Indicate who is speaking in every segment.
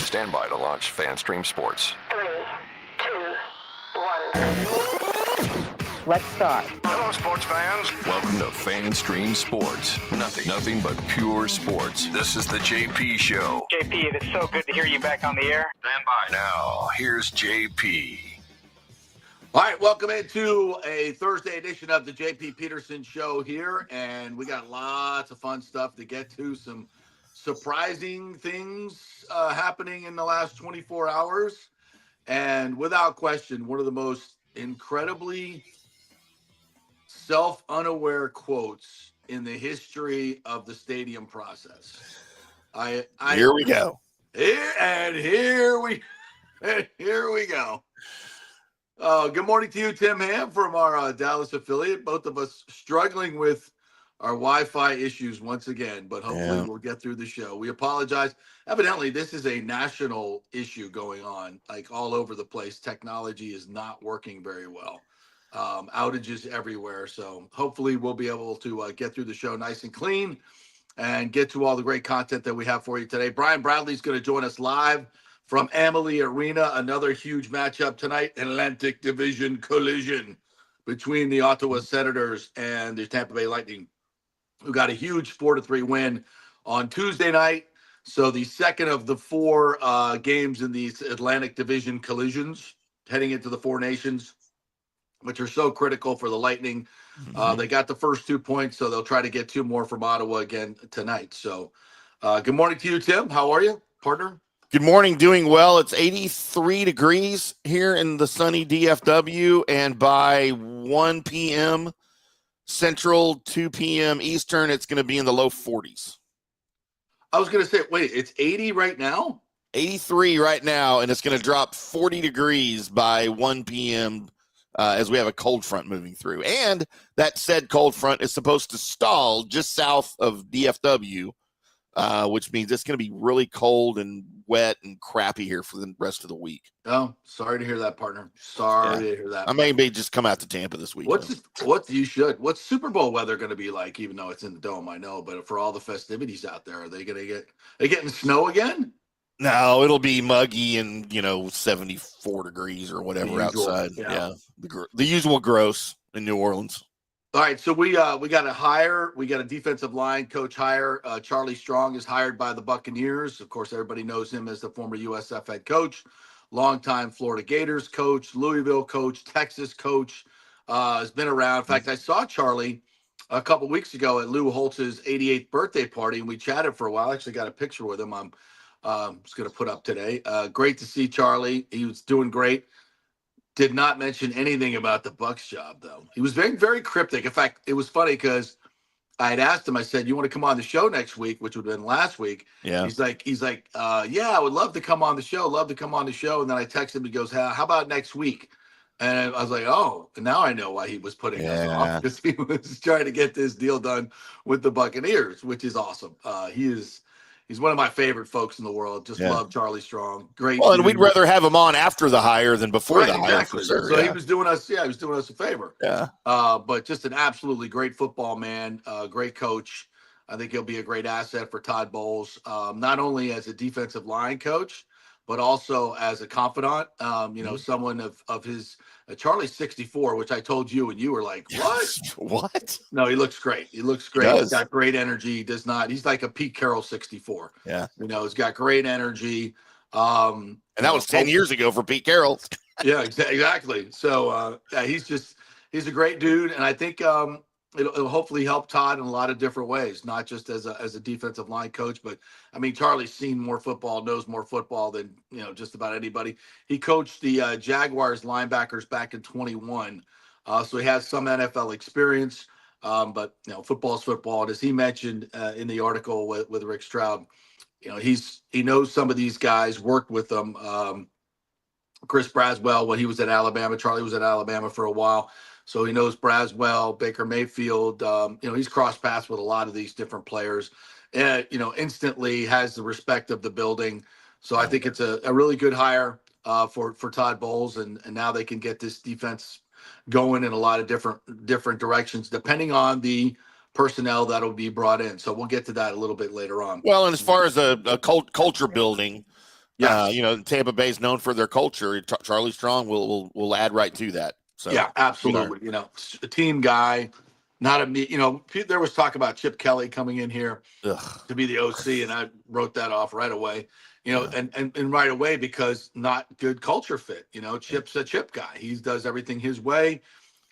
Speaker 1: Stand by to launch FanStream Sports.
Speaker 2: 3, 2, 1. Let's start.
Speaker 1: Hello, sports fans. Welcome to FanStream Sports. Nothing but pure sports. This is the JP Show.
Speaker 3: JP, it is so good to hear you back on the air.
Speaker 1: Stand by. Now, here's JP.
Speaker 4: All right, welcome into a Thursday edition of the JP Peterson Show here, and we got lots of fun stuff to get to. Some surprising things happening in the last 24 hours, and without question, one of the most incredibly self-unaware quotes in the history of the stadium process.
Speaker 5: Here we go.
Speaker 4: Here we go. Good morning to you, Tim Ham, from our Dallas affiliate. Both of us struggling with our Wi-Fi issues once again, but hopefully we'll get through the show. We apologize. Evidently, this is a national issue going on, like all over the place. Technology is not working very well. Outages everywhere. So hopefully we'll be able to get through the show nice and clean and get to all the great content that we have for you today. Brian Bradley's going to join us live from Amalie Arena. Another huge matchup tonight, Atlantic Division collision between the Ottawa Senators and the Tampa Bay Lightning, who got a huge 4-3 win on Tuesday night. So the second of the four games in these Atlantic Division collisions heading into the Four Nations, which are so critical for the Lightning. They got the first 2 points, so they'll try to get two more from Ottawa again tonight. So good morning to you, Tim. How are you, partner?
Speaker 5: Good morning. Doing well. It's 83 degrees here in the sunny DFW, and by 1 p.m. Central, 2 p.m. Eastern, it's going to be in the low 40s.
Speaker 4: I was going to say, wait, it's 80 right now?
Speaker 5: 83 right now, and it's going to drop 40 degrees by 1 p.m. As we have a cold front moving through. And that said cold front is supposed to stall just south of DFW, which means it's going to be really cold and wet and crappy here for the rest of the week.
Speaker 4: Oh, sorry to hear that, partner. Sorry to hear that.
Speaker 5: I may just come out to Tampa this week.
Speaker 4: What's Super Bowl weather going to be like, even though it's in the dome, I know, but for all the festivities out there, are they getting snow again?
Speaker 5: No, it'll be muggy and, 74 degrees or whatever outside. Yeah. The usual gross in New Orleans.
Speaker 4: All right, so we got a defensive line coach hire. Charlie Strong is hired by the Buccaneers. Of course, everybody knows him as the former USF head coach, longtime Florida Gators coach, Louisville coach, Texas coach. Has been around. In fact, I saw Charlie a couple weeks ago at Lou Holtz's 88th birthday party, and we chatted for a while. I actually got a picture with him. I'm just going to put up today. Great to see Charlie. He was doing great. Did not mention anything about the Bucs job, though. He was very, very cryptic. In fact, it was funny because I had asked him, I said, you want to come on the show next week, which would have been last week. Yeah. He's like, yeah, I would love to come on the show. And then I texted him, he goes, how about next week? And I was like, oh, now I know why he was putting us off, because he was trying to get this deal done with the Buccaneers, which is awesome. He's one of my favorite folks in the world. Just love Charlie Strong. Great.
Speaker 5: Well, and we'd rather have him on after the hire than before the hire.
Speaker 4: Exactly. For sure. So he was doing us a favor.
Speaker 5: Yeah.
Speaker 4: But just an absolutely great football man, great coach. I think he'll be a great asset for Todd Bowles, not only as a defensive line coach, but also as a confidant. Someone of his. Charlie's 64, which I told you, and you were like, what?
Speaker 5: What?
Speaker 4: No, he looks great. He's got great energy. He's like a Pete Carroll 64.
Speaker 5: Yeah.
Speaker 4: He's got great energy.
Speaker 5: And that was 10 years ago for Pete Carroll.
Speaker 4: Yeah, exactly. So he's a great dude. And I think it'll hopefully help Todd in a lot of different ways, not just as a defensive line coach, but I mean, Charlie's seen more football, knows more football than, just about anybody. He coached the Jaguars linebackers back in 21. So he has some NFL experience, but football's football. And as he mentioned in the article with Rick Stroud, he knows some of these guys, worked with them. Chris Braswell, when he was at Alabama, Charlie was at Alabama for a while. So he knows Braswell, Baker Mayfield. He's crossed paths with a lot of these different players. And, instantly has the respect of the building. So I think it's a really good hire for Todd Bowles. And now they can get this defense going in a lot of different directions, depending on the personnel that'll be brought in. So we'll get to that a little bit later on.
Speaker 5: Well, and as far as a culture building,
Speaker 4: Yes.
Speaker 5: Tampa Bay is known for their culture. Charlie Strong will add right to that. So
Speaker 4: yeah, absolutely. A team guy, not a there was talk about Chip Kelly coming in here
Speaker 5: Ugh,
Speaker 4: to be the OC, and I wrote that off right away.
Speaker 5: yeah.
Speaker 4: And right away because not good culture fit. Chip's a Chip guy. He does everything his way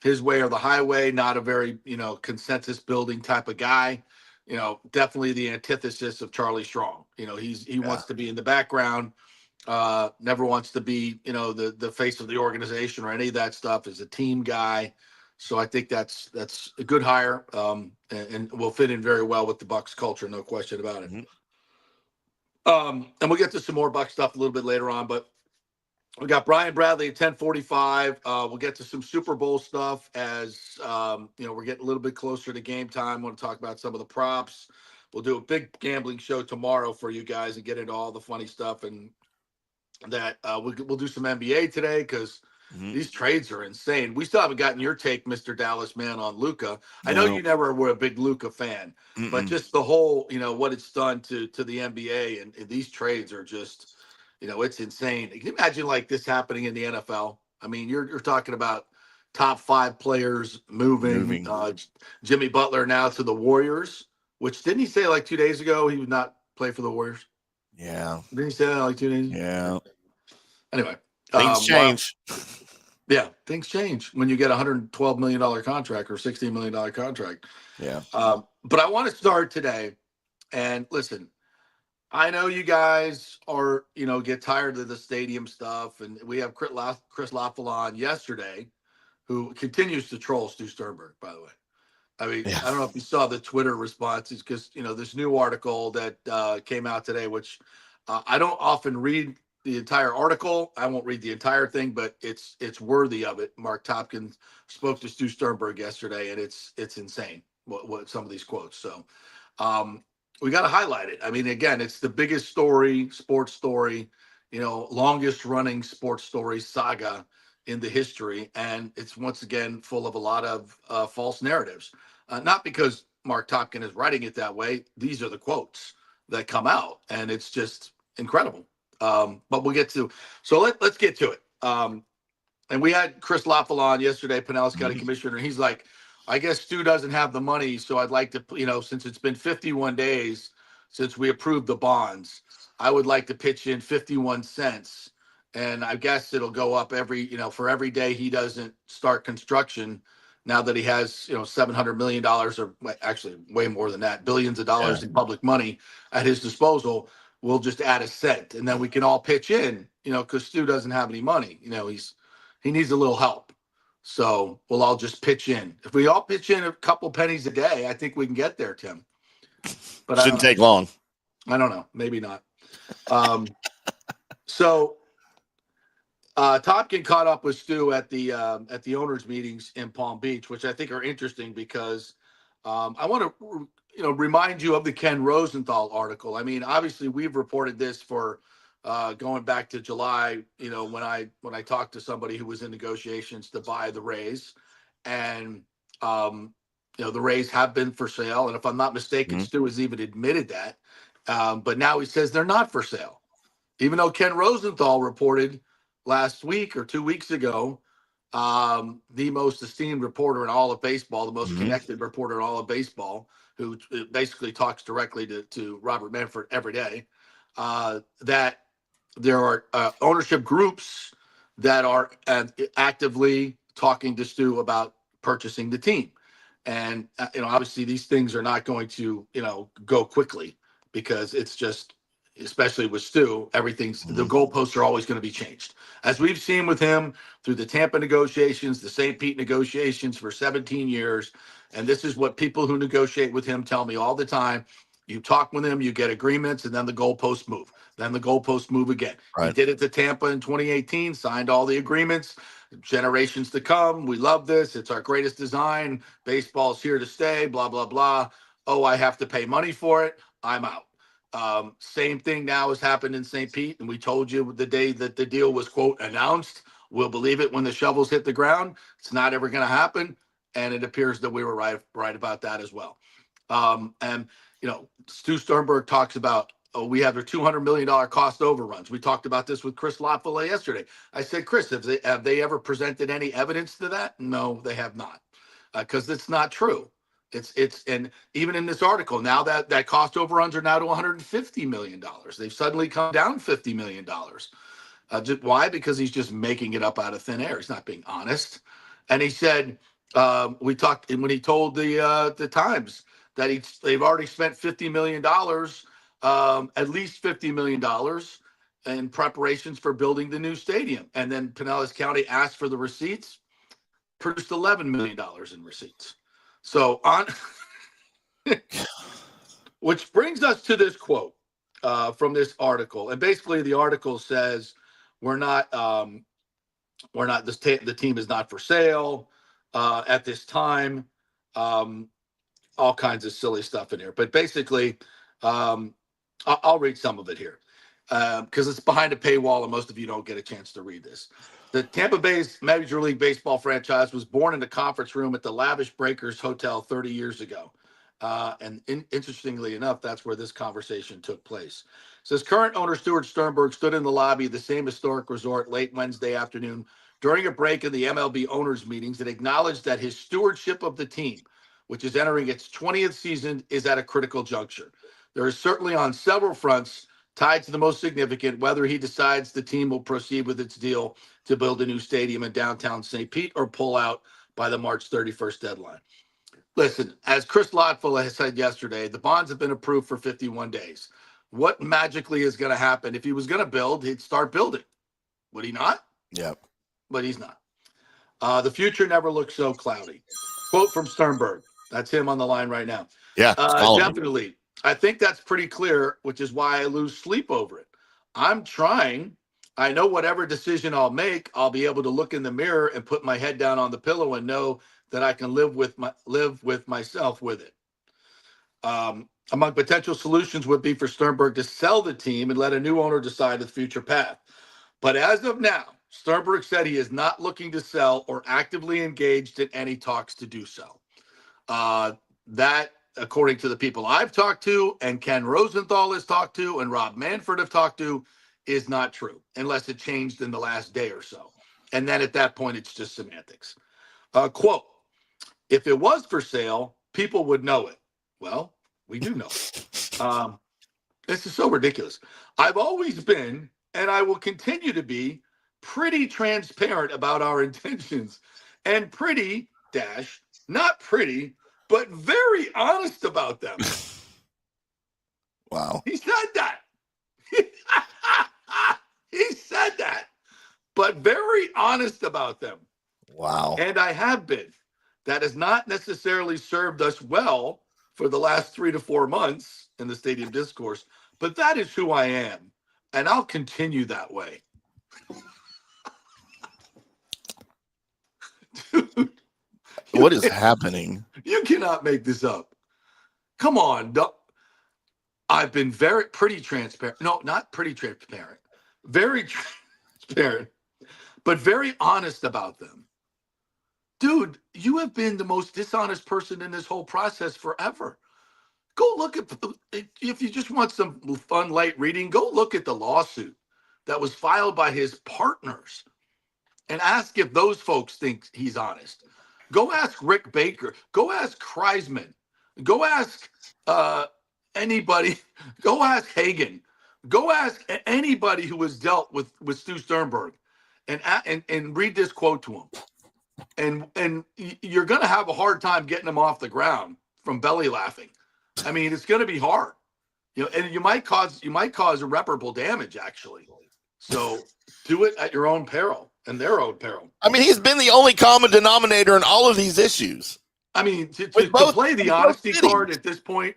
Speaker 4: or the highway. Not a very consensus building type of guy. Definitely the antithesis of Charlie Strong. He
Speaker 5: Yeah.
Speaker 4: wants to be in the background. Never wants to be the face of the organization or any of that stuff. Is a team guy. So I think that's a good hire, and will fit in very well with the Bucs culture, no question about it.
Speaker 5: Mhm.
Speaker 4: And we'll get to some more Bucs stuff a little bit later on, but we got Brian Bradley at 10:45. We'll get to some Super Bowl stuff as we're getting a little bit closer to game time. Want to talk about some of the props. We'll do a big gambling show tomorrow for you guys and get into all the funny stuff, and that we'll do some NBA today because these trades are insane. We still haven't gotten your take, Mr. Dallas man, on Luka. I know you never were a big Luka fan, but just the whole, what it's done to the NBA and these trades are just, it's insane. Can you imagine like this happening in the NFL? I mean, you're talking about top 5 players moving. Jimmy Butler now to the Warriors, which didn't he say like 2 days ago he would not play for the Warriors?
Speaker 5: Yeah.
Speaker 4: Didn't he say that like 2 days ago?
Speaker 5: Yeah.
Speaker 4: Anyway,
Speaker 5: Things change.
Speaker 4: Yeah, things change when you get a $112 million contract or $16 million contract.
Speaker 5: Yeah.
Speaker 4: But I want to start today. And listen, I know you guys are, get tired of the stadium stuff. And we have Chris Loeffel on yesterday, who continues to troll Stu Sternberg, by the way. I mean,
Speaker 5: Yeah.
Speaker 4: I don't know if you saw the Twitter responses because, this new article that came out today, which I don't often read the entire article. I won't read the entire thing, but it's worthy of it. Mark Topkins spoke to Stu Sternberg yesterday, and it's insane what some of these quotes. So we got to highlight it. I mean, again, it's the biggest sports story, longest running sports story saga in the history, and it's once again full of a lot of false narratives. Not because Mark Topkin is writing it that way. These are the quotes that come out, and it's just incredible. But we'll get to. So let's get to it. And we had Chris Loeffel on yesterday, Pinellas County Commissioner. He's like, I guess Stu doesn't have the money, so I'd like to, since it's been 51 days since we approved the bonds, I would like to pitch in 51 cents. And I guess it'll go up for every day he doesn't start construction. Now that he has, $700 million or actually way more than that, billions of dollars in public money at his disposal, we'll just add a cent. And then we can all pitch in, because Stu doesn't have any money. He needs a little help. So we'll all just pitch in. If we all pitch in a couple pennies a day, I think we can get there, Tim. But
Speaker 5: shouldn't take long.
Speaker 4: I don't know. Maybe not. So Topkin caught up with Stu at the owners' meetings in Palm Beach, which I think are interesting because I want to remind you of the Ken Rosenthal article. I mean, obviously we've reported this for going back to July, when I talked to somebody who was in negotiations to buy the Rays, and the Rays have been for sale, and if I'm not mistaken, Stu has even admitted that. But now he says they're not for sale, even though Ken Rosenthal reported last week or 2 weeks ago, the most esteemed reporter in all of baseball, the most connected reporter in all of baseball, who basically talks directly to Robert Manfred every day, that there are ownership groups that are actively talking to Stu about purchasing the team. And, obviously these things are not going to, go quickly because it's just, especially with Stu, the goalposts are always going to be changed. As we've seen with him through the Tampa negotiations, the St. Pete negotiations for 17 years. And this is what people who negotiate with him tell me all the time. You talk with him, you get agreements, and then the goalposts move. Then the goalposts move again. Right. He did it to Tampa in 2018, signed all the agreements. Generations to come. We love this. It's our greatest design. Baseball's here to stay, blah, blah, blah. Oh, I have to pay money for it. I'm out. Same thing now has happened in St. Pete. And we told you the day that the deal was, quote, announced. We'll believe it when the shovels hit the ground. It's not ever going to happen. And it appears that we were right about that as well. And Stu Sternberg talks about we have their $200 million cost overruns. We talked about this with Chris Lotfole yesterday. I said, Chris, have they ever presented any evidence to that? No, they have not, because it's not true. And even in this article, now that cost overruns are now to $150 million. They've suddenly come down $50 million. Why? Because he's just making it up out of thin air. He's not being honest. And he said, we talked, and when he told the Times that they've already spent $50 million, at least $50 million in preparations for building the new stadium. And then Pinellas County asked for the receipts, produced $11 million in receipts. So which brings us to this quote from this article. And basically the article says, the team is not for sale at this time. All kinds of silly stuff in here. But basically, I'll read some of it here because it's behind a paywall and most of you don't get a chance to read this. The Tampa Bay's Major League Baseball franchise was born in the conference room at the lavish Breakers Hotel 30 years ago. Interestingly enough, that's where this conversation took place. It says current owner Stuart Sternberg stood in the lobby of the same historic resort late Wednesday afternoon during a break in the MLB owners meetings and acknowledged that his stewardship of the team, which is entering its 20th season, is at a critical juncture. There is certainly on several fronts tied to the most significant, whether he decides the team will proceed with its deal to build a new stadium in downtown St. Pete or pull out by the March 31st deadline. Listen, as Chris Lotfole has said yesterday, the bonds have been approved for 51 days. What magically is going to happen? If he was going to build, he'd start building. Would he not?
Speaker 5: Yep.
Speaker 4: But he's not. The future never looked so cloudy. Quote from Sternberg. That's him on the line right now.
Speaker 5: Yeah,
Speaker 4: definitely. I think that's pretty clear, which is why I lose sleep over it. I'm trying. I know whatever decision I'll make, I'll be able to look in the mirror and put my head down on the pillow and know that I can live with myself with it. Among potential solutions would be for Sternberg to sell the team and let a new owner decide the future path. But as of now, Sternberg said he is not looking to sell or actively engaged in any talks to do so. That, according to the people I've talked to and Ken Rosenthal has talked to and Rob Manfred have talked to, is not true unless it changed in the last day or so. And then at that point, it's just semantics. Quote, if it was for sale, people would know it. Well, we do know it. This is so ridiculous. I've always been, and I will continue to be, pretty transparent about our intentions and pretty dash, not pretty, but very honest about them.
Speaker 5: Wow.
Speaker 4: He said that. He said that, but very honest about them.
Speaker 5: Wow.
Speaker 4: And I have been. That has not necessarily served us well for the last 3 to 4 months in the stadium discourse, but that is who I am, and I'll continue that way. Dude,
Speaker 5: What is happening?
Speaker 4: you cannot make this up. Come on. I've been pretty transparent. No, not pretty transparent. Very transparent, but very honest about them. Dude, you have been the most dishonest person in this whole process forever. Go look at, if you just want some fun, light reading, go look at the lawsuit that was filed by his partners and ask if those folks think he's honest. Go ask Rick Baker. Go ask Kreisman. Go ask anybody. Go ask Hagan. Go ask anybody who has dealt with Stu Sternberg and read this quote to him. And you're going to have a hard time getting him off the ground from belly laughing. I mean, it's going to be hard. And you might cause irreparable damage, actually. So do it at your own peril and their own peril.
Speaker 5: I mean, he's been the only common denominator in all of these issues.
Speaker 4: I mean, to play the honesty card at this point,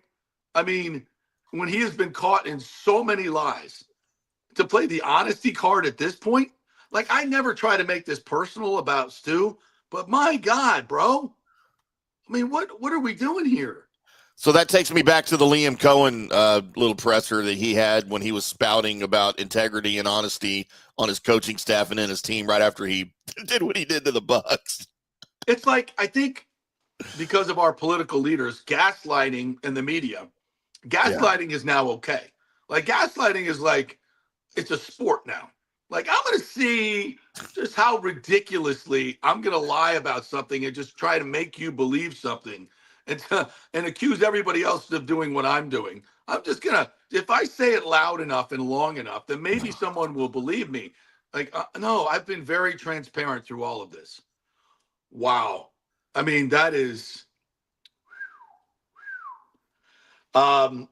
Speaker 4: I mean, when he has been caught in so many lies, to play the honesty card at this point, like, I never try to make this personal about Stu, but my God, bro. I mean, what are we doing here?
Speaker 5: So that takes me back to the Liam Cohen little presser that he had when he was spouting about integrity and honesty on his coaching staff and in his team right after he did what he did to the Bucs.
Speaker 4: It's like, I think because of our political leaders, gaslighting in the media, gaslighting is now okay. Like gaslighting is like, it's a sport now. Like I'm going to see just how ridiculously I'm going to lie about something and just try to make you believe something and accuse everybody else of doing what I'm doing. I'm just going to, if I say it loud enough and long enough, then maybe someone will believe me. Like, no, I've been very transparent through all of this. Wow. I mean, that is, the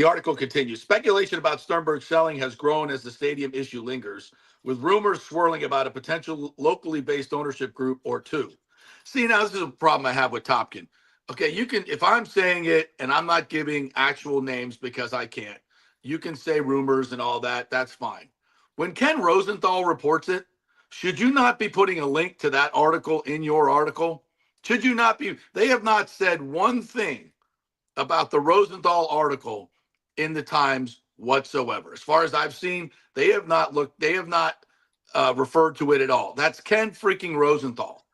Speaker 4: article continues. Speculation about Sternberg selling has grown as the stadium issue lingers, with rumors swirling about a potential locally based ownership group or two. See, now this is a problem I have with Topkin. Okay, you can, if I'm saying it and I'm not giving actual names because I can't, you can say rumors and all that. That's fine. When Ken Rosenthal reports it, should you not be putting a link to that article in your article? Should you not be? They have not said one thing about the Rosenthal article in the Times whatsoever. As far as I've seen, they have not referred to it at all. That's Ken freaking Rosenthal.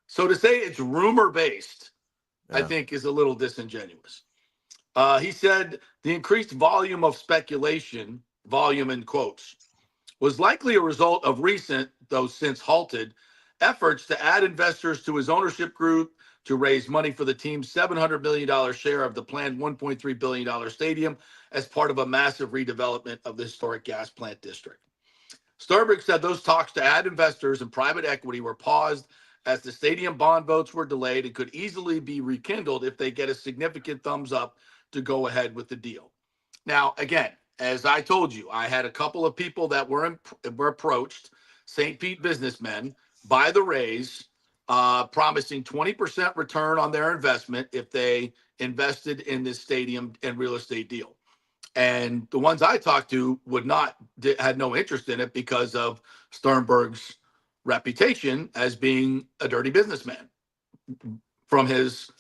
Speaker 4: So to say it's rumor based, I think is a little disingenuous. He said the increased volume of speculation, volume in quotes, was likely a result of recent, though since halted, efforts to add investors to his ownership group to raise money for the team's $700 million share of the planned $1.3 billion stadium as part of a massive redevelopment of the historic gas plant district. Sternberg said those talks to add investors and private equity were paused as the stadium bond votes were delayed and could easily be rekindled if they get a significant thumbs up to go ahead with the deal. Now, again, as I told you, I had a couple of people that were approached, St. Pete businessmen, by the Rays, promising 20% return on their investment if they invested in this stadium and real estate deal. And the ones I talked to had no interest in it because of Sternberg's reputation as being a dirty businessman from his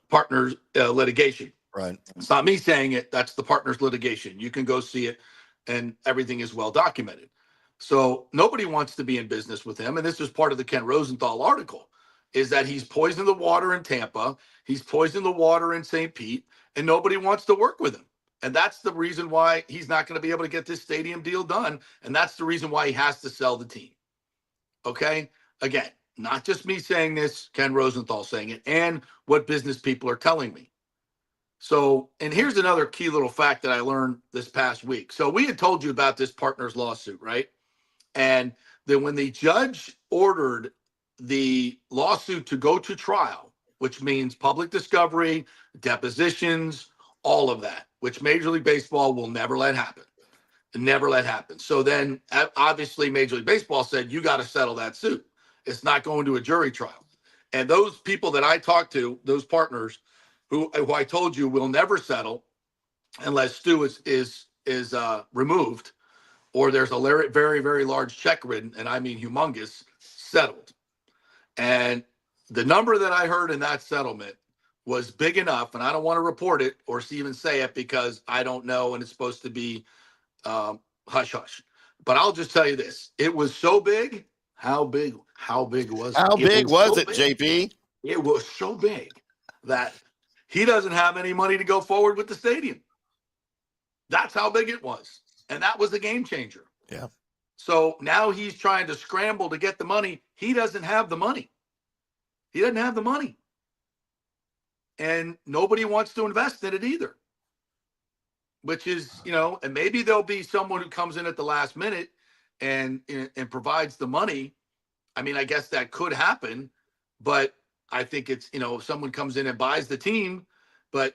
Speaker 4: partner's litigation.
Speaker 5: Right.
Speaker 4: It's not me saying it. That's the partner's litigation. You can go see it, and everything is well documented. So nobody wants to be in business with him. And this is part of the Ken Rosenthal article, is that he's poisoned the water in Tampa. He's poisoned the water in St. Pete, and nobody wants to work with him. And that's the reason why he's not going to be able to get this stadium deal done. And that's the reason why he has to sell the team. Okay? Again, not just me saying this, Ken Rosenthal saying it, and what business people are telling me. So, and here's another key little fact that I learned this past week. So we had told you about this partner's lawsuit, right? And then when the judge ordered the lawsuit to go to trial, which means public discovery, depositions, all of that, which Major League Baseball will never let happen. Never let happen. So then obviously Major League Baseball said, you got to settle that suit. It's not going to a jury trial. And those people that I talked to, those partners who I told you will never settle unless Stu is removed or there's a very, very large check written, and I mean humongous, settled. And the number that I heard in that settlement was big enough, and I don't want to report it or even say it because I don't know, and it's supposed to be hush hush. But I'll just tell you this: it was so big. How big was it?
Speaker 5: How big was it, JP?
Speaker 4: It was so big that he doesn't have any money to go forward with the stadium. That's how big it was. And that was the game changer.
Speaker 5: Yeah.
Speaker 4: So now he's trying to scramble to get the money. He doesn't have the money. He doesn't have the money. And nobody wants to invest in it either. Which is, and maybe there'll be someone who comes in at the last minute and provides the money. I mean, I guess that could happen, but I think it's, if someone comes in and buys the team, but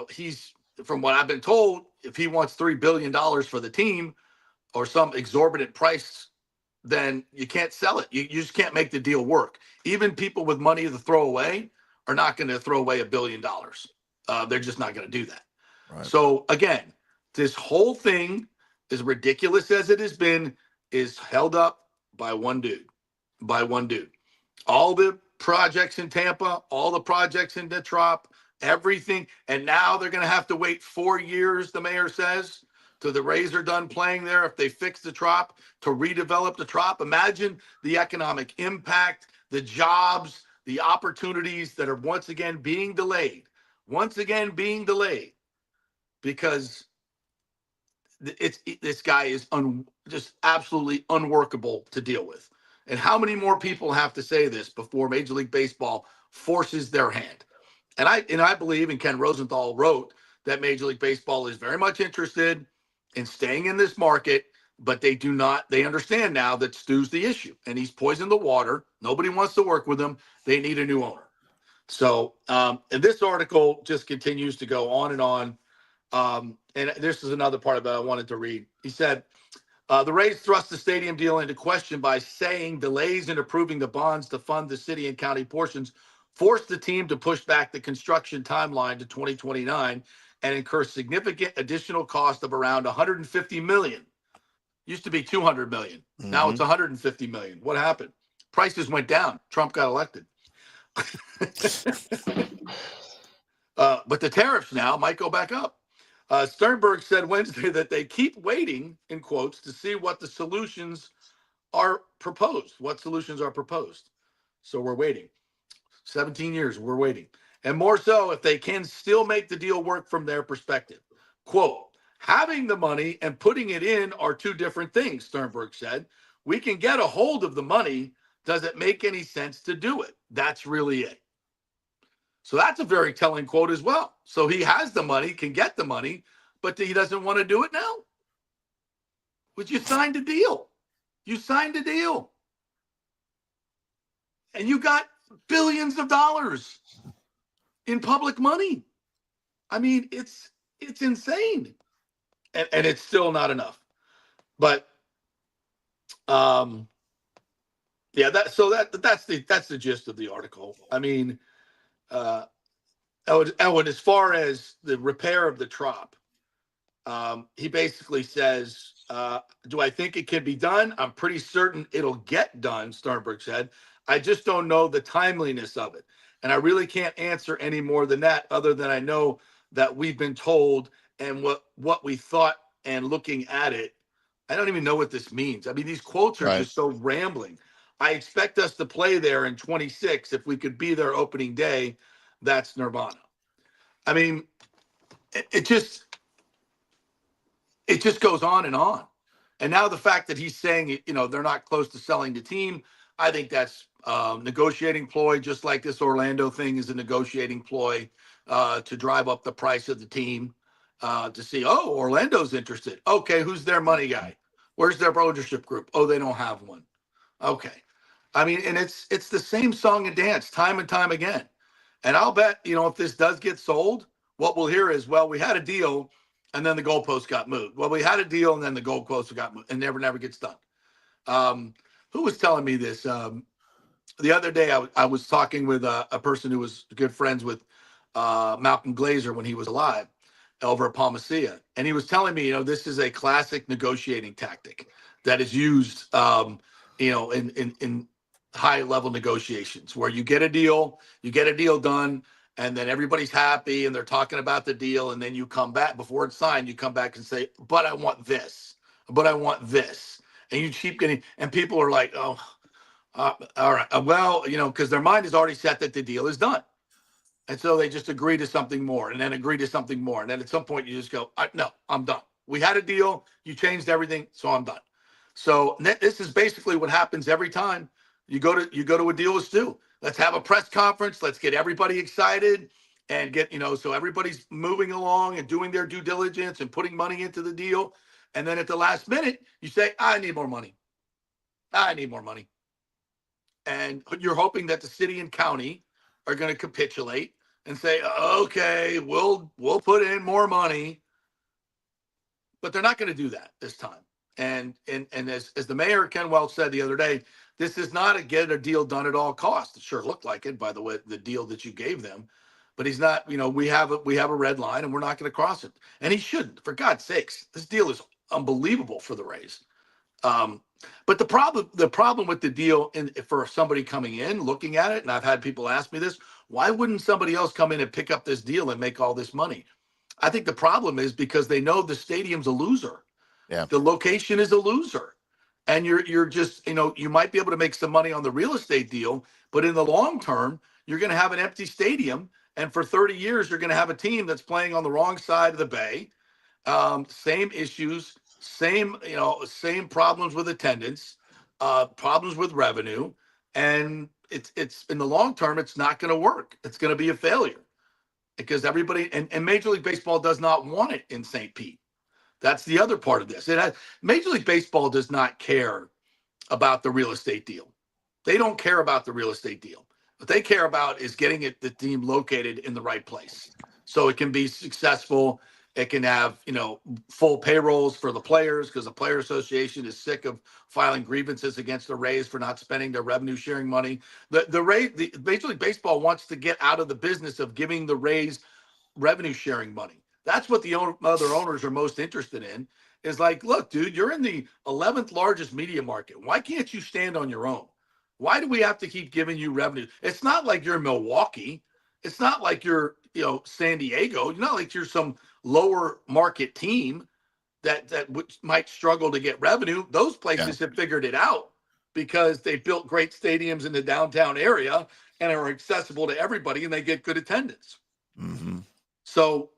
Speaker 4: he's, from what I've been told, if he wants $3 billion for the team or some exorbitant price, then you can't sell it. You just can't make the deal work. Even people with money to throw away are not going to throw away $1 billion. They're just not going to do that. Right. So again, this whole thing, as ridiculous as it has been, is held up by one dude. All the projects in Tampa, all the projects in Detroit, everything. And now they're going to have to wait 4 years, the mayor says, till the Rays are done playing there if they fix the Trop, to redevelop the Trop. Imagine the economic impact, the jobs, the opportunities that are once again being delayed. because this guy is just absolutely unworkable to deal with. And how many more people have to say this before Major League Baseball forces their hand? And I believe, and Ken Rosenthal wrote, that Major League Baseball is very much interested in staying in this market, but they understand now that Stu's the issue, and he's poisoned the water. Nobody wants to work with him. They need a new owner. So, and this article just continues to go on and on. And this is another part of it I wanted to read. He said, the Rays thrust the stadium deal into question by saying delays in approving the bonds to fund the city and county portions forced the team to push back the construction timeline to 2029 and incur significant additional cost of around $150 million. Used to be $200 million. Mm-hmm. Now it's $150 million. What happened? Prices went down. Trump got elected. But the tariffs now might go back up. Sternberg said Wednesday that they keep waiting, in quotes, to see what the solutions are proposed. What solutions are proposed? So we're waiting. 17 years, we're waiting. And more so if they can still make the deal work from their perspective. Quote, having the money and putting it in are two different things, Sternberg said. We can get a hold of the money. Does it make any sense to do it? That's really it. So that's a very telling quote as well. So he has the money, can get the money, but he doesn't want to do it now? But you signed a deal. You signed a deal. And you got billions of dollars in public money. I mean, it's insane. And it's still not enough. But yeah, that's the gist of the article. I mean, as far as the repair of the trop, he basically says, do I think it can be done? I'm pretty certain it'll get done, Sternberg said. I just don't know the timeliness of it. And I really can't answer any more than that, other than I know that we've been told and what we thought, and looking at it, I don't even know what this means. I mean, these quotes are just so rambling. I expect us to play there in 26. If we could be there opening day, that's nirvana. I mean, it just goes on and on. And now the fact that he's saying, they're not close to selling the team, I think that's negotiating ploy, just like this Orlando thing is a negotiating ploy to drive up the price of the team, to see, Orlando's interested. Okay, who's their money guy? Where's their ownership group? Oh, they don't have one. Okay. I mean, and it's the same song and dance time and time again. And I'll bet, if this does get sold, what we'll hear is, well, we had a deal and then the goalpost got moved. Well, we had a deal and then the goalpost got moved, and never gets done. Who was telling me this? The other day, I was talking with a person who was good friends with Malcolm Glazer when he was alive over at Palmacia. And he was telling me, this is a classic negotiating tactic that is used, in high level negotiations, where you get a deal done, and then everybody's happy and they're talking about the deal. And then you come back before it's signed, you come back and say, but I want this, And you keep getting, and people are like, all right. Well, because their mind is already set that the deal is done. And so they just agree to something more, and then agree to something more. And then at some point you just go, no, I'm done. We had a deal. You changed everything. So I'm done. So this is basically what happens every time you go to a deal with Stu. Let's have a press conference. Let's get everybody excited and get, so everybody's moving along and doing their due diligence and putting money into the deal. And then at the last minute, you say, I need more money. And you're hoping that the city and county are going to capitulate and say, okay, we'll put in more money. But they're not going to do that this time. And as the mayor, Ken Welch, said the other day, this is not a get a deal done at all costs. It sure looked like it, by the way, the deal that you gave them. But he's not, we have a red line and we're not going to cross it. And he shouldn't, for God's sakes. This deal is unbelievable for the Rays. But the problem with the deal, for somebody coming in, looking at it, and I've had people ask me this, why wouldn't somebody else come in and pick up this deal and make all this money? I think the problem is because they know the stadium's a loser. Yeah. The location is a loser. And you're just, you might be able to make some money on the real estate deal, but in the long term, you're going to have an empty stadium. And for 30 years, you're going to have a team that's playing on the wrong side of the bay. Same issues, same problems with attendance, problems with revenue, and it's in the long term, it's not going to work. It's going to be a failure because everybody and Major League Baseball does not want it in St. Pete. That's the other part of this. Major League Baseball does not care about the real estate deal. They don't care about the real estate deal. What they care about is getting the team located in the right place so it can be successful. It can have, full payrolls for the players because the Player Association is sick of filing grievances against the Rays for not spending their revenue sharing money. The Major League Baseball wants to get out of the business of giving the Rays revenue sharing money. That's what the other owners are most interested in. Is like, look, dude, you're in the 11th largest media market. Why can't you stand on your own? Why do we have to keep giving you revenue? It's not like you're Milwaukee. It's not like you're, San Diego. You're not like you're some lower market team that might struggle to get revenue. Those places have figured it out because they built great stadiums in the downtown area and are accessible to everybody and they get good attendance.
Speaker 5: Mm-hmm.
Speaker 4: So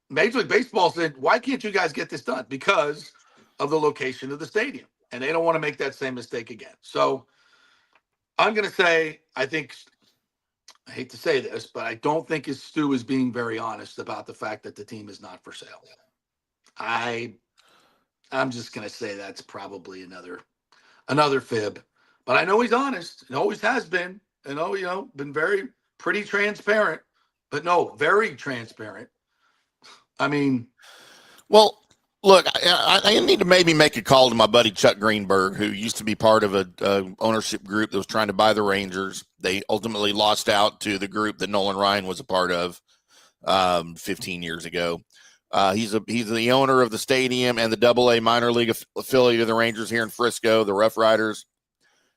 Speaker 4: Major League Baseball said, why can't you guys get this done? Because of the location of the stadium. And they don't want to make that same mistake again. So I'm going to say, I hate to say this, but I don't think Stu is being very honest about the fact that the team is not for sale. I'm just going to say that's probably another fib. But I know he's honest. He always has been. And, been pretty transparent. But no, very transparent. I mean,
Speaker 5: well, look, I need to maybe make a call to my buddy Chuck Greenberg, who used to be part of a ownership group that was trying to buy the Rangers. They ultimately lost out to the group that Nolan Ryan was a part of 15 years ago. He's the owner of the stadium and the AA minor league affiliate of the Rangers here in Frisco, the Rough Riders.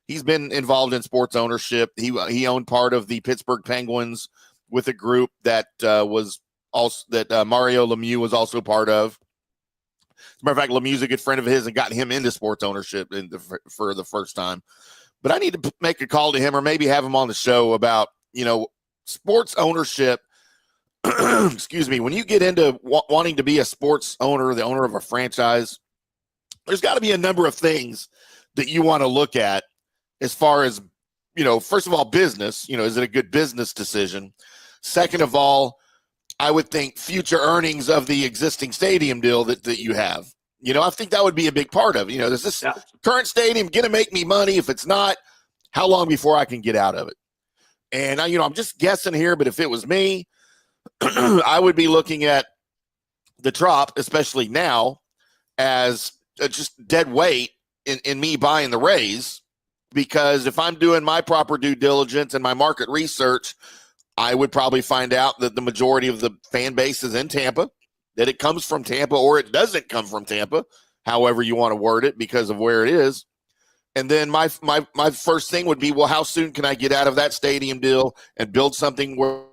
Speaker 5: He's been involved in sports ownership. He owned part of the Pittsburgh Penguins with a group that was also that Mario Lemieux was also part of. As a matter of fact, Lemieux's a good friend of his and got him into sports ownership for the first time. But I need to make a call to him or maybe have him on the show about, sports ownership. Excuse me. When you get into wanting to be a sports owner, the owner of a franchise, there's got to be a number of things that you want to look at as far as, first of all, business. Is it a good business decision? Second of all, I would think future earnings of the existing stadium deal that you have. I think that would be a big part of it. Does this current stadium going to make me money? If it's not, how long before I can get out of it? And, I'm just guessing here, but if it was me, I would be looking at the Trop, especially now, as just dead weight in me buying the Rays, because if I'm doing my proper due diligence and my market research, I would probably find out that the majority of the fan base is in Tampa, that it comes from Tampa or it doesn't come from Tampa, however you want to word it, because of where it is. And then my first thing would be, well, how soon can I get out of that stadium deal and build something where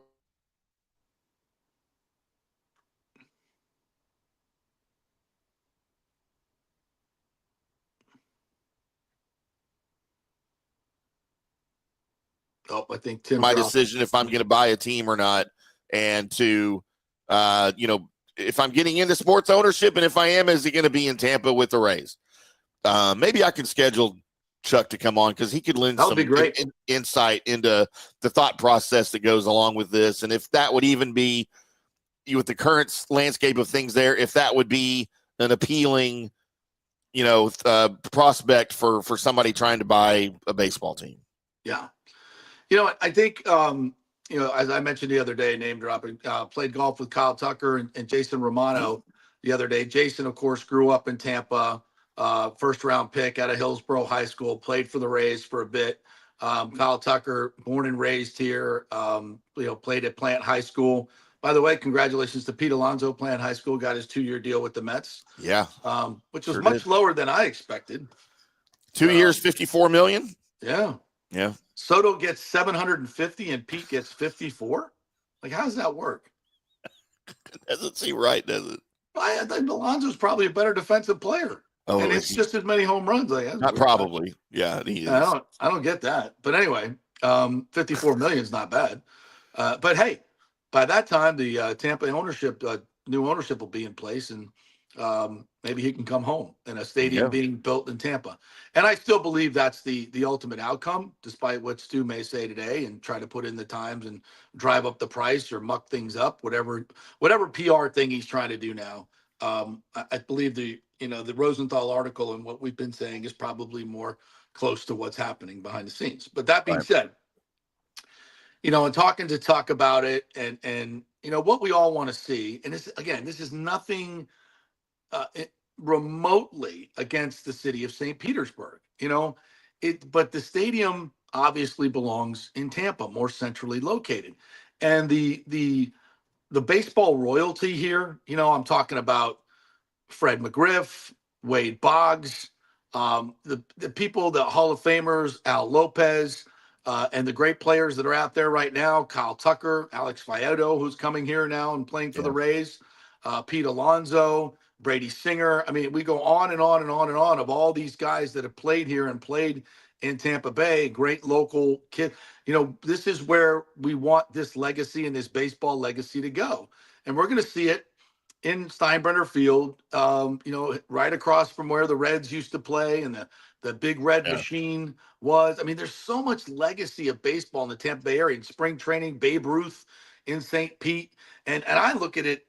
Speaker 4: I think Tim
Speaker 5: my decision if I'm going to buy a team or not, and to, if I'm getting into sports ownership, and if I am, is he going to be in Tampa with the Rays? Maybe I can schedule Chuck to come on because he could lend some insight into the thought process that goes along with this, and if that would even be, with the current landscape of things there, if that would be an appealing, prospect for somebody trying to buy a baseball team.
Speaker 4: Yeah. I think, as I mentioned the other day, name dropping, played golf with Kyle Tucker and Jason Romano the other day. Jason, of course, grew up in Tampa, first round pick out of Hillsborough High School, played for the Rays for a bit. Kyle Tucker, born and raised here, played at Plant High School. By the way, congratulations to Pete Alonso. Plant High School got his 2-year deal with the Mets.
Speaker 5: Yeah.
Speaker 4: Which was much lower than I expected.
Speaker 5: 2 years, $54 million.
Speaker 4: Yeah.
Speaker 5: Yeah.
Speaker 4: Soto gets 750 and Pete gets 54. Like, how does that work?
Speaker 5: Doesn't seem right, does it?
Speaker 4: I think Alonso's probably a better defensive player.
Speaker 5: Oh,
Speaker 4: and it's just as many home runs.
Speaker 5: Not probably. Yeah, he is.
Speaker 4: I don't get that. But anyway, 54 million is not bad. But hey, by that time, the Tampa ownership new ownership will be in place, and maybe he can come home in a stadium being built in Tampa. And I still believe that's the ultimate outcome, despite what Stu may say today and try to put in the times and drive up the price or muck things up, whatever PR thing he's trying to do now. I believe the Rosenthal article and what we've been saying is probably more close to what's happening behind the scenes. But that being said, and talking to Tuck about it and what we all want to see, and this is nothing remotely against the city of St. Petersburg, but the stadium obviously belongs in Tampa, more centrally located. And the baseball royalty here, I'm talking about Fred McGriff, Wade Boggs, the people, the Hall of Famers, Al Lopez, and the great players that are out there right now, Kyle Tucker, Alex Faedo, who's coming here now and playing for the Rays, Pete Alonso, Brady Singer. I mean, we go on and on and on and on of all these guys that have played here and played in Tampa Bay, great local kid. This is where we want this legacy and this baseball legacy to go. And we're going to see it in Steinbrenner Field, right across from where the Reds used to play and the big red machine was. I mean, there's so much legacy of baseball in the Tampa Bay area. In spring training, Babe Ruth in St. Pete. And I look at it,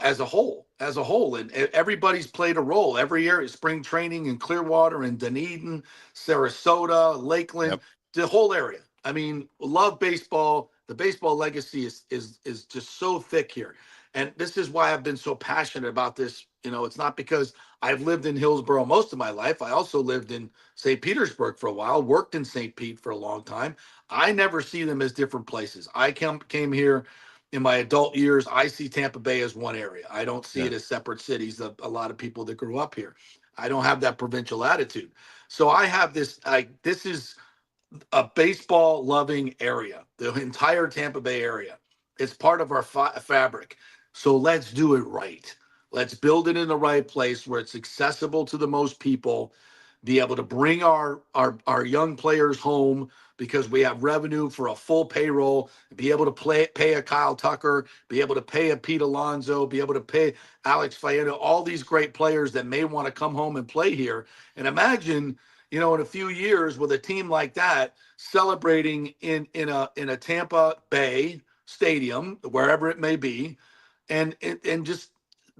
Speaker 4: as a whole, and everybody's played a role every year. Spring training in Clearwater and Dunedin, Sarasota, Lakeland, the whole area. I mean, love baseball. The baseball legacy is just so thick here. And this is why I've been so passionate about this. It's not because I've lived in Hillsborough most of my life. I also lived in St. Petersburg for a while, worked in St. Pete for a long time. I never see them as different places. I came here in my adult years. I see Tampa Bay as one area. I don't see it as separate cities. A lot of people that grew up here. I don't have that provincial attitude. So I have this, this is a baseball loving area, the entire Tampa Bay area. It's part of our fabric. So let's do it right. Let's build it in the right place where it's accessible to the most people, be able to bring our young players home because we have revenue for a full payroll, be able to pay a Kyle Tucker, be able to pay a Pete Alonso, be able to pay Alex Faedo, all these great players that may want to come home and play here. And imagine, in a few years with a team like that celebrating in a Tampa Bay stadium, wherever it may be, and just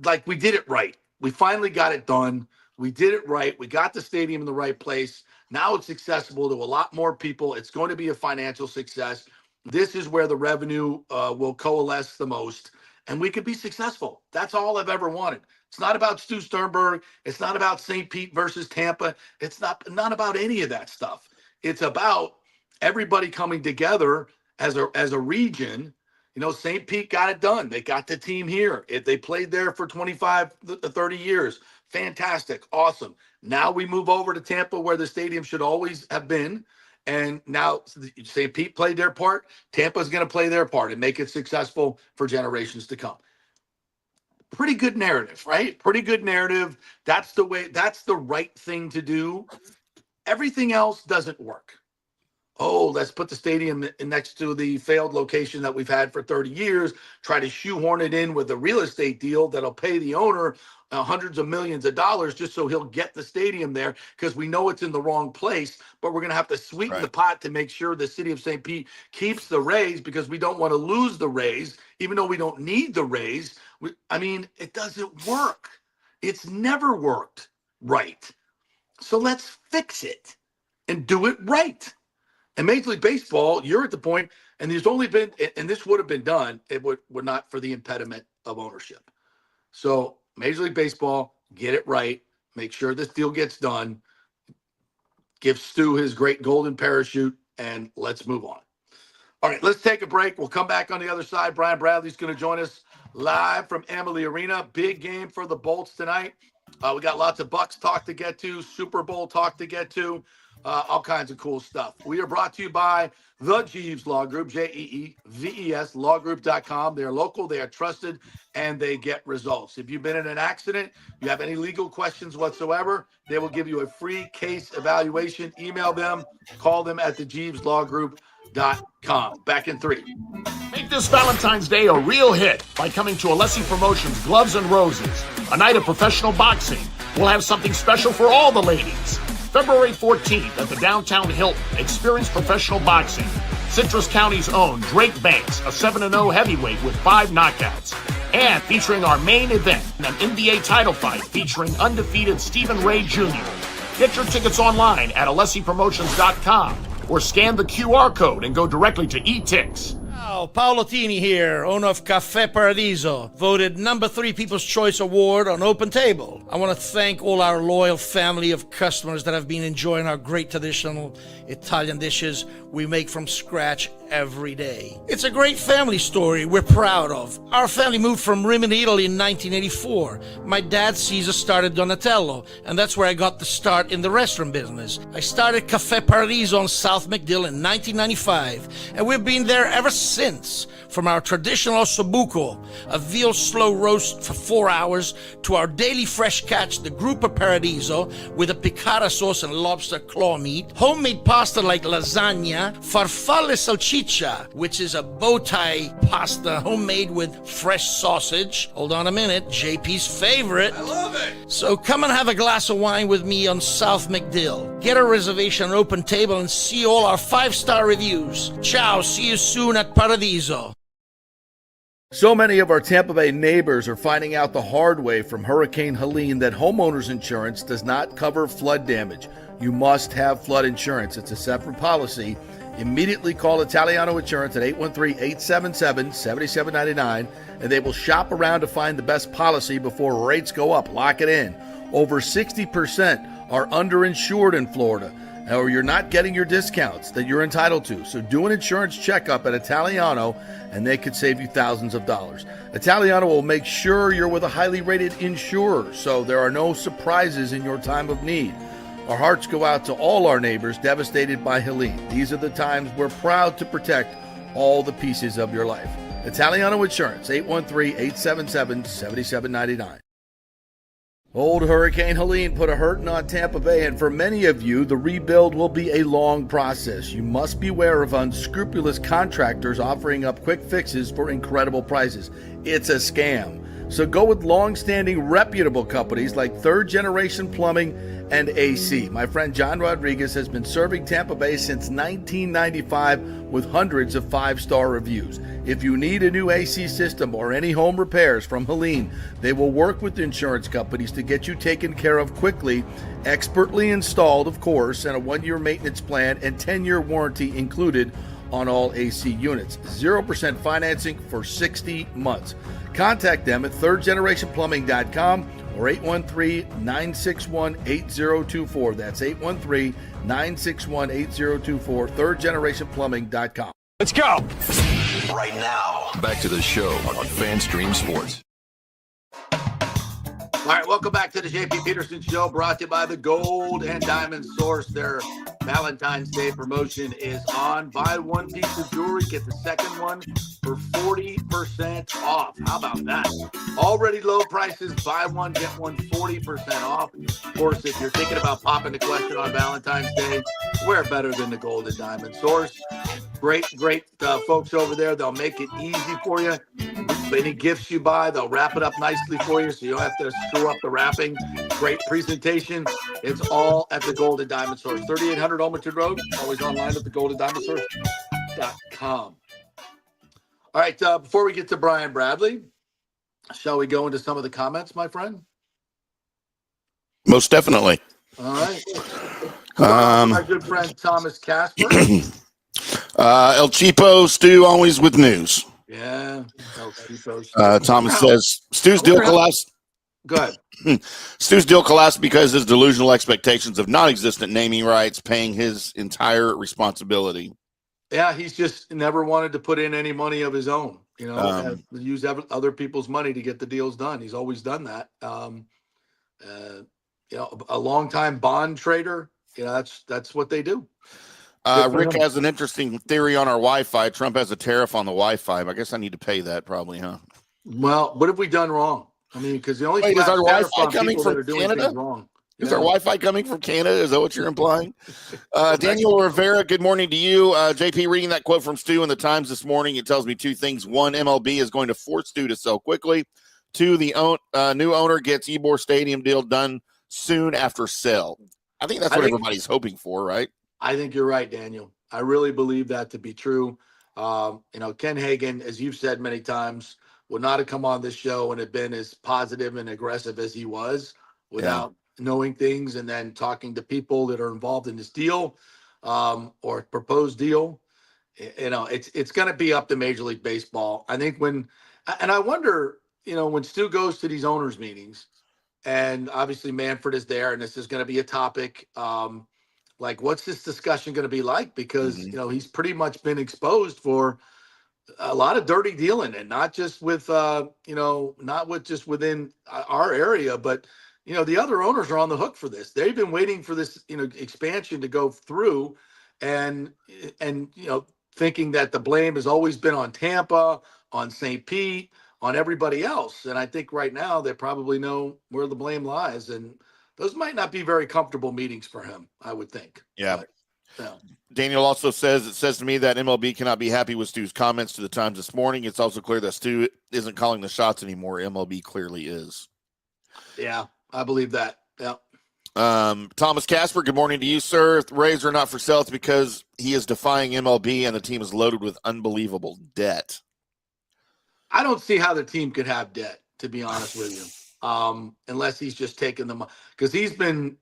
Speaker 4: like we did it right. We finally got it done. We did it right. We got the stadium in the right place. Now it's accessible to a lot more people. It's going to be a financial success. This is where the revenue will coalesce the most, and we could be successful. That's all I've ever wanted. It's not about Stu Sternberg. It's not about St. Pete versus Tampa. It's not about any of that stuff. It's about everybody coming together as a region. St. Pete got it done. They got the team here. They played there for 25 to 30 years. Fantastic. Awesome. Now we move over to Tampa where the stadium should always have been. And now St. Pete played their part. Tampa's going to play their part and make it successful for generations to come. Pretty good narrative, right? Pretty good narrative. That's the way. That's the right thing to do. Everything else doesn't work. Oh, let's put the stadium next to the failed location that we've had for 30 years, try to shoehorn it in with a real estate deal that'll pay the owner hundreds of millions of dollars just so he'll get the stadium there because we know it's in the wrong place, but we're going to have to sweeten the pot to make sure the city of St. Pete keeps the Rays because we don't want to lose the Rays, even though we don't need the Rays. It doesn't work. It's never worked right. So let's fix it and do it right. And Major League Baseball, you're at the point, and there's only been, and this would have been done, it would not for the impediment of ownership. So Major League Baseball, get it right. Make sure this deal gets done. Give Stu his great golden parachute, and let's move on. All right, let's take a break. We'll come back on the other side. Brian Bradley's going to join us live from Amalie Arena. Big game for the Bolts tonight. We got lots of Bucs talk to get to, Super Bowl talk to get to. All kinds of cool stuff. We are brought to you by the Jeeves Law Group, Jeeves, lawgroup.com. They're local, they are trusted, and they get results. If you've been in an accident, you have any legal questions whatsoever, they will give you a free case evaluation. Email them, call them at the Jeeves Law Group. Back in 3.
Speaker 6: Make this Valentine's Day a real hit by coming to Alessi Promotions Gloves and Roses, a night of professional boxing. We'll have something special for all the ladies. February 14th at the Downtown Hilton, experience professional boxing. Citrus County's own Drake Banks, a 7-0 heavyweight with 5 knockouts. And featuring our main event, an NBA title fight featuring undefeated Stephen Ray Jr. Get your tickets online at AlessiPromotions.com or scan the QR code and go directly to eTix.
Speaker 7: Ciao, Paolo Tini here, owner of Caffè Paradiso, voted number 3 People's Choice Award on Open Table. I want to thank all our loyal family of customers that have been enjoying our great traditional Italian dishes we make from scratch every day. It's a great family story we're proud of. Our family moved from Rimini, Italy in 1984. My dad, Caesar, started Donatello, and that's where I got the start in the restaurant business. I started Caffè Paradiso on South McDill in 1995, and we've been there ever since. From our traditional ossobuco, a veal slow roast for 4 hours, to our daily fresh catch, the Gruppo Paradiso, with a piccata sauce and lobster claw meat, homemade pasta like lasagna, farfalle salchicha, which is a bow tie pasta homemade with fresh sausage. Hold on a minute, JP's favorite.
Speaker 4: I love it.
Speaker 7: So come and have a glass of wine with me on South McDill. Get a reservation on Open Table and see all our 5-star reviews. Ciao, see you soon at Paradiso.
Speaker 8: So many of our Tampa Bay neighbors are finding out the hard way from Hurricane Helene that homeowners insurance does not cover flood damage. You must have flood insurance. It's a separate policy. Immediately call Italiano Insurance at 813-877-7799, and they will shop around to find the best policy before rates go up. Lock it in. Over 60% are underinsured in Florida, or you're not getting your discounts that you're entitled to. So do an insurance checkup at Italiano, and they could save you thousands of dollars. Italiano will make sure you're with a highly rated insurer, so there are no surprises in your time of need. Our hearts go out to all our neighbors devastated by Helene. These are the times we're proud to protect all the pieces of your life. Italiano Insurance, 813-877-7799. Old Hurricane Helene put a hurting on Tampa Bay, and for many of you, the rebuild will be a long process. You must beware of unscrupulous contractors offering up quick fixes for incredible prices. It's a scam. So go with long-standing reputable companies like Third Generation Plumbing and AC. My friend John Rodriguez has been serving Tampa Bay since 1995 with hundreds of 5-star reviews. If you need a new AC system or any home repairs from Helene, they will work with insurance companies to get you taken care of quickly, expertly installed, of course, and a 1-year maintenance plan and 10-year warranty included on all AC units. 0% financing for 60 months. Contact them at thirdgenerationplumbing.com or 813-961-8024. That's 813-961-8024, thirdgenerationplumbing.com.
Speaker 6: Let's go.
Speaker 1: Right now, back to the show on FanStream Sports.
Speaker 4: All right, welcome back to the JP Peterson Show, brought to you by the Gold and Diamond Source. Their Valentine's Day promotion is on. Buy one piece of jewelry, get the second one for 40% off. How about that? Already low prices, buy one, get one 40% off. Of course, if you're thinking about popping the question on Valentine's Day, we're better than the Gold and Diamond Source. Great folks over there. They'll make it easy for you. Any gifts you buy, they'll wrap it up nicely for you so you don't have to screw up the wrapping. Great presentation. It's all at the Gold and Diamond Source. 3800 Olmerton Road. Always online at the goldanddiamondsource.com. All right, before we get to Brian Bradley, shall we go into some of the comments, my friend?
Speaker 5: Most definitely.
Speaker 4: All right. My good friend Thomas Casper.
Speaker 5: El Cheapo, Stu, always with news.
Speaker 4: Yeah.
Speaker 5: Thomas says, Stu's deal collapsed.
Speaker 4: Go ahead.
Speaker 5: Stu's deal collapsed because his delusional expectations of non-existent naming rights paying his entire responsibility.
Speaker 4: Yeah, he's just never wanted to put in any money of his own. You know, use other people's money to get the deals done. He's always done that. You know, a long-time bond trader. You know, that's what they do.
Speaker 5: Rick has an interesting theory on our Wi-Fi. Trump has a tariff on the Wi-Fi. I guess I need to pay that probably, huh?
Speaker 4: Well, what have we done wrong? I mean, because the only
Speaker 5: is our
Speaker 4: tariff
Speaker 5: Wi-Fi
Speaker 4: on
Speaker 5: coming
Speaker 4: people
Speaker 5: from
Speaker 4: that are doing
Speaker 5: Canada?
Speaker 4: things wrong.
Speaker 5: Is our Wi-Fi coming from Canada? Is that what you're implying? Daniel Rivera, good morning to you. JP, reading that quote from Stu in the Times this morning, it tells me two things. One, MLB is going to force Stu to sell quickly. Two, the new owner gets Ybor Stadium deal done soon after sale. I think that's what everybody's hoping for, right?
Speaker 4: I think you're right, Daniel. I really believe that to be true. Ken Hagan, as you've said many times, would not have come on this show and have been as positive and aggressive as he was without knowing things and then talking to people that are involved in this deal or proposed deal. It's going to be up to Major League Baseball. I think I wonder, when Stu goes to these owners meetings, and obviously Manfred is there, and this is going to be a topic. What's this discussion going to be like? Because he's pretty much been exposed for a lot of dirty dealing, and not just with just within our area, but the other owners are on the hook for this. They've been waiting for this expansion to go through, and thinking that the blame has always been on Tampa, on St. Pete, on everybody else. And I think right now they probably know where the blame lies, and those might not be very comfortable meetings for him, I would think.
Speaker 5: Yeah. Daniel also says to me that MLB cannot be happy with Stu's comments to the Times this morning. It's also clear that Stu isn't calling the shots anymore. MLB clearly is.
Speaker 4: Yeah, I believe that. Yeah.
Speaker 5: Thomas Casper, good morning to you, sir. If the Rays are not for sale, it's because he is defying MLB and the team is loaded with unbelievable debt.
Speaker 4: I don't see how the team could have debt, to be honest with you, unless he's just taking them, because he's been,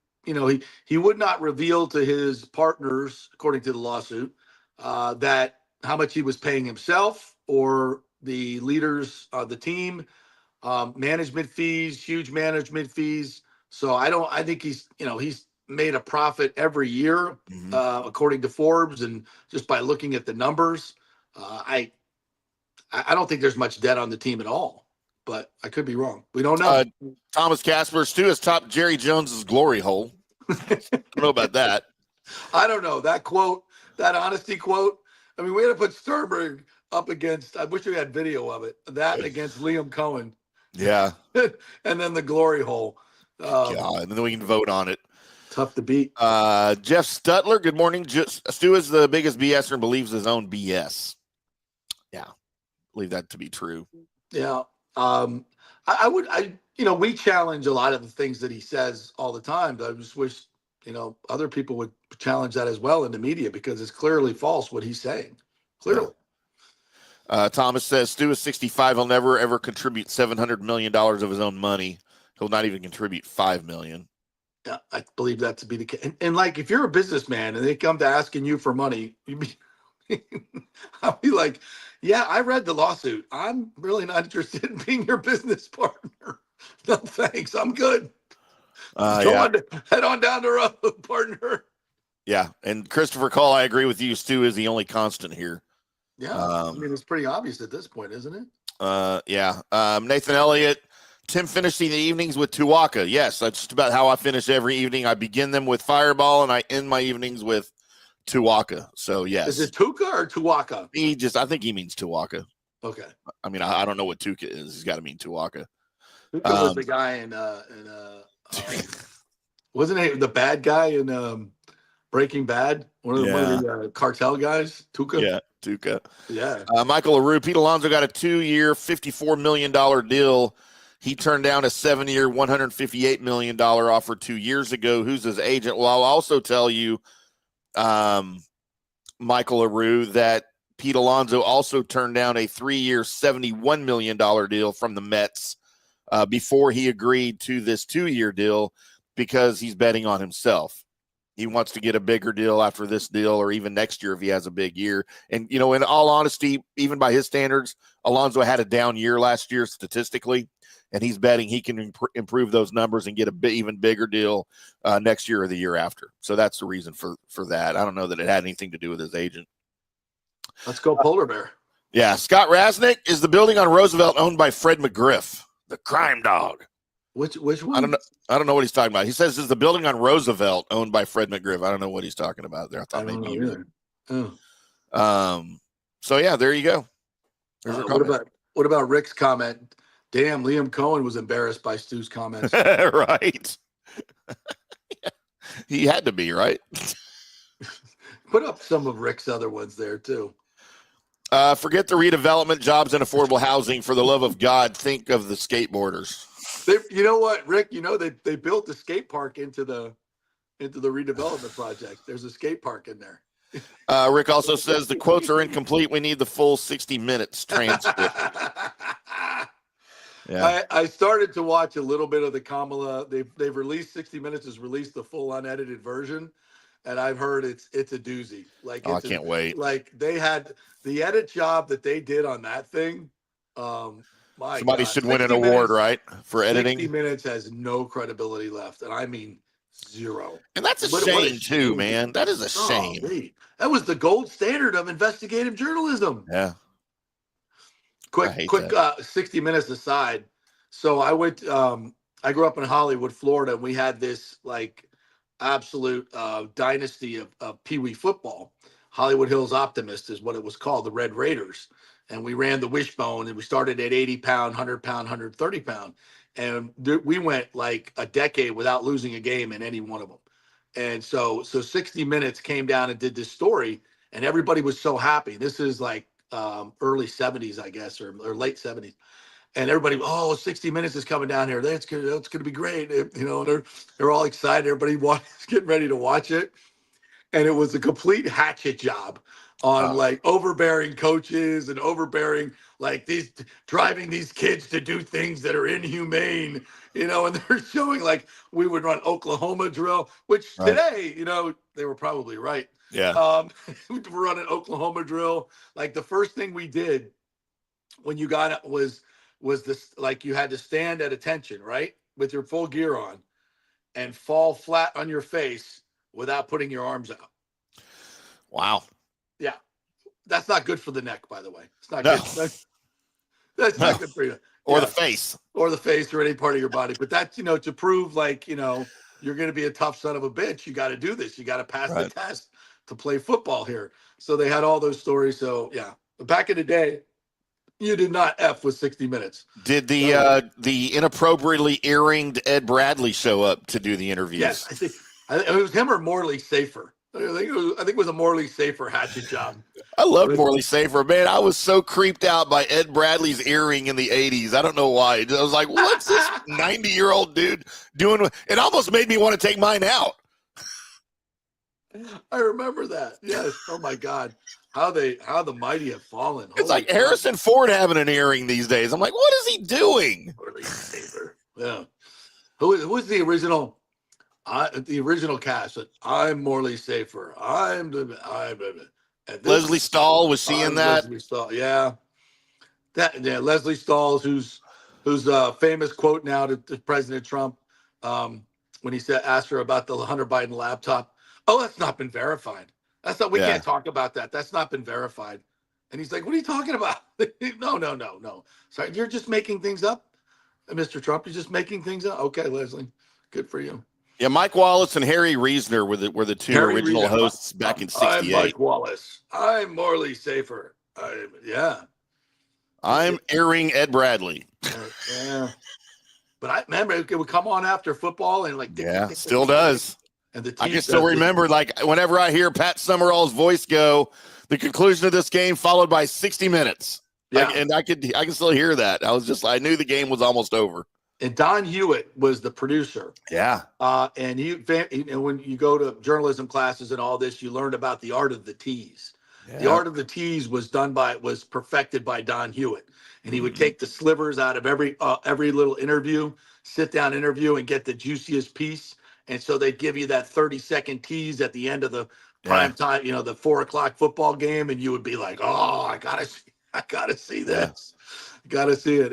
Speaker 4: he would not reveal to his partners, according to the lawsuit, that how much he was paying himself or the leaders of the team, management fees, huge management fees. So I think he's made a profit every year, according to Forbes, and just by looking at the numbers, I don't think there's much debt on the team at all, but I could be wrong. We don't know.
Speaker 5: Thomas Casper, Stu has topped Jerry Jones's glory hole. I don't know about that.
Speaker 4: I don't know. That quote, that honesty quote. I mean, we had to put Sternberg up against, I wish we had video of it, that against Liam Cohen.
Speaker 5: Yeah.
Speaker 4: And then the glory hole.
Speaker 5: God, and then we can vote on it.
Speaker 4: Tough to beat.
Speaker 5: Jeff Stutler, good morning. Stu is the biggest BSer and believes his own BS. Yeah. Believe that to be true.
Speaker 4: Yeah. We challenge a lot of the things that he says all the time, but I just wish, other people would challenge that as well in the media, because it's clearly false what he's saying. Clearly.
Speaker 5: Thomas says Stu is 65. He'll never, ever contribute $700 million of his own money. He'll not even contribute $5 million.
Speaker 4: Yeah, I believe that to be the case. And like, if you're a businessman and they come to asking you for money, I'll be like, yeah, I read the lawsuit. I'm really not interested in being your business partner. No, thanks. I'm good. Head on down the road, partner.
Speaker 5: Yeah. And Christopher Call, I agree with you. Stu is the only constant here.
Speaker 4: Yeah. It's pretty obvious at this point, isn't it?
Speaker 5: Yeah. Nathan Elliott, Tim finishing the evenings with Tuwaka. Yes, that's just about how I finish every evening. I begin them with Fireball and I end my evenings with Tuwaka. So yes.
Speaker 4: Is it Tuca or Tuwaka?
Speaker 5: I think he means Tuwaka.
Speaker 4: Okay.
Speaker 5: I mean, I don't know what Tuca is. He's got to mean Tuwaka.
Speaker 4: Tuca was the guy in wasn't he the bad guy in Breaking Bad? One of the cartel guys? Tuca?
Speaker 5: Yeah, Tuca.
Speaker 4: Yeah.
Speaker 5: Michael LaRue, Pete Alonso got a 2-year, $54 million deal. He turned down a 7-year, $158 million offer 2 years ago. Who's his agent? Well, I'll also tell you, Michael LaRue, that Pete Alonso also turned down a 3-year, $71 million deal from the Mets before he agreed to this 2-year deal, because he's betting on himself. He wants to get a bigger deal after this deal, or even next year if he has a big year. And, in all honesty, even by his standards, Alonso had a down year last year statistically, and he's betting he can improve those numbers and get a even bigger deal next year or the year after. So that's the reason for that. I don't know that it had anything to do with his agent.
Speaker 4: Let's go Polar Bear.
Speaker 5: Yeah. Scott Rasnick, is the building on Roosevelt owned by Fred McGriff, the crime dog?
Speaker 4: Which one?
Speaker 5: I don't know what he's talking about. He says, is the building on Roosevelt owned by Fred McGriff? I don't know what he's talking about there. I thought maybe you did.
Speaker 4: Oh.
Speaker 5: So yeah, there you go.
Speaker 4: What about Rick's comment? Damn, Liam Cohen was embarrassed by Stu's comments.
Speaker 5: Right. He had to be, right?
Speaker 4: Put up some of Rick's other ones there too.
Speaker 5: Forget the redevelopment, jobs, and affordable housing. For the love of God, think of the skateboarders.
Speaker 4: You know what, Rick? You know they built the skate park into the redevelopment project. There's a skate park in there.
Speaker 5: Rick also says the quotes are incomplete. We need the full 60 minutes transcript. Yeah.
Speaker 4: I started to watch a little bit of the Kamala. They've released 60 Minutes has released the full unedited version, and I've heard it's a doozy. Like
Speaker 5: I can't wait.
Speaker 4: Like they had the edit job that they did on that thing.
Speaker 5: Somebody
Speaker 4: God.
Speaker 5: should win an award, right, for editing.
Speaker 4: 60 Minutes has no credibility left, and I mean zero.
Speaker 5: And that's a shame too, man. That is a shame.
Speaker 4: That was the gold standard of investigative journalism.
Speaker 5: Yeah.
Speaker 4: Quick 60 Minutes aside. So I went I grew up in Hollywood, Florida, and we had this like absolute dynasty of Pee-wee football. Hollywood Hills Optimist is what it was called, the Red Raiders. And we ran the wishbone, and we started at 80 pound, 100 pound, 130 pound. And we went like a decade without losing a game in any one of them. And so 60 Minutes came down and did this story, and everybody was so happy. This is like early 70s, I guess, or late 70s. And everybody, 60 Minutes is coming down here. That's going to be great. You know, they're all excited. Everybody was getting ready to watch it. And it was a complete hatchet job on like overbearing coaches and overbearing, like driving these kids to do things that are inhumane, you know, and they're showing like we would run Oklahoma drill, which today, you know, they were probably right.
Speaker 5: Yeah.
Speaker 4: We were running Oklahoma drill. Like the first thing we did when you got it was this, like you had to stand at attention, right? With your full gear on and fall flat on your face without putting your arms out.
Speaker 5: Wow.
Speaker 4: Yeah. That's not good for the neck, by the way. It's not good. That's not good for you.
Speaker 5: Or the face.
Speaker 4: Or the face or any part of your body. But that's, you know, to prove like, you know, you're going to be a tough son of a bitch. You got to do this. You got to pass the test to play football here. So they had all those stories. So yeah, but back in the day, you did not F with 60 Minutes.
Speaker 5: Did the inappropriately earringed Ed Bradley show up to do the interviews?
Speaker 4: Yes, I think it was him or Morley Safer. I think it was a Morley Safer hatchet job.
Speaker 5: I loved Morley Safer, man. I was so creeped out by Ed Bradley's earring in the 80s. I don't know why. I was like, what's this 90-year-old dude doing? It almost made me want to take mine out.
Speaker 4: I remember that. Yes. Oh my God. How the mighty have fallen.
Speaker 5: It's like Harrison Ford having an earring these days. I'm like, what is he doing?
Speaker 4: Morley Safer. Yeah. Who was the original? The original cast. I'm Morley Safer.
Speaker 5: Leslie Stahl, was she in that?
Speaker 4: Leslie Stahl, yeah. Leslie Stahl, who's famous quote now to President Trump, when he asked her about the Hunter Biden laptop. Oh, that's not been verified. We can't talk about that. That's not been verified. And he's like, what are you talking about? No. Sorry, you're just making things up, Mr. Trump. You're just making things up. Okay, Leslie, good for you.
Speaker 5: Yeah, Mike Wallace and Harry Reasoner were the two original hosts back in '68.
Speaker 4: I'm Mike Wallace. I'm Morley Safer.
Speaker 5: I'm airing Ed Bradley.
Speaker 4: Yeah. But I remember it would come on after football and like
Speaker 5: still does.
Speaker 4: And
Speaker 5: I can still remember, like whenever I hear Pat Summerall's voice go, the conclusion of this game followed by 60 minutes. Yeah, and I can still hear that. I knew the game was almost over.
Speaker 4: And Don Hewitt was the producer.
Speaker 5: Yeah.
Speaker 4: And when you go to journalism classes and all this, you learned about the art of the tease. Yeah. The art of the tease was perfected by Don Hewitt. And he would take the slivers out of every little interview, sit down interview, and get the juiciest piece. And so they'd give you that 30-second tease at the end of the prime time, you know, the 4:00 football game, and you would be like, "Oh, I gotta see this. I gotta see it."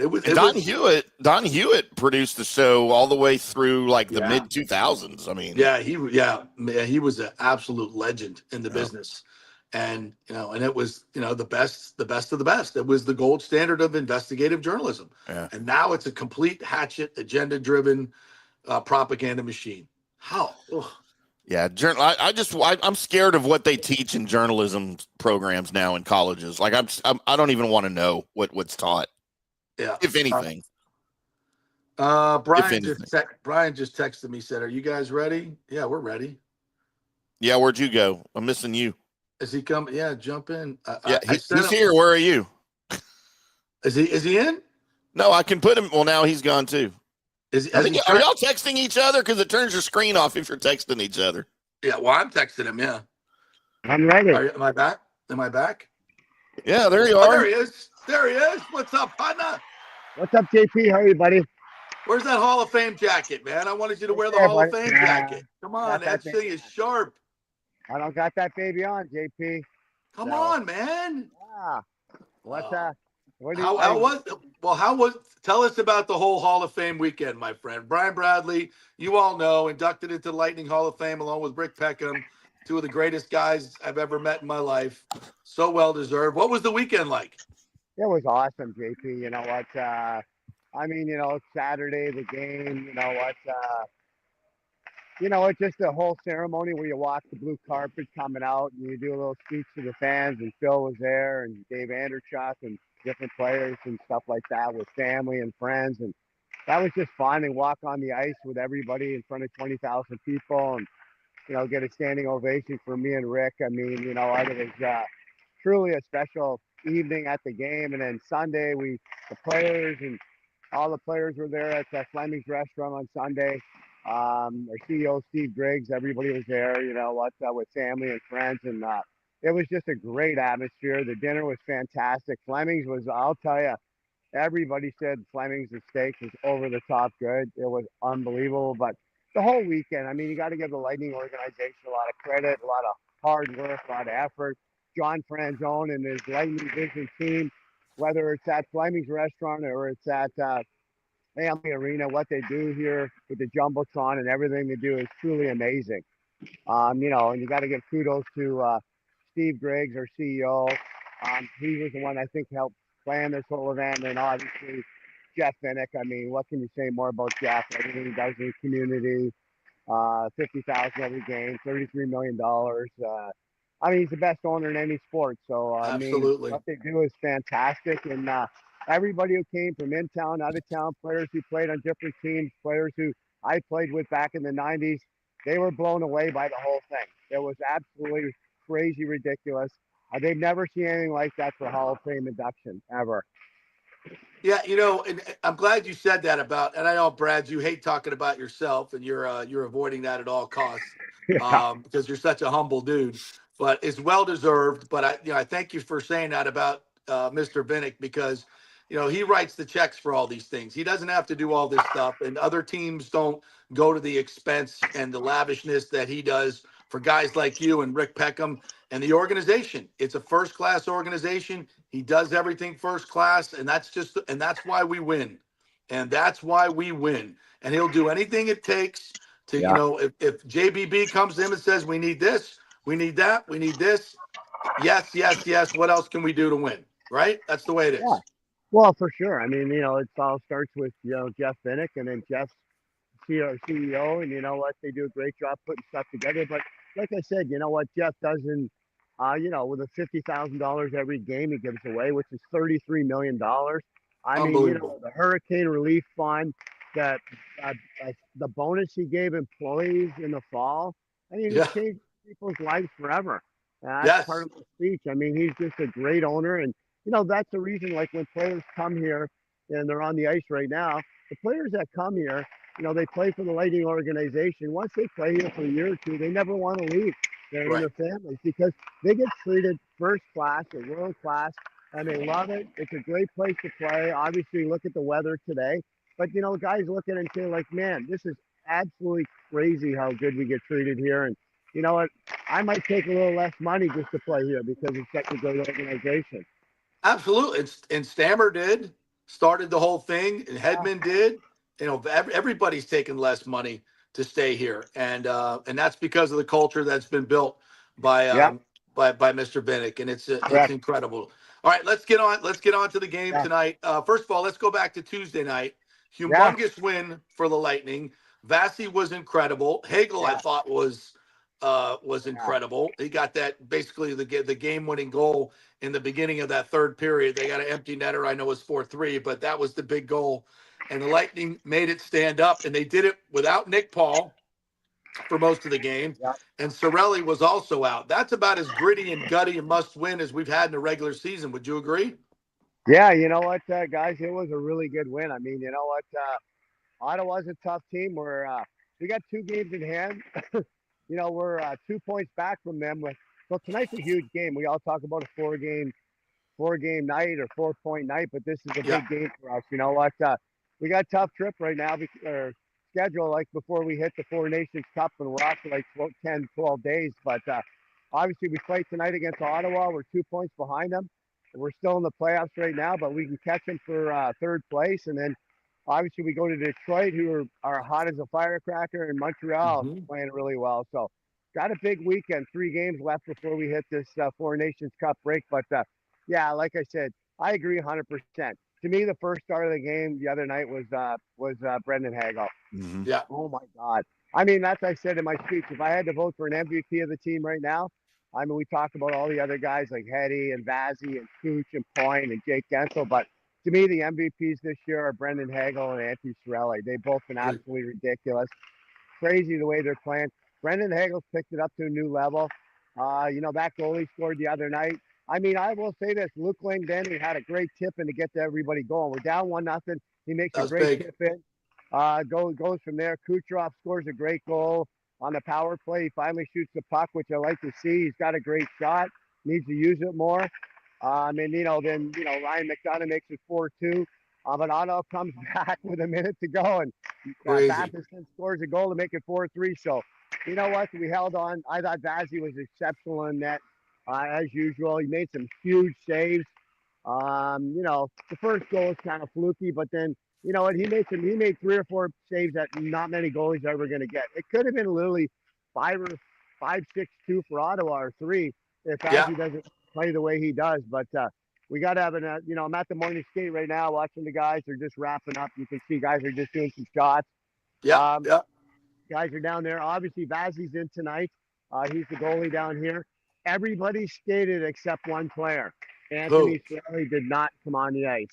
Speaker 4: Don
Speaker 5: Hewitt produced the show all the way through like the mid 2000s. I mean,
Speaker 4: he was an absolute legend in the business, and and it was the best of the best. It was the gold standard of investigative journalism, and now it's a complete hatchet, agenda-driven propaganda machine. How? Ugh.
Speaker 5: Yeah, I'm scared of what they teach in journalism programs now in colleges. Like I don't even want to know what's taught.
Speaker 4: Yeah,
Speaker 5: if anything.
Speaker 4: Brian
Speaker 5: anything.
Speaker 4: just texted me, said, "Are you guys ready?" Yeah, we're ready.
Speaker 5: Yeah, where'd you go? I'm missing you.
Speaker 4: Is he coming? Yeah, jump in.
Speaker 5: Yeah,
Speaker 4: I sent
Speaker 5: he's
Speaker 4: him.
Speaker 5: here. Where are you?
Speaker 4: Is he in?
Speaker 5: No, I can put him. Well, now he's gone too.
Speaker 4: Has he
Speaker 5: Are
Speaker 4: tried?
Speaker 5: y'all texting each other? Because it turns your screen off if you're texting each other.
Speaker 4: Yeah, well, I'm texting him. Yeah.
Speaker 9: I'm ready.
Speaker 4: Am I back? Am I back?
Speaker 5: Yeah, there you
Speaker 4: Oh, there
Speaker 5: are.
Speaker 4: he is. There he is. What's up, partner?
Speaker 9: What's up, JP? How are you, buddy?
Speaker 4: Where's that Hall of Fame jacket, man? I wanted you to
Speaker 9: Right
Speaker 4: wear the
Speaker 9: there,
Speaker 4: Hall of
Speaker 9: buddy.
Speaker 4: Fame jacket. Come on,
Speaker 9: Got that
Speaker 4: that thing
Speaker 9: baby
Speaker 4: is
Speaker 9: on.
Speaker 4: sharp.
Speaker 9: I don't got that baby on, JP.
Speaker 4: Come
Speaker 9: So,
Speaker 4: on, man.
Speaker 9: yeah. What's what do you,
Speaker 4: How was tell us about the whole Hall of Fame weekend, my friend. Brian Bradley, you all know, inducted into the Lightning Hall of Fame along with Rick Peckham, two of the greatest guys I've ever met in my life. So well deserved. What was the weekend like?
Speaker 9: It was awesome, JP. You know what? I mean, Saturday, the game, it's just a whole ceremony where you walk the blue carpet coming out and you do a little speech to the fans, and Phil was there and Dave Anderchuk and different players and stuff like that with family and friends. And that was just fun, and walk on the ice with everybody in front of 20,000 people and, get a standing ovation for me and Rick. I mean, it was truly a special evening at the game. And then Sunday, the players and all the players were there at Fleming's restaurant on Sunday. Our CEO, Steve Griggs, everybody was there, with family and friends. And it was just a great atmosphere. The dinner was fantastic. Fleming's was, I'll tell you, everybody said Fleming's steak was over the top good. It was unbelievable. But the whole weekend, I mean, you got to give the Lightning organization a lot of credit, a lot of hard work, a lot of effort. John Franzone and his Lightning Vision team, whether it's at Fleming's restaurant or it's at Family Arena, what they do here with the Jumbotron and everything they do is truly amazing. And you got to give kudos to Steve Griggs, our CEO. He was the one I think helped plan this whole event, and obviously Jeff Finnick. I mean, what can you say more about Jeff? Everything he does in the community, 50,000 every game, $33 million. I mean, he's the best owner in any sport. So I mean,
Speaker 4: Absolutely.
Speaker 9: what they do is fantastic, and everybody who came from in town, out of town, players who played on different teams, players who I played with back in the '90s, they were blown away by the whole thing. It was absolutely crazy, ridiculous. They've never seen anything like that for Hall of Fame induction ever.
Speaker 4: Yeah, and I'm glad you said that about. And I know, Brad, you hate talking about yourself, and you're avoiding that at all costs because you're such a humble dude. But it's well deserved. But I thank you for saying that about Mr. Vinnick, because he writes the checks for all these things. He doesn't have to do all this stuff, and other teams don't go to the expense and the lavishness that he does for guys like you and Rick Peckham and the organization. It's a first-class organization. He does everything first class, and that's why we win. And that's why we win. And he'll do anything it takes to, if JBB comes to him and says, we need this, we need that, we need this. Yes, yes, yes. What else can we do to win? Right? That's the way it is.
Speaker 9: Yeah. Well, for sure. I mean, it all starts with, Jeff Finnick, and then Jeff's CEO, and they do a great job putting stuff together. But like I said, Jeff doesn't, with a $50,000 every game he gives away, which is $33 million. I mean, the Hurricane Relief Fund, that the bonus he gave employees in the fall. I mean, he changed people's lives forever. That's part of the speech. I mean, he's just a great owner, and that's the reason. Like when players come here and they're on the ice right now, the players that come here, they play for the Lightning organization. Once they play here for a year or two, they never want to leave. They're in their families because they get treated first class or world class, and they love it. It's a great place to play. Obviously, look at the weather today. But, guys look at it and say, like, man, this is absolutely crazy how good we get treated here. And you know what? I might take a little less money just to play here because it's such a great organization.
Speaker 4: Absolutely. And Stammer started the whole thing, and Hedman did. Everybody's taking less money to stay here, and that's because of the culture that's been built by Mr. Vinnick, and it's incredible. All right, let's get on to the game tonight. First of all, let's go back to Tuesday night. Humongous win for the Lightning. Vasi was incredible. Hagel, I thought, was incredible. He got that basically the game-winning goal in the beginning of that third period. They got an empty netter. I know it was 4-3, but that was the big goal. and the Lightning made it stand up, and they did it without Nick Paul for most of the game,
Speaker 9: Yeah.
Speaker 4: and Cirelli was also out. That's about as gritty and gutty and must-win as we've had in a regular season. Would you agree?
Speaker 9: Yeah, you know what, guys? It was a really good win. I mean, you know what? Ottawa's a tough team. We got 2 games in hand. We're 2 points back from them. So tonight's a huge game. We all talk about a four-game night or 4-point night, but this is a big game for us. You know what? We got a tough trip right now, or schedule, like before we hit the Four Nations Cup, and we're off for like 10, 12 days. But obviously, we play tonight against Ottawa. We're 2 points behind them. We're still in the playoffs right now, but we can catch them for third place. And then obviously we go to Detroit, who are hot as a firecracker, and Montreal playing really well. So got a big weekend, 3 games left before we hit this Four Nations Cup break. But yeah, like I said, I agree 100%. To me, the first start of the game the other night was Brendan Hagel.
Speaker 4: Yeah.
Speaker 9: Oh my God. I mean, that's what I said in my speech. If I had to vote for an MVP of the team right now, I mean, we talk about all the other guys like Hetty and Vazzy and Cooch and Point and Jake Gensel, but to me, the MVPs this year are Brendan Hagel and Anthony Cirelli. They've both been absolutely ridiculous. Crazy the way they're playing. Brendan Hagel's picked it up to a new level. That goal he scored the other night. I mean, I will say this. Luke Langdon had a great tip in to get to everybody going. We're down 1-0. He makes a great tip in. Goes from there. Kucherov scores a great goal on the power play. He finally shoots the puck, which I like to see. He's got a great shot. Needs to use it more. Ryan McDonough makes it 4-2. But Otto comes back with a minute to go, and Batherson scores a goal to make it 4-3. So, you know what? We held on. I thought Vazzy was exceptional in net, as usual. He made some huge saves. The first goal was kind of fluky, but then, you know what? He made 3 or 4 saves that not many goalies are ever going to get. It could have been literally 5-6-2 for Ottawa, or 3 if Vazzy doesn't play the way he does. But we got to have I'm at the morning skate right now watching the guys. They're just wrapping up. You can see guys are just doing some shots. Guys are down there. Obviously, Vazzy's in tonight. He's the goalie down here. Everybody skated except one player. Anthony Cirelli did not come on the ice.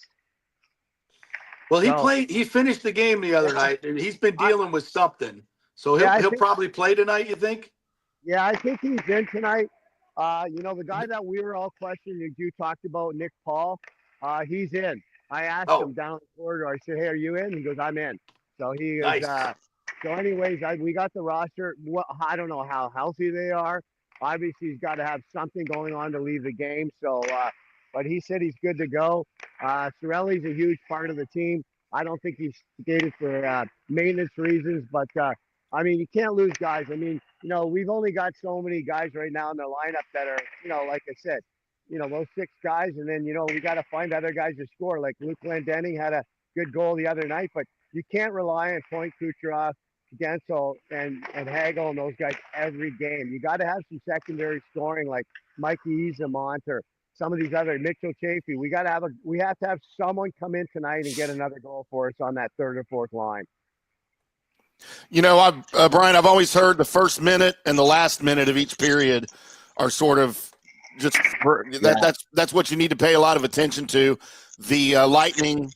Speaker 4: Well, he finished the game the other night, and he's been dealing with something. So he'll probably play tonight, you think?
Speaker 9: Yeah, I think he's in tonight. The guy that we were all questioning, you talked about, Nick Paul, he's in. I asked him down the corridor. I said, "Hey, are you in?" He goes, "I'm in." So he is.
Speaker 4: Nice.
Speaker 9: So anyways, we got the roster. I don't know how healthy they are. Obviously, he's got to have something going on to leave the game. So, but he said he's good to go. Cirelli's a huge part of the team. I don't think he's skated for maintenance reasons, but I mean, you can't lose guys. I mean, we've only got so many guys right now in the lineup that are, like I said, those 6 guys, and then, we got to find other guys to score. Like Luke Glendening had a good goal the other night, but you can't rely on Point, Kucherov, Gensel, and Hagel and those guys every game. You got to have some secondary scoring like Mikey Esamont or some of these other Mitchell Chafee. We have to have someone come in tonight and get another goal for us on that 3rd or 4th line.
Speaker 5: Brian, I've always heard the first minute and the last minute of each period are sort of just that's what you need to pay a lot of attention to. The Lightning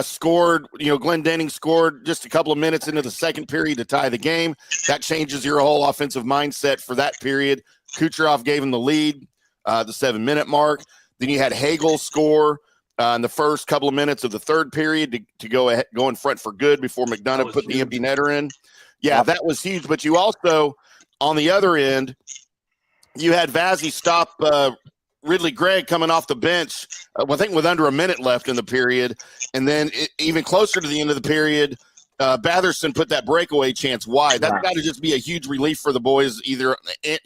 Speaker 5: scored, Glendening scored just a couple of minutes into the second period to tie the game. That changes your whole offensive mindset for that period. Kucherov gave him the lead, the 7-minute mark. Then you had Hagel score in the first couple of minutes of the third period to go in front for good before McDonough put the empty netter in. Yeah, that was huge. But you also, on the other end, you had Vazzy stop Ridley Gregg coming off the bench, I think with under a minute left in the period. And then even closer to the end of the period, Batherson put that breakaway chance wide. That's got to just be a huge relief for the boys, either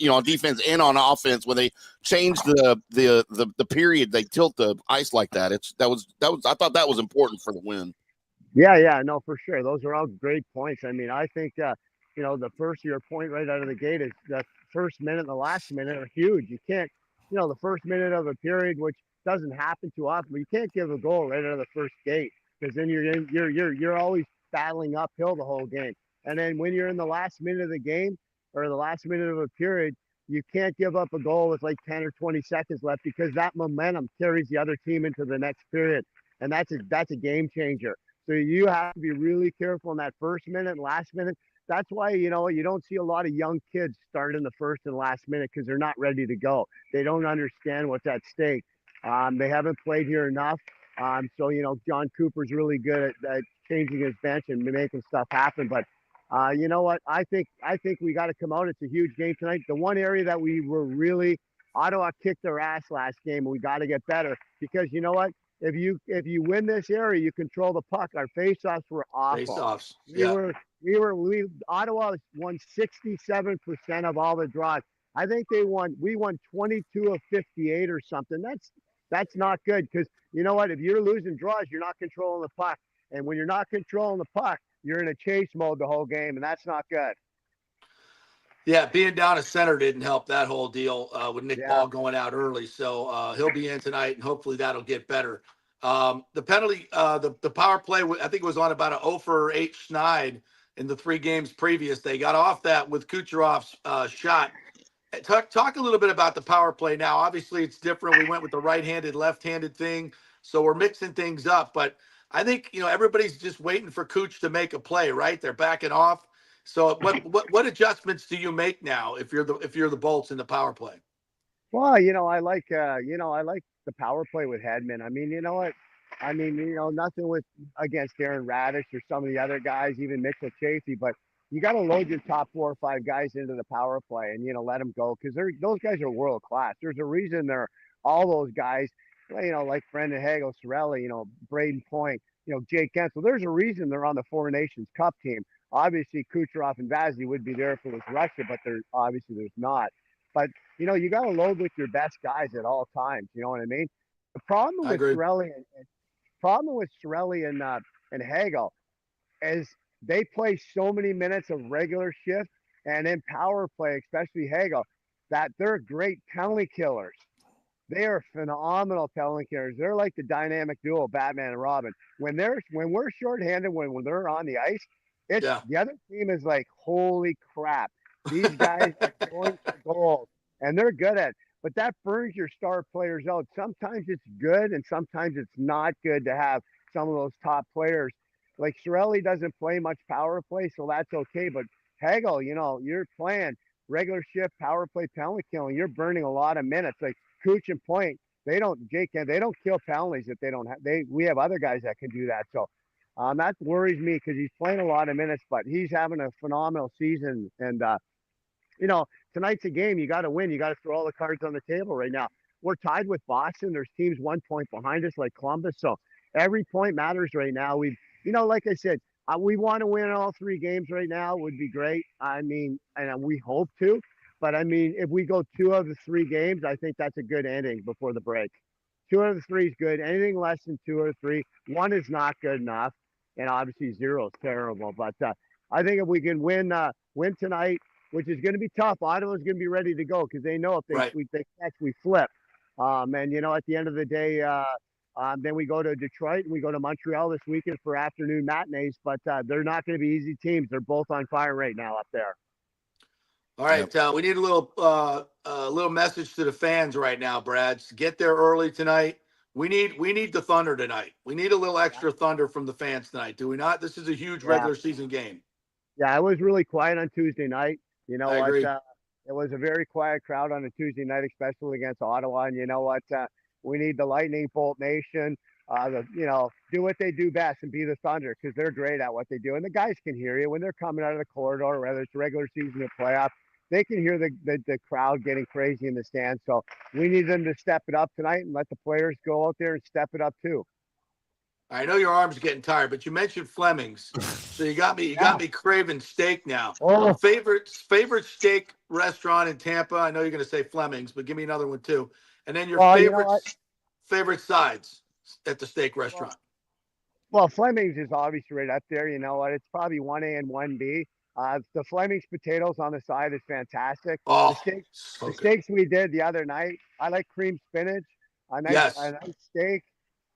Speaker 5: on defense and on offense, when they change the period, they tilt the ice like that. That was I thought that was important for the win.
Speaker 9: Yeah, no, for sure. Those are all great points. I mean, I think the first year point right out of the gate is the first minute and the last minute are huge. You can't, the first minute of a period, which doesn't happen too often, but you can't give a goal right out of the first gate, because then you're always battling uphill the whole game. And then when you're in the last minute of the game or the last minute of a period, you can't give up a goal with like 10 or 20 seconds left, because that momentum carries the other team into the next period. And that's a game changer. So you have to be really careful in that first minute and last minute. That's why, you don't see a lot of young kids start in the first and last minute because they're not ready to go. They don't understand what's at stake. They haven't played here enough. So, John Cooper's really good at changing his bench and making stuff happen. But you know what? I think we got to come out. It's a huge game tonight. The one area that we were really Ottawa kicked their ass last game, and we got to get better because you know what? If you win this area, you control the puck. Our faceoffs were awful.
Speaker 4: Face-offs.
Speaker 9: Ottawa won 67% of all the draws. I think we won 22 of 58 or something. That's not good because you know what? If you're losing draws, you're not controlling the puck. And when you're not controlling the puck, you're in a chase mode the whole game, and that's not good.
Speaker 4: Yeah, being down a center didn't help that whole deal with Nick Ball going out early. So he'll be in tonight, and hopefully that'll get better. The penalty, the power play, I think it was on about an 0 for 8 Schneid in the 3 games previous. They got off that with Kucherov's shot. Talk a little bit about the power play now. Obviously, it's different. We went with the right-handed, left-handed thing, so we're mixing things up. But I think everybody's just waiting for Cooch to make a play, right? They're backing off. So what adjustments do you make now if you're the Bolts in the power play?
Speaker 9: Well, I like the power play with Hedman. I mean, you know what? I mean, nothing against Aaron Radish or some of the other guys, even Mitchell Chafee, but you got to load your top 4 or 5 guys into the power play and let them go because those guys are world class. There's a reason they're all those guys, like Brendan Hagel, Sorelli, Braden Point, Jake Gensel. There's a reason they're on the Four Nations Cup team. Obviously, Kucherov and Vazzy would be there if it was Russia, but there's not. But you got to load with your best guys at all times. You know what I mean? The problem with Sorelli and Hagel is they play so many minutes of regular shift and in power play, especially Hagel, that they're great penalty killers. They are phenomenal penalty killers. They're like the dynamic duo, Batman and Robin. When we're shorthanded, when they're on the ice, the other team is like, holy crap, these guys are going for goals, and they're good at it. But that burns your star players out. Sometimes it's good, and sometimes it's not good to have some of those top players. Like Sorelli doesn't play much power play, so that's okay. But Hagel, you're playing regular shift power play penalty killing. You're burning a lot of minutes. Like Cooch and Point, they don't kill penalties if they don't have. We have other guys that can do that. So that worries me because he's playing a lot of minutes, but he's having a phenomenal season. And tonight's a game. You got to win. You got to throw all the cards on the table right now. We're tied with Boston. There's teams 1 point behind us, like Columbus. So every point matters right now. Like I said, we want to win all 3 games right now. Would be great. I mean, and we hope to. But I mean, if we go 2 of the 3 games, I think that's a good ending before the break. 2 out of the 3 is good. Anything less than 2 or 3, 1 is not good enough, and obviously 0 is terrible. But I think if we can win tonight, which is going to be tough, Ottawa's going to be ready to go because they know if they catch, we flip. And at the end of the day, then we go to Detroit and we go to Montreal this weekend for afternoon matinees. But they're not going to be easy teams. They're both on fire right now up there.
Speaker 4: All right, we need a little message to the fans right now, Brad. Get there early tonight. We need the Thunder tonight. We need a little extra thunder from the fans tonight. Do we not? This is a huge regular season game.
Speaker 9: Yeah, it was really quiet on Tuesday night.
Speaker 4: I agree.
Speaker 9: It was a very quiet crowd on a Tuesday night, especially against Ottawa. And you know what? We need the Lightning Bolt Nation. Do what they do best and be the Thunder because they're great at what they do. And the guys can hear you when they're coming out of the corridor, whether it's regular season or playoff. They can hear the crowd getting crazy in the stands. So we need them to step it up tonight and let the players go out there and step it up too.
Speaker 4: I know your arm's getting tired, but you mentioned Fleming's, so you got me craving steak now.
Speaker 9: Oh.
Speaker 4: Favorite steak restaurant in Tampa? I know you're going to say Fleming's, but give me another one too. And then your favorite sides at the steak restaurant.
Speaker 9: Well, Fleming's is obviously right up there. You know what? It's probably 1A and 1B. The Fleming's potatoes on the side is fantastic.
Speaker 4: Oh,
Speaker 9: the steaks we did the other night, I like cream spinach, a nice steak.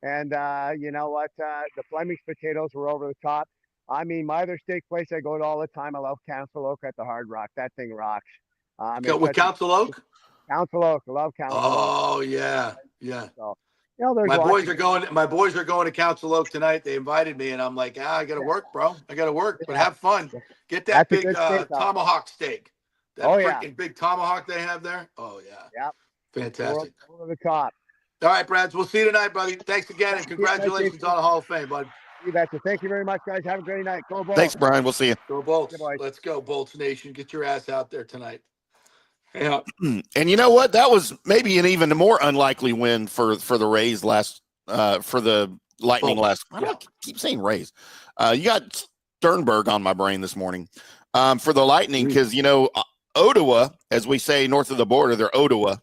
Speaker 9: And you know what? The Fleming's potatoes were over the top. I mean, my other steak place I go to all the time, I love Council Oak at the Hard Rock. That thing rocks.
Speaker 4: With Council Oak?
Speaker 9: Council Oak. I love Council Oak.
Speaker 4: Oh, yeah. Yeah.
Speaker 9: So, There's
Speaker 4: My
Speaker 9: lots
Speaker 4: boys
Speaker 9: of-
Speaker 4: are going. My boys are going to Council Oak tonight. They invited me, and I'm like, I got to work, bro. I got to work, but have fun. Get that
Speaker 9: That's a
Speaker 4: big
Speaker 9: good steakhouse.
Speaker 4: tomahawk steak. That
Speaker 9: Oh, yeah.
Speaker 4: freaking big tomahawk they have there. Oh yeah.
Speaker 9: Yep.
Speaker 4: Fantastic.
Speaker 9: Over the top.
Speaker 4: All right, Brads. We'll see you tonight, buddy. Thanks again, and congratulations on the Hall of Fame, bud.
Speaker 9: You betcha. Thank you very much, guys. Have a great night. Go Bolts.
Speaker 5: Thanks, Brian. We'll see you.
Speaker 4: Go Bolts.
Speaker 9: Good boy.
Speaker 4: Let's go, Bolts Nation. Get your ass out there tonight. Yeah.
Speaker 5: And you know what? That was maybe an even more unlikely win for the Rays for the Lightning last. I don't keep saying Rays. You got Sternberg on my brain this morning for the Lightning because Ottawa, as we say north of the border, they're Ottawa.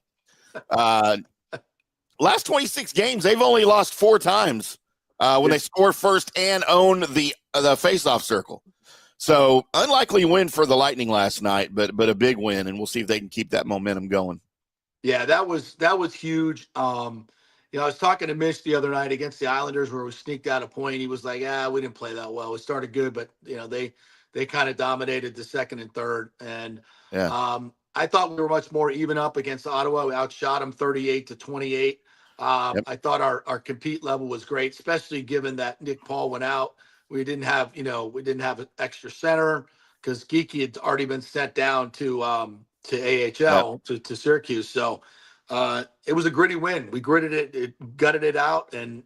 Speaker 5: Last 26 games, they've only lost 4 times when they score first and own the faceoff circle. So unlikely win for the Lightning last night, but a big win, and we'll see if they can keep that momentum going.
Speaker 4: Yeah, that was huge. I was talking to Mitch the other night against the Islanders where we sneaked out a point. He was like, we didn't play that well. We started good, but they kind of dominated the second and third. And I thought we were much more even up against Ottawa. We outshot them 38-28. I thought our compete level was great, especially given that Nick Paul went out. We didn't have an extra center because Geeky had already been sent down to AHL to Syracuse. So it was a gritty win. We gritted it, gutted it out, and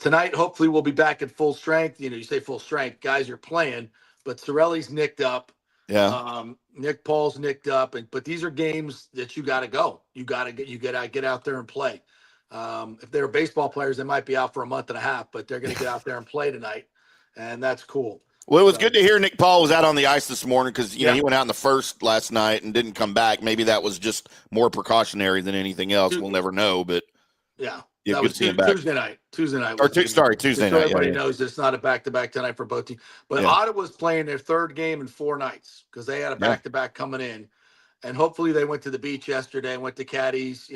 Speaker 4: tonight hopefully we'll be back at full strength. You say full strength, guys are playing, but Cirelli's nicked up.
Speaker 5: Yeah.
Speaker 4: Nick Paul's nicked up, but these are games that you got to go. You got to get out there and play. If they're baseball players, they might be out for a month and a half, but they're going to get out there and play tonight, and that's cool.
Speaker 5: Well, it was good to hear Nick Paul was out on the ice this morning because he went out in the first last night and didn't come back. Maybe that was just more precautionary than anything else. We'll never know, but
Speaker 4: that
Speaker 5: good
Speaker 4: was
Speaker 5: to see him back.
Speaker 4: Tuesday night. Tuesday night.
Speaker 5: Tuesday night.
Speaker 4: Everybody knows it's not a back-to-back tonight for both teams. But Ottawa's playing their third game in 4 nights because they had a back-to-back coming in, and hopefully they went to the beach yesterday, went to Caddies.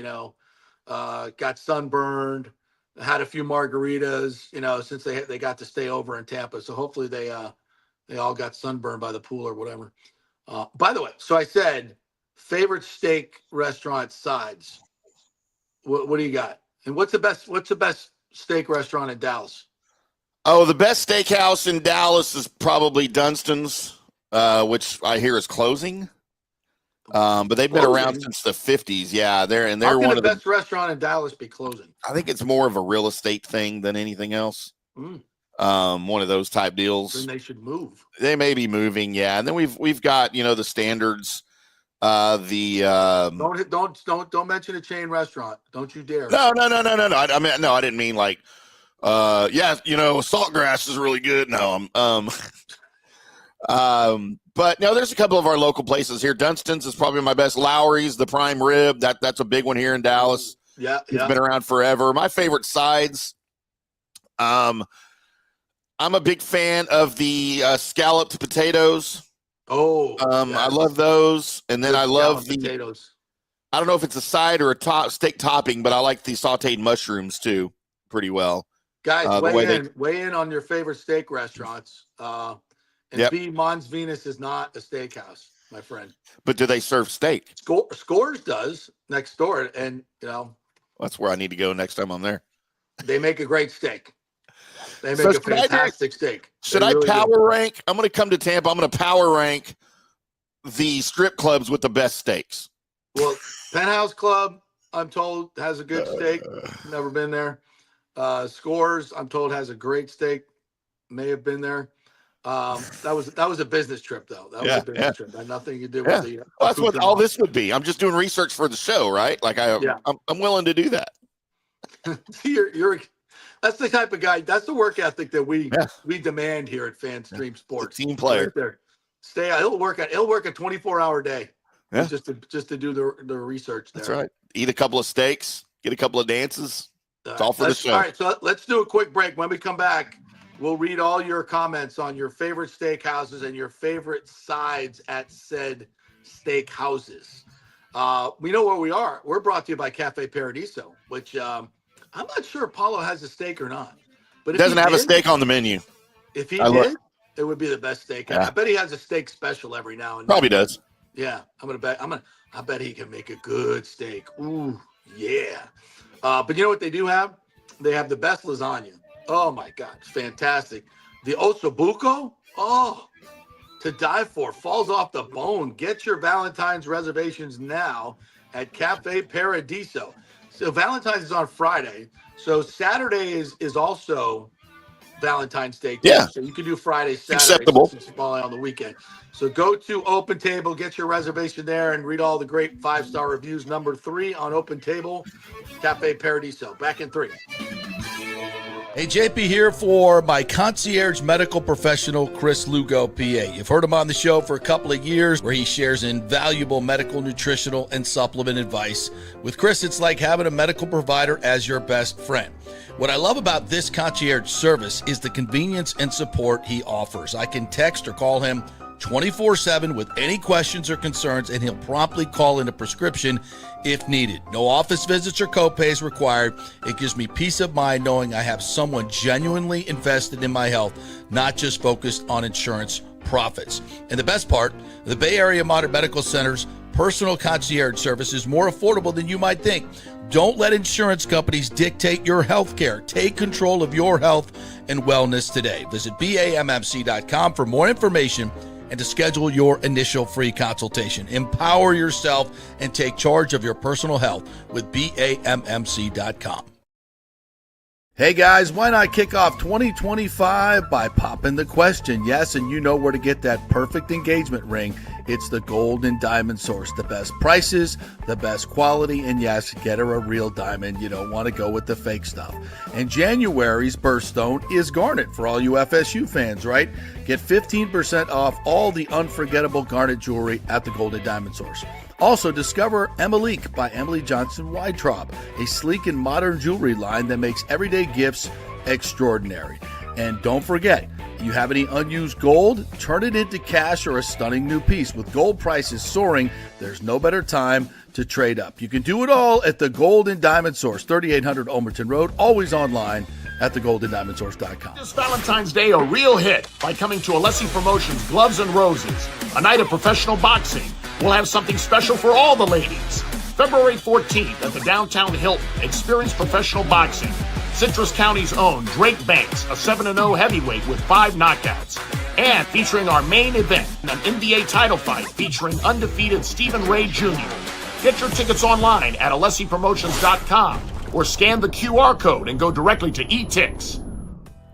Speaker 4: Got sunburned, had a few margaritas. Since they got to stay over in Tampa, so hopefully they all got sunburned by the pool or whatever. By the way, so I said favorite steak restaurant sides. What do you got? And what's the best steak restaurant in Dallas?
Speaker 5: Oh, the best steakhouse in Dallas is probably Dunstan's, which I hear is closing. But they've been around since the 50s. Yeah, they're one of the
Speaker 4: best restaurant in Dallas be closing.
Speaker 5: I think it's more of a real estate thing than anything else. One of those type deals.
Speaker 4: Then they should move.
Speaker 5: They may be moving, yeah. And then we've got the standards.
Speaker 4: Don't mention a chain restaurant. Don't you dare.
Speaker 5: No. I mean, no, I didn't mean like Saltgrass is really good. No, but no, there's a couple of our local places here. Dunstan's is probably my best. Lowry's, the prime rib, that's a big one here in Dallas.
Speaker 4: Yeah.
Speaker 5: It's been around forever. My favorite sides, I'm a big fan of the scalloped potatoes. I love those. And then I love the
Speaker 4: potatoes.
Speaker 5: I don't know if it's a side or a steak topping, but I like the sauteed mushrooms too pretty well.
Speaker 4: Guys, weigh in on your favorite steak restaurants. B, Mons Venus is not a steakhouse, my friend.
Speaker 5: But do they serve steak?
Speaker 4: Scores does next door, and
Speaker 5: that's where I need to go next time I'm there.
Speaker 4: They make a great steak. They make a fantastic steak.
Speaker 5: Should I power rank? I'm going to come to Tampa. I'm going to power rank the strip clubs with the best steaks.
Speaker 4: Well, Penthouse Club, I'm told, has a good steak. Never been there. Scores, I'm told, has a great steak. May have been there. That was a business trip, though. That was a business trip. That had nothing to do with the.
Speaker 5: Well, that's what all this would be. I'm just doing research for the show, right? Like I'm willing to do that.
Speaker 4: That's the type of guy. That's the work ethic that we demand here at FanStream Sports.
Speaker 5: Team player.
Speaker 4: Right there. He'll work a 24-hour day.
Speaker 5: Yeah.
Speaker 4: Just to do the research there.
Speaker 5: That's right. Eat a couple of steaks, get a couple of dances. It's all for the show.
Speaker 4: All right, so let's do a quick break. When we come back, we'll read all your comments on your favorite steakhouses and your favorite sides at said steakhouses. We know where we are. We're brought to you by Cafe Paradiso, which I'm not sure Apollo has a steak or not. But
Speaker 5: it doesn't have a steak on the menu.
Speaker 4: If he did, it would be the best steak. Yeah. I bet he has a steak special every now and then.
Speaker 5: Probably does.
Speaker 4: Yeah, I bet he can make a good steak. Ooh, yeah. But you know what they do have? They have the best lasagna. Oh my God, it's fantastic. The ossobuco, to die for. Falls off the bone. Get your Valentine's reservations now at Cafe Paradiso. So Valentine's is on Friday. So Saturday is also Valentine's Day too.
Speaker 5: Yeah.
Speaker 4: So you can do Friday, Saturday,
Speaker 5: Acceptable.
Speaker 4: since it's falling on the weekend. So go to Open Table, get your reservation there, and read all the great 5-star reviews. Number 3 on Open Table, Cafe Paradiso. Back in 3.
Speaker 8: Hey, JP here for my concierge medical professional, Chris Lugo, PA. You've heard him on the show for a couple of years where he shares invaluable medical, nutritional, and supplement advice. With Chris, it's like having a medical provider as your best friend. What I love about this concierge service is the convenience and support he offers. I can text or call him 24/7 with any questions or concerns, and he'll promptly call in a prescription if needed. No office visits or copays required. It gives me peace of mind knowing I have someone genuinely invested in my health, not just focused on insurance profits. And the best part, the Bay Area Modern Medical Center's personal concierge service is more affordable than you might think. Don't let insurance companies dictate your health care. Take control of your health and wellness today. Visit BAMMC.com for more information and to schedule your initial free consultation. Empower yourself and take charge of your personal health with BAMMC.com. Hey guys, why not kick off 2025 by popping the question? Yes, and you know where to get that perfect engagement ring. It's the Gold and Diamond Source. The best prices, the best quality, and yes, get her a real diamond. You don't want to go with the fake stuff. And January's birthstone is garnet for all you FSU fans, right? Get 15% off all the unforgettable garnet jewelry at the Gold and Diamond Source. Also, discover Emilique by Emily Johnson Weintraub, a sleek and modern jewelry line that makes everyday gifts extraordinary. And don't forget, you have any unused gold? Turn it into cash or a stunning new piece. With gold prices soaring, there's no better time to trade up. You can do it all at the Gold and Diamond Source, 3800 Omerton Road, always online at thegoldendiamondsource.com.
Speaker 6: This Valentine's Day, a real hit by coming to Alessi Promotions Gloves and Roses, a night of professional boxing. We'll have something special for all the ladies. February 14th at the Downtown Hilton, experience professional boxing. Citrus County's own Drake Banks, a 7-0 heavyweight with 5 knockouts. And featuring our main event, an NBA title fight featuring undefeated Stephen Ray Jr. Get your tickets online at AlessiPromotions.com or scan the QR code and go directly to eTix.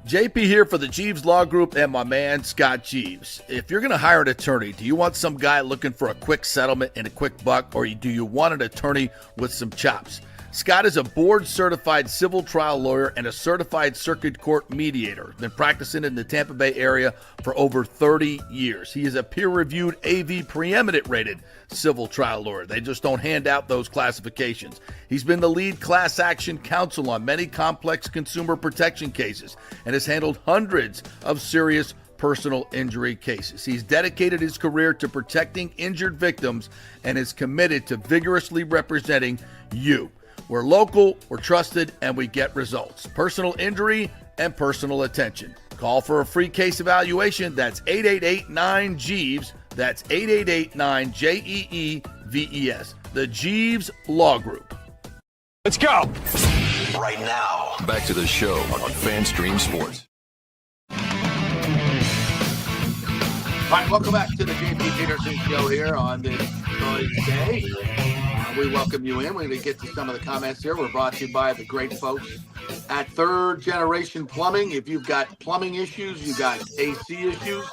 Speaker 8: JP here for the Jeeves Law Group and my man, Scott Jeeves. If you're going to hire an attorney, do you want some guy looking for a quick settlement and a quick buck, or do you want an attorney with some chops? Scott is a board-certified civil trial lawyer and a certified circuit court mediator. Been practicing in the Tampa Bay area for over 30 years. He is a peer-reviewed AV preeminent-rated civil trial lawyer. They just don't hand out those classifications. He's been the lead class action counsel on many complex consumer protection cases and has handled hundreds of serious personal injury cases. He's dedicated his career to protecting injured victims and is committed to vigorously representing you. We're local, we're trusted, and we get results. Personal injury and personal attention. Call for a free case evaluation. That's 888-9-JEEVES. That's 888-9-JEEVES. The Jeeves Law Group.
Speaker 6: Let's go.
Speaker 1: Right now, back to the show on FanStream Sports.
Speaker 4: All right, welcome back to the JP Peterson Show here on this Thursday. We welcome you in. We're going to get to some of the comments here. We're brought to you by the great folks at Third Generation Plumbing. If you've got plumbing issues, you've got AC issues,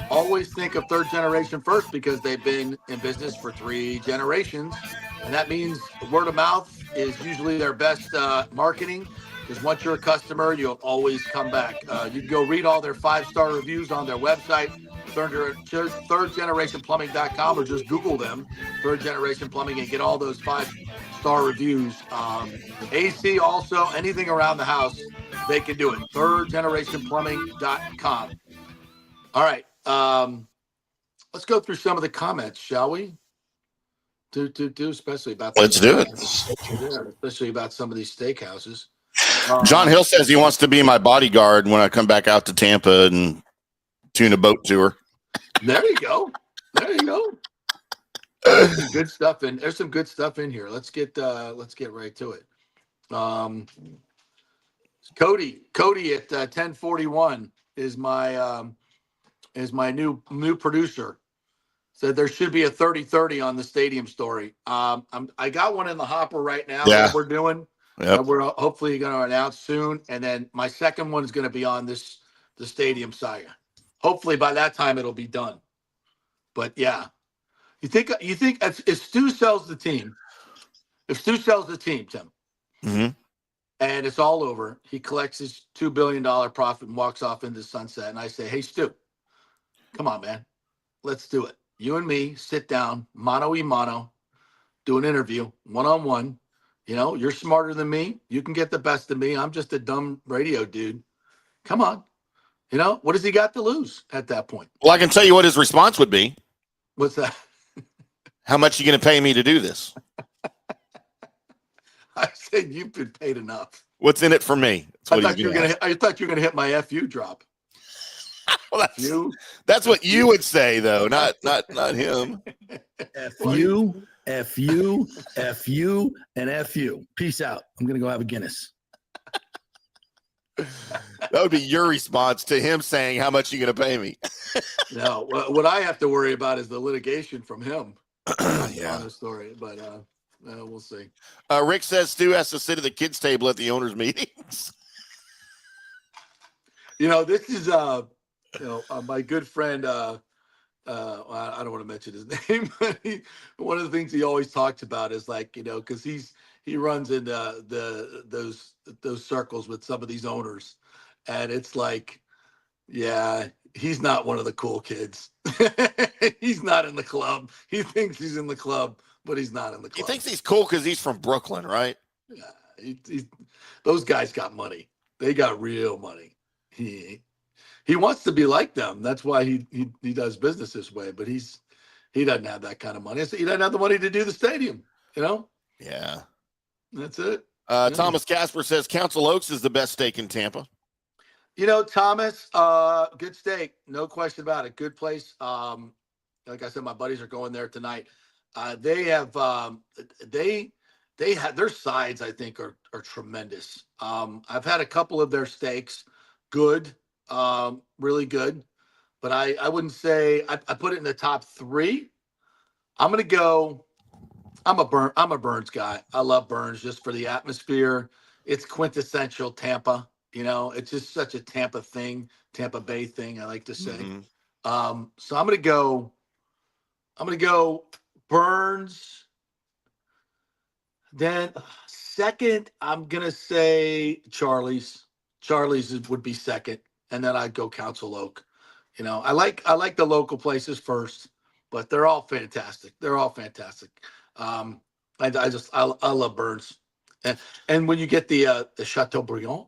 Speaker 4: always think of Third Generation first because they've been in business for 3 generations. And that means word of mouth is usually their best marketing, because once you're a customer, you'll always come back. You can go read all their 5-star reviews on their website, thirdgenerationplumbing.com, or just Google them, Third Generation Plumbing, and get all those 5-star reviews. AC also, anything around the house, they can do it. thirdgenerationplumbing.com. All right. Let's go through some of the comments, shall we? Especially about
Speaker 5: Let's do it.
Speaker 4: Especially about some of these steakhouses.
Speaker 5: John Hill says he wants to be my bodyguard when I come back out to Tampa and tune a boat tour.
Speaker 4: There you go. There's some good stuff in. There's some good stuff in here. Let's get right to it. Cody at 1041 is my new producer. Said there should be a 30-30 on the stadium story. I got one in the hopper right now that we're doing.
Speaker 5: Yep.
Speaker 4: We're hopefully going to announce soon, and then my second one is going to be on the stadium saga. Hopefully by that time it'll be done. But yeah, you think if Stu sells the team, Tim,
Speaker 5: Mm-hmm.
Speaker 4: and it's all over, he collects his $2 billion profit and walks off into the sunset, and I say, hey Stu, come on man, let's do it. You and me sit down, mano a mano, do an interview, one-on-one. You're smarter than me. You can get the best of me. I'm just a dumb radio dude. Come on. What does he got to lose at that point?
Speaker 5: Well, I can tell you what his response would be.
Speaker 4: What's that?
Speaker 5: How much are you going to pay me to do this?
Speaker 4: I said, you've been paid enough.
Speaker 5: What's in it for me?
Speaker 4: I thought you were going to hit my FU drop.
Speaker 5: Well, that's what you would say, though, not him.
Speaker 8: FU, FU, FU, and FU. Peace out. I'm going to go have a Guinness.
Speaker 5: That would be your response to him saying, how much are you going to pay me?
Speaker 4: No, what I have to worry about is the litigation from him.
Speaker 5: Yeah.
Speaker 4: On the story, but we'll see.
Speaker 5: Rick says Stu has to sit at the kids' table at the owners' meetings.
Speaker 4: This is my good friend. I don't want to mention his name, but one of the things he always talks about is because he runs in those circles with some of these owners, and it's like, yeah, he's not one of the cool kids. He's not in the club. He thinks he's in the club, but he's not in the club.
Speaker 5: He thinks he's cool because he's from Brooklyn, right?
Speaker 4: Yeah, those guys got money. They got real money. He wants to be like them. That's why he does business this way. But he doesn't have that kind of money. He doesn't have the money to do the stadium.
Speaker 5: Yeah,
Speaker 4: that's it.
Speaker 5: Thomas Casper says Council Oaks is the best steak in Tampa.
Speaker 4: Thomas, good steak, no question about it. Good place. Like I said, my buddies are going there tonight. They have their sides, I think, are tremendous. I've had a couple of their steaks, good, really good, but I wouldn't say I put it in the top three. I'm gonna go. I'm a Burns guy. I love Burns just for the atmosphere. It's quintessential Tampa. It's just such a Tampa Bay thing, I like to say.
Speaker 5: Mm-hmm.
Speaker 4: So I'm gonna go Burns. Then second, I'm gonna say Charlie's. Charlie's would be second, and then I'd go Council Oak. I like the local places first, but they're all fantastic. I love Burns, and when you get the Chateaubriand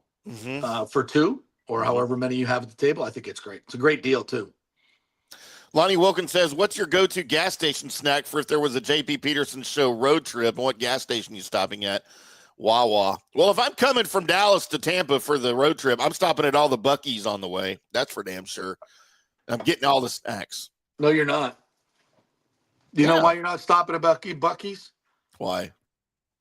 Speaker 4: for two or however many you have at the table, I think it's great. It's a great deal too.
Speaker 5: Lonnie Wilkins says, what's your go-to gas station snack for if there was a JP Peterson show road trip, and what gas station you stopping at? Wawa. Well, if I'm coming from Dallas to Tampa for the road trip, I'm stopping at all the Buc-ee's on the way. That's for damn sure. I'm getting all the snacks.
Speaker 4: No, you're not. You know why you're not stopping at Buc-ee's?
Speaker 5: Why?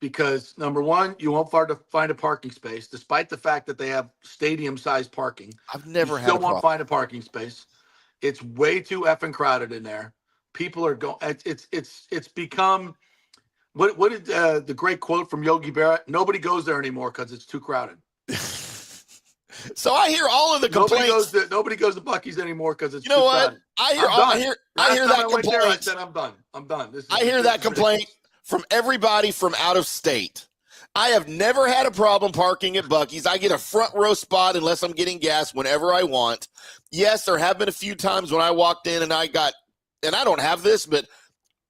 Speaker 4: Because number one, you won't find a parking space, despite the fact that they have stadium-sized parking.
Speaker 5: I've never
Speaker 4: you
Speaker 5: had.
Speaker 4: Still won't find a parking space. It's way too effing crowded in there. People are going. It's become. What did the great quote from Yogi Berra? Nobody goes there anymore because it's too crowded.
Speaker 5: So I hear all of the complaints.
Speaker 4: Nobody goes to Buc-ee's anymore because it's.
Speaker 5: You know
Speaker 4: too
Speaker 5: what?
Speaker 4: crowded.
Speaker 5: I hear that complaint.
Speaker 4: There, I said I'm done. I
Speaker 5: hear that complaint from everybody from out of state. I have never had a problem parking at Buc-ee's. I get a front row spot unless I'm getting gas whenever I want. Yes, there have been a few times when I walked in and I don't have this, but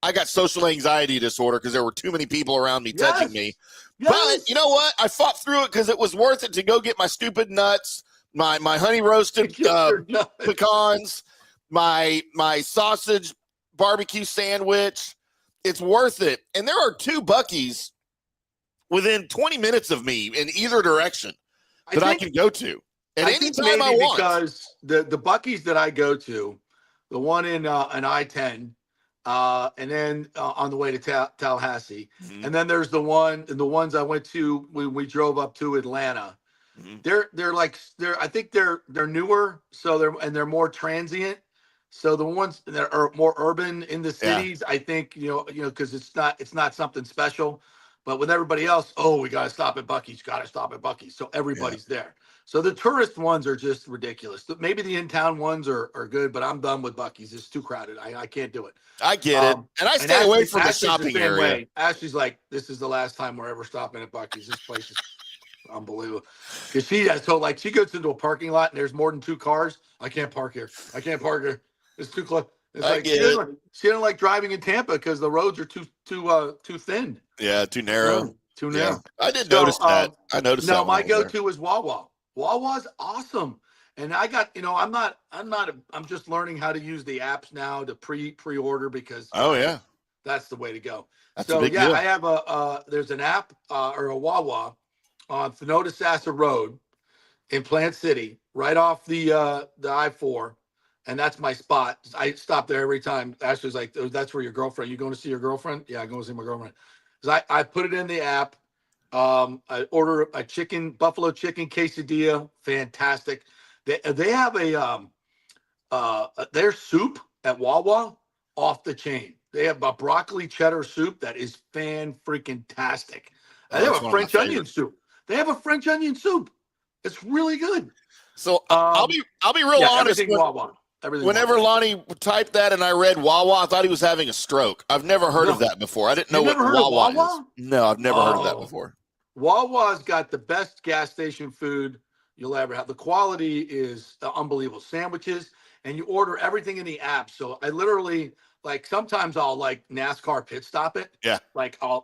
Speaker 5: I got social anxiety disorder because there were too many people around me touching me. Yes. But you know what? I fought through it because it was worth it to go get my stupid nuts, my honey roasted pecans, my sausage barbecue sandwich. It's worth it. And there are two Buc-ee's within 20 minutes of me in either direction that I can go to at any time I want.
Speaker 4: Because the Buc-ee's that I go to, the one in I-10, and then on the way to Tallahassee, and then there's the ones I went to when we drove up to Atlanta. I think they're newer, so they're more transient. So the ones that are more urban in the cities, I think, because it's not something special. But with everybody else, we got to stop at Buc-ee's, So everybody's there. So the tourist ones are just ridiculous. Maybe the in-town ones are good, but I'm done with Buc-ee's. It's too crowded. I can't do it.
Speaker 5: I get it. And I stay away from the shopping area.
Speaker 4: Way. Ashley's like, this is the last time we're ever stopping at Buc-ee's. This place is unbelievable. Because she has told, like, she goes into a parking lot and there's more than 2 cars. I can't park here. It's too close. It's like she didn't like driving in Tampa because the roads are too thin.
Speaker 5: Yeah, too narrow.
Speaker 4: Too narrow.
Speaker 5: Yeah. I did notice that. I noticed that.
Speaker 4: No, my go-to is Wawa. Wawa's awesome. And I got, I'm just learning how to use the apps now to pre-order because that's the way to go.
Speaker 5: That's a big deal.
Speaker 4: I have there's an app or a Wawa on Thenodisassa Road in Plant City, right off the I-4. And that's my spot. I stop there every time. Ashley's like, that's where your girlfriend, you going to see your girlfriend? Yeah, I'm going to see my girlfriend. Because I put it in the app. I order a buffalo chicken quesadilla. Fantastic. They have their soup at Wawa off the chain. They have a broccoli cheddar soup that is fan-freaking-tastic. They have a French onion soup. It's really good.
Speaker 5: So I'll be real honest.
Speaker 4: Wawa.
Speaker 5: Whenever Lonnie typed that and I read Wawa, I thought he was having a stroke. I've never heard of that before. I didn't know what Wawa is. No, I've never heard of that before.
Speaker 4: Wawa's got the best gas station food you'll ever have. The quality is unbelievable. Sandwiches, and you order everything in the app. So I literally, sometimes I'll NASCAR pit stop it.
Speaker 5: Yeah.
Speaker 4: I'll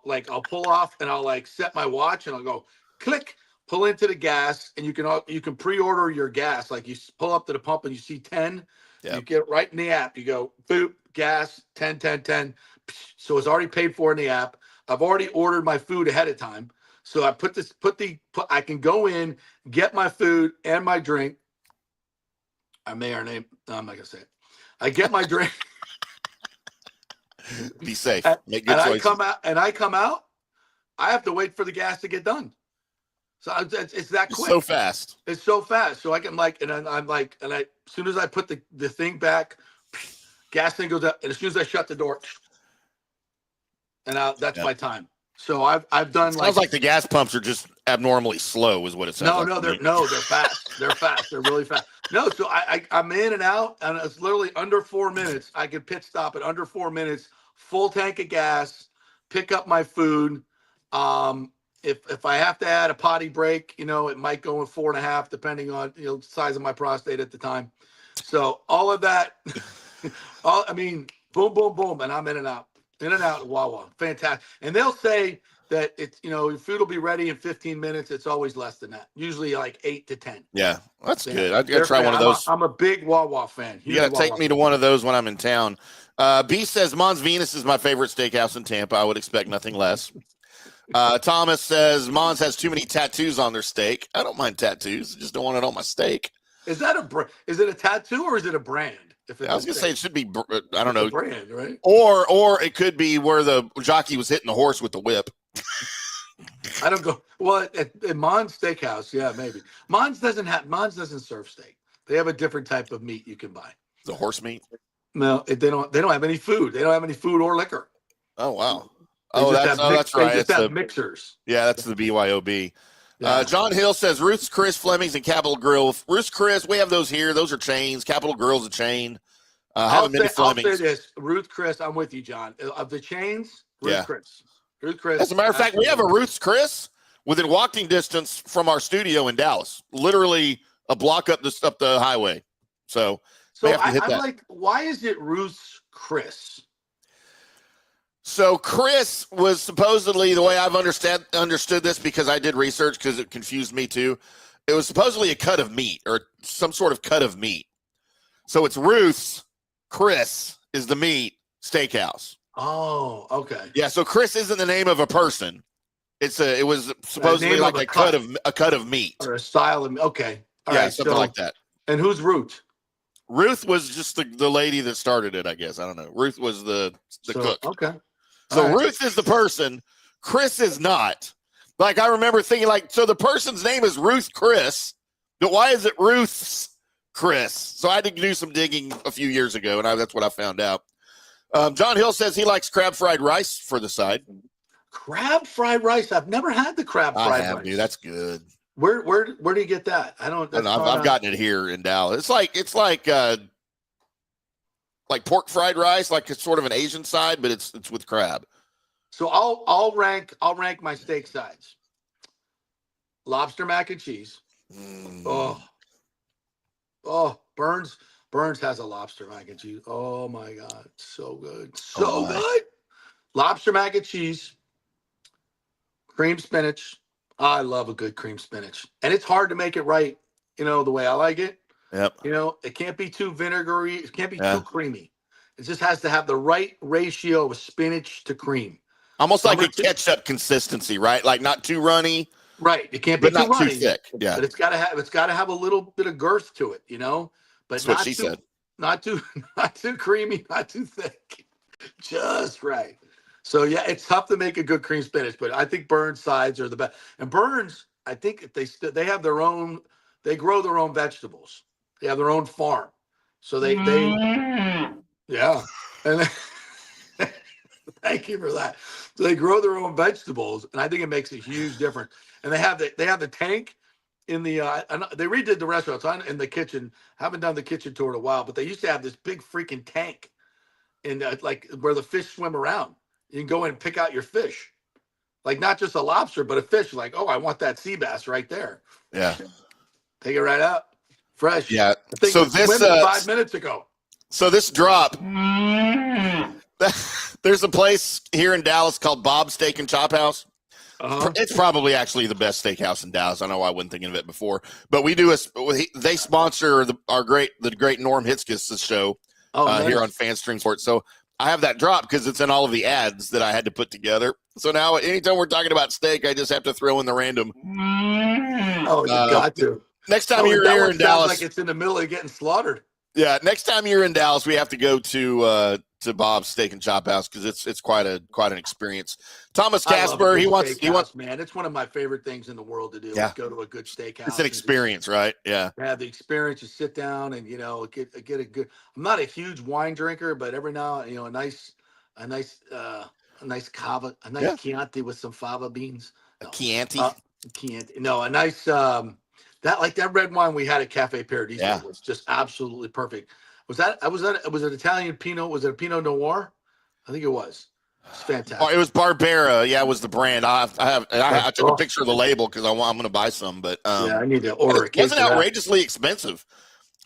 Speaker 4: pull off and I'll set my watch and I'll go click, pull into the gas, and you can pre-order your gas. Like you pull up to the pump and you see 10. You get right in the app. You go, boop, gas, 10, 10, 10. So it's already paid for in the app. I've already ordered my food ahead of time. So I I can go in, get my food and my drink. I'm not going to say it. I get my drink.
Speaker 5: Be safe. Make good choices.
Speaker 4: I come out. I have to wait for the gas to get done. So it's that quick.
Speaker 5: So fast.
Speaker 4: It's so fast. So I can as soon as I put the thing back, gas thing goes up, and as soon as I shut the door, and that's my time. So I've done
Speaker 5: sounds like the gas pumps are just abnormally slow, is what it sounds like.
Speaker 4: They're fast. They're fast. They're really fast. No, so I'm in and out, and it's literally under 4 minutes. I can pit stop at under 4 minutes, full tank of gas, pick up my food. If I have to add a potty break, it might go in 4.5, depending on the size of my prostate at the time. So all of that, boom, boom, boom, and I'm in and out of Wawa. Fantastic. And they'll say that it's your food will be ready in 15 minutes. It's always less than that. Usually 8 to 10.
Speaker 5: Yeah, that's good. I gotta try one of those.
Speaker 4: I'm a big Wawa fan.
Speaker 5: You gotta take me to one of those when I'm in town. B says Mons Venus is my favorite steakhouse in Tampa. I would expect nothing less. Thomas says Mons has too many tattoos on their steak. I don't mind tattoos. I just don't want it on my steak.
Speaker 4: Is it a tattoo or is it a brand?
Speaker 5: I was gonna say it should be. I don't know.
Speaker 4: Brand, right?
Speaker 5: Or it could be where the jockey was hitting the horse with the whip.
Speaker 4: I don't go. Well, at Mons Steakhouse, yeah, maybe. Mons doesn't serve steak. They have a different type of meat you can buy.
Speaker 5: The horse meat.
Speaker 4: No, they don't have any food. They don't have any food or liquor.
Speaker 5: Oh wow.
Speaker 4: That's right.
Speaker 5: They
Speaker 4: just have mixers.
Speaker 5: Yeah, that's the BYOB. Yeah. John Hill says Ruth's Chris, Fleming's, and Capitol Grill. Ruth's Chris, we have those here. Those are chains. Capitol Grill's a chain. I'll say
Speaker 4: this. Ruth Chris, I'm with you, John. Of the chains, Ruth Chris. Ruth Chris.
Speaker 5: As a matter of fact, we have a Ruth's Chris within walking distance from our studio in Dallas. Literally a block up the highway. So I'm like,
Speaker 4: why is it Ruth's Chris?
Speaker 5: So Chris was supposedly, the way I've understood this, because I did research because it confused me too, it was supposedly a cut of meat or some sort of cut of meat. So it's Ruth's, Chris is the meat, steakhouse.
Speaker 4: Oh, okay.
Speaker 5: Yeah, so Chris isn't the name of a person. It was supposedly like a cut of meat.
Speaker 4: Or a style of, okay.
Speaker 5: All right, something like that.
Speaker 4: And who's Ruth?
Speaker 5: Ruth was just the lady that started it, I guess. I don't know. Ruth was the cook.
Speaker 4: Okay.
Speaker 5: So Ruth is the person. Chris is not. Like, I remember thinking, like, so the person's name is Ruth Chris, but why is it Ruth's Chris? So I had to do some digging a few years ago, and that's what I found out. John Hill says he likes crab fried rice for the side.
Speaker 4: Crab fried rice. I've never had the crab fried rice.
Speaker 5: Dude, that's good.
Speaker 4: Where do you get that? I don't.
Speaker 5: I've gotten it here in Dallas. It's like pork fried rice, like it's sort of an Asian side, but it's with crab.
Speaker 4: So I'll rank my steak sides. Lobster mac and cheese. Oh, Burns has a lobster mac and cheese. Oh my God, so good, so good. Lobster mac and cheese, cream spinach. I love a good cream spinach, and it's hard to make it right. The way I like it.
Speaker 5: Yep.
Speaker 4: It can't be too vinegary. It can't be too creamy. It just has to have the right ratio of spinach to cream.
Speaker 5: Almost like a ketchup consistency, right? Like not too runny.
Speaker 4: Right. It can't be too runny.
Speaker 5: Too thick. Yeah.
Speaker 4: But it's got to have a little bit of girth to it, But
Speaker 5: that's what she said.
Speaker 4: Not too creamy, not too thick. Just right. So yeah, it's tough to make a good cream spinach, but I think Burns sides are the best. And Burns, I think they have their own. They grow their own vegetables. They have their own farm. So they yeah. And thank you for that. So they grow their own vegetables, and I think it makes a huge difference. And they have the tank in the they redid the restaurant. So I'm in the kitchen. Haven't done the kitchen tour in a while, but they used to have this big freaking tank in like where the fish swim around. You can go in and pick out your fish, like not just a lobster, but a fish. Like, oh, I want that sea bass right there.
Speaker 5: Yeah,
Speaker 4: take it right out, fresh.
Speaker 5: Yeah.
Speaker 4: So this 5 minutes ago.
Speaker 5: So this drop. There's a place here in Dallas called Bob's Steak and Chop House. It's probably actually the best steakhouse in Dallas. I know I wasn't thinking of it before, but they sponsor the great Norm Hitzkis' show nice. Here on FanStream Sports. So I have that drop because it's in all of the ads that I had to put together. So now anytime we're talking about steak, I just have to throw in the random.
Speaker 4: Oh, you got to.
Speaker 5: Next time you're here in Dallas,
Speaker 4: like it's in the middle of getting slaughtered.
Speaker 5: Yeah, next time you're in Dallas, we have to go to Bob's Steak and Chop House because it's quite an experience. Thomas Casper, he wants
Speaker 4: man. It's one of my favorite things in the world to do.
Speaker 5: Yeah.
Speaker 4: Is go to a good steakhouse.
Speaker 5: It's an experience, right? Yeah.
Speaker 4: Have the experience. You sit down and get a good. I'm not a huge wine drinker, but every now a nice cava, a nice Chianti with some fava beans.
Speaker 5: No. Chianti.
Speaker 4: Chianti. No, a nice that red wine we had at Cafe Paradiso was just absolutely perfect. Was it Italian Pinot? Was it a Pinot Noir? I think it was. It's fantastic.
Speaker 5: Oh, it was Barbera. Yeah, it was the brand. I took a picture of the label because I'm going to buy some. But
Speaker 4: I need to order a case.
Speaker 5: It wasn't outrageously expensive.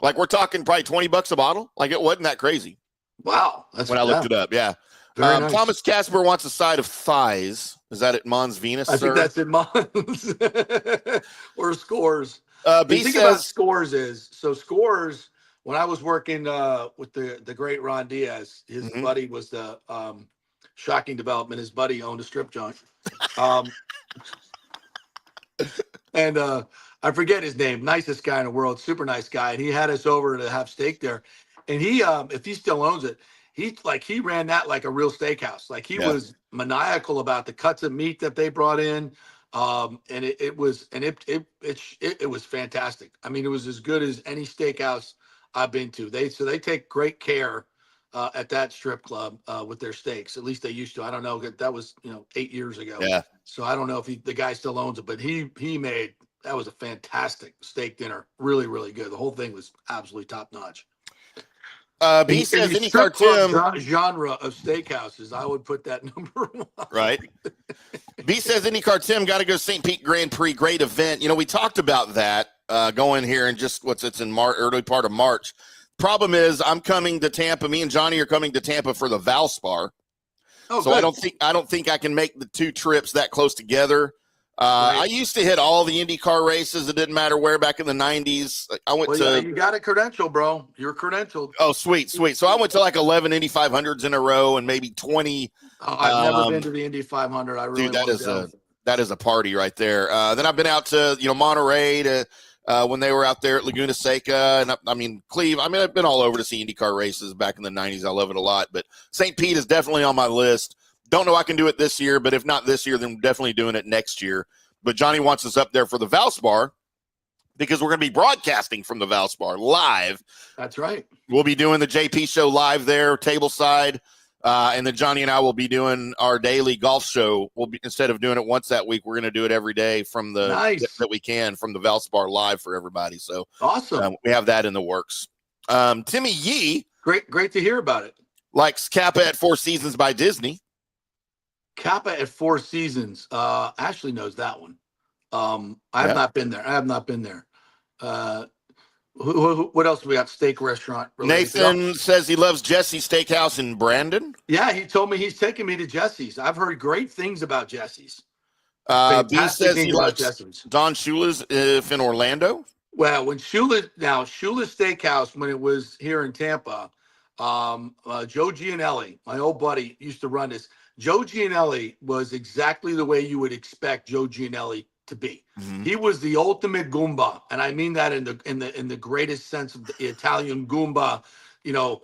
Speaker 5: Like we're talking probably $20 a bottle. Like it wasn't that crazy.
Speaker 4: Wow,
Speaker 5: that's when I looked it up. Yeah. Nice. Thomas Casper wants a side of thighs. Is that at Mons Venus?
Speaker 4: I think that's at Mons or Scores.
Speaker 5: B
Speaker 4: think
Speaker 5: says
Speaker 4: about Scores. When I was working with the great Ron Diaz, his buddy was the shocking development. His buddy owned a strip joint, and I forget his name. Nicest guy in the world, super nice guy, and he had us over to have steak there. And he, if he still owns it, he ran that like a real steakhouse. Like he was maniacal about the cuts of meat that they brought in. And it was fantastic. I mean, it was as good as any steakhouse I've been to. They take great care at that strip club with their steaks. At least they used to. I don't know. That was 8 years ago.
Speaker 5: Yeah.
Speaker 4: So I don't know if the guy still owns it, but he made that was a fantastic steak dinner. Really, really good. The whole thing was absolutely top notch.
Speaker 5: B says any cartoon
Speaker 4: genre of steakhouses, I would put that number one.
Speaker 5: Right. B says any cartoon got to go St. Pete Grand Prix, great event. We talked about that going here in just it's in early part of March. Problem is, I'm coming to Tampa. Me and Johnny are coming to Tampa for the Valspar.
Speaker 4: Oh,
Speaker 5: so
Speaker 4: good.
Speaker 5: I don't think I can make the two trips that close together. I used to hit all the IndyCar races. It didn't matter where back in the 90s. I went to.
Speaker 4: You got a credential, bro. You're credentialed.
Speaker 5: Oh, sweet. So I went to like 11 Indy 500s in a row and maybe 20.
Speaker 4: I've never been to the Indy 500. I really
Speaker 5: that is a party right there. Then I've been out to Monterey to when they were out there at Laguna Seca, and Cleve. I've been all over to see IndyCar races back in the 90s. I love it a lot. But St. Pete is definitely on my list. Don't know I can do it this year, but if not this year, then definitely doing it next year. But Johnny wants us up there for the Valspar because we're going to be broadcasting from the Valspar live.
Speaker 4: That's right.
Speaker 5: We'll be doing the JP show live there, tableside. And then Johnny and I will be doing our daily golf show. We'll be, instead of doing it once that week, we're going to do it every day from the that we can from the Valspar live for everybody. So
Speaker 4: awesome.
Speaker 5: We have that in the works. Timmy Yee,
Speaker 4: great to hear about it.
Speaker 5: Likes Kappa at Four Seasons by Disney.
Speaker 4: Kappa at Four Seasons. Ashley knows that one. I have not been there. What else we got? Steak restaurant.
Speaker 5: Nathan says he loves Jesse's Steakhouse in Brandon.
Speaker 4: Yeah, he told me he's taking me to Jesse's. I've heard great things about Jesse's.
Speaker 5: B says he likes Jesse's. Don Shula's if in Orlando.
Speaker 4: Well, when Shula's Steakhouse, when it was here in Tampa, Joe Gianelli, my old buddy, used to run this. Joe Gianelli was exactly the way you would expect Joe Gianelli to be. Mm-hmm. He was the ultimate Goomba, and I mean that in the greatest sense of the Italian Goomba. You know,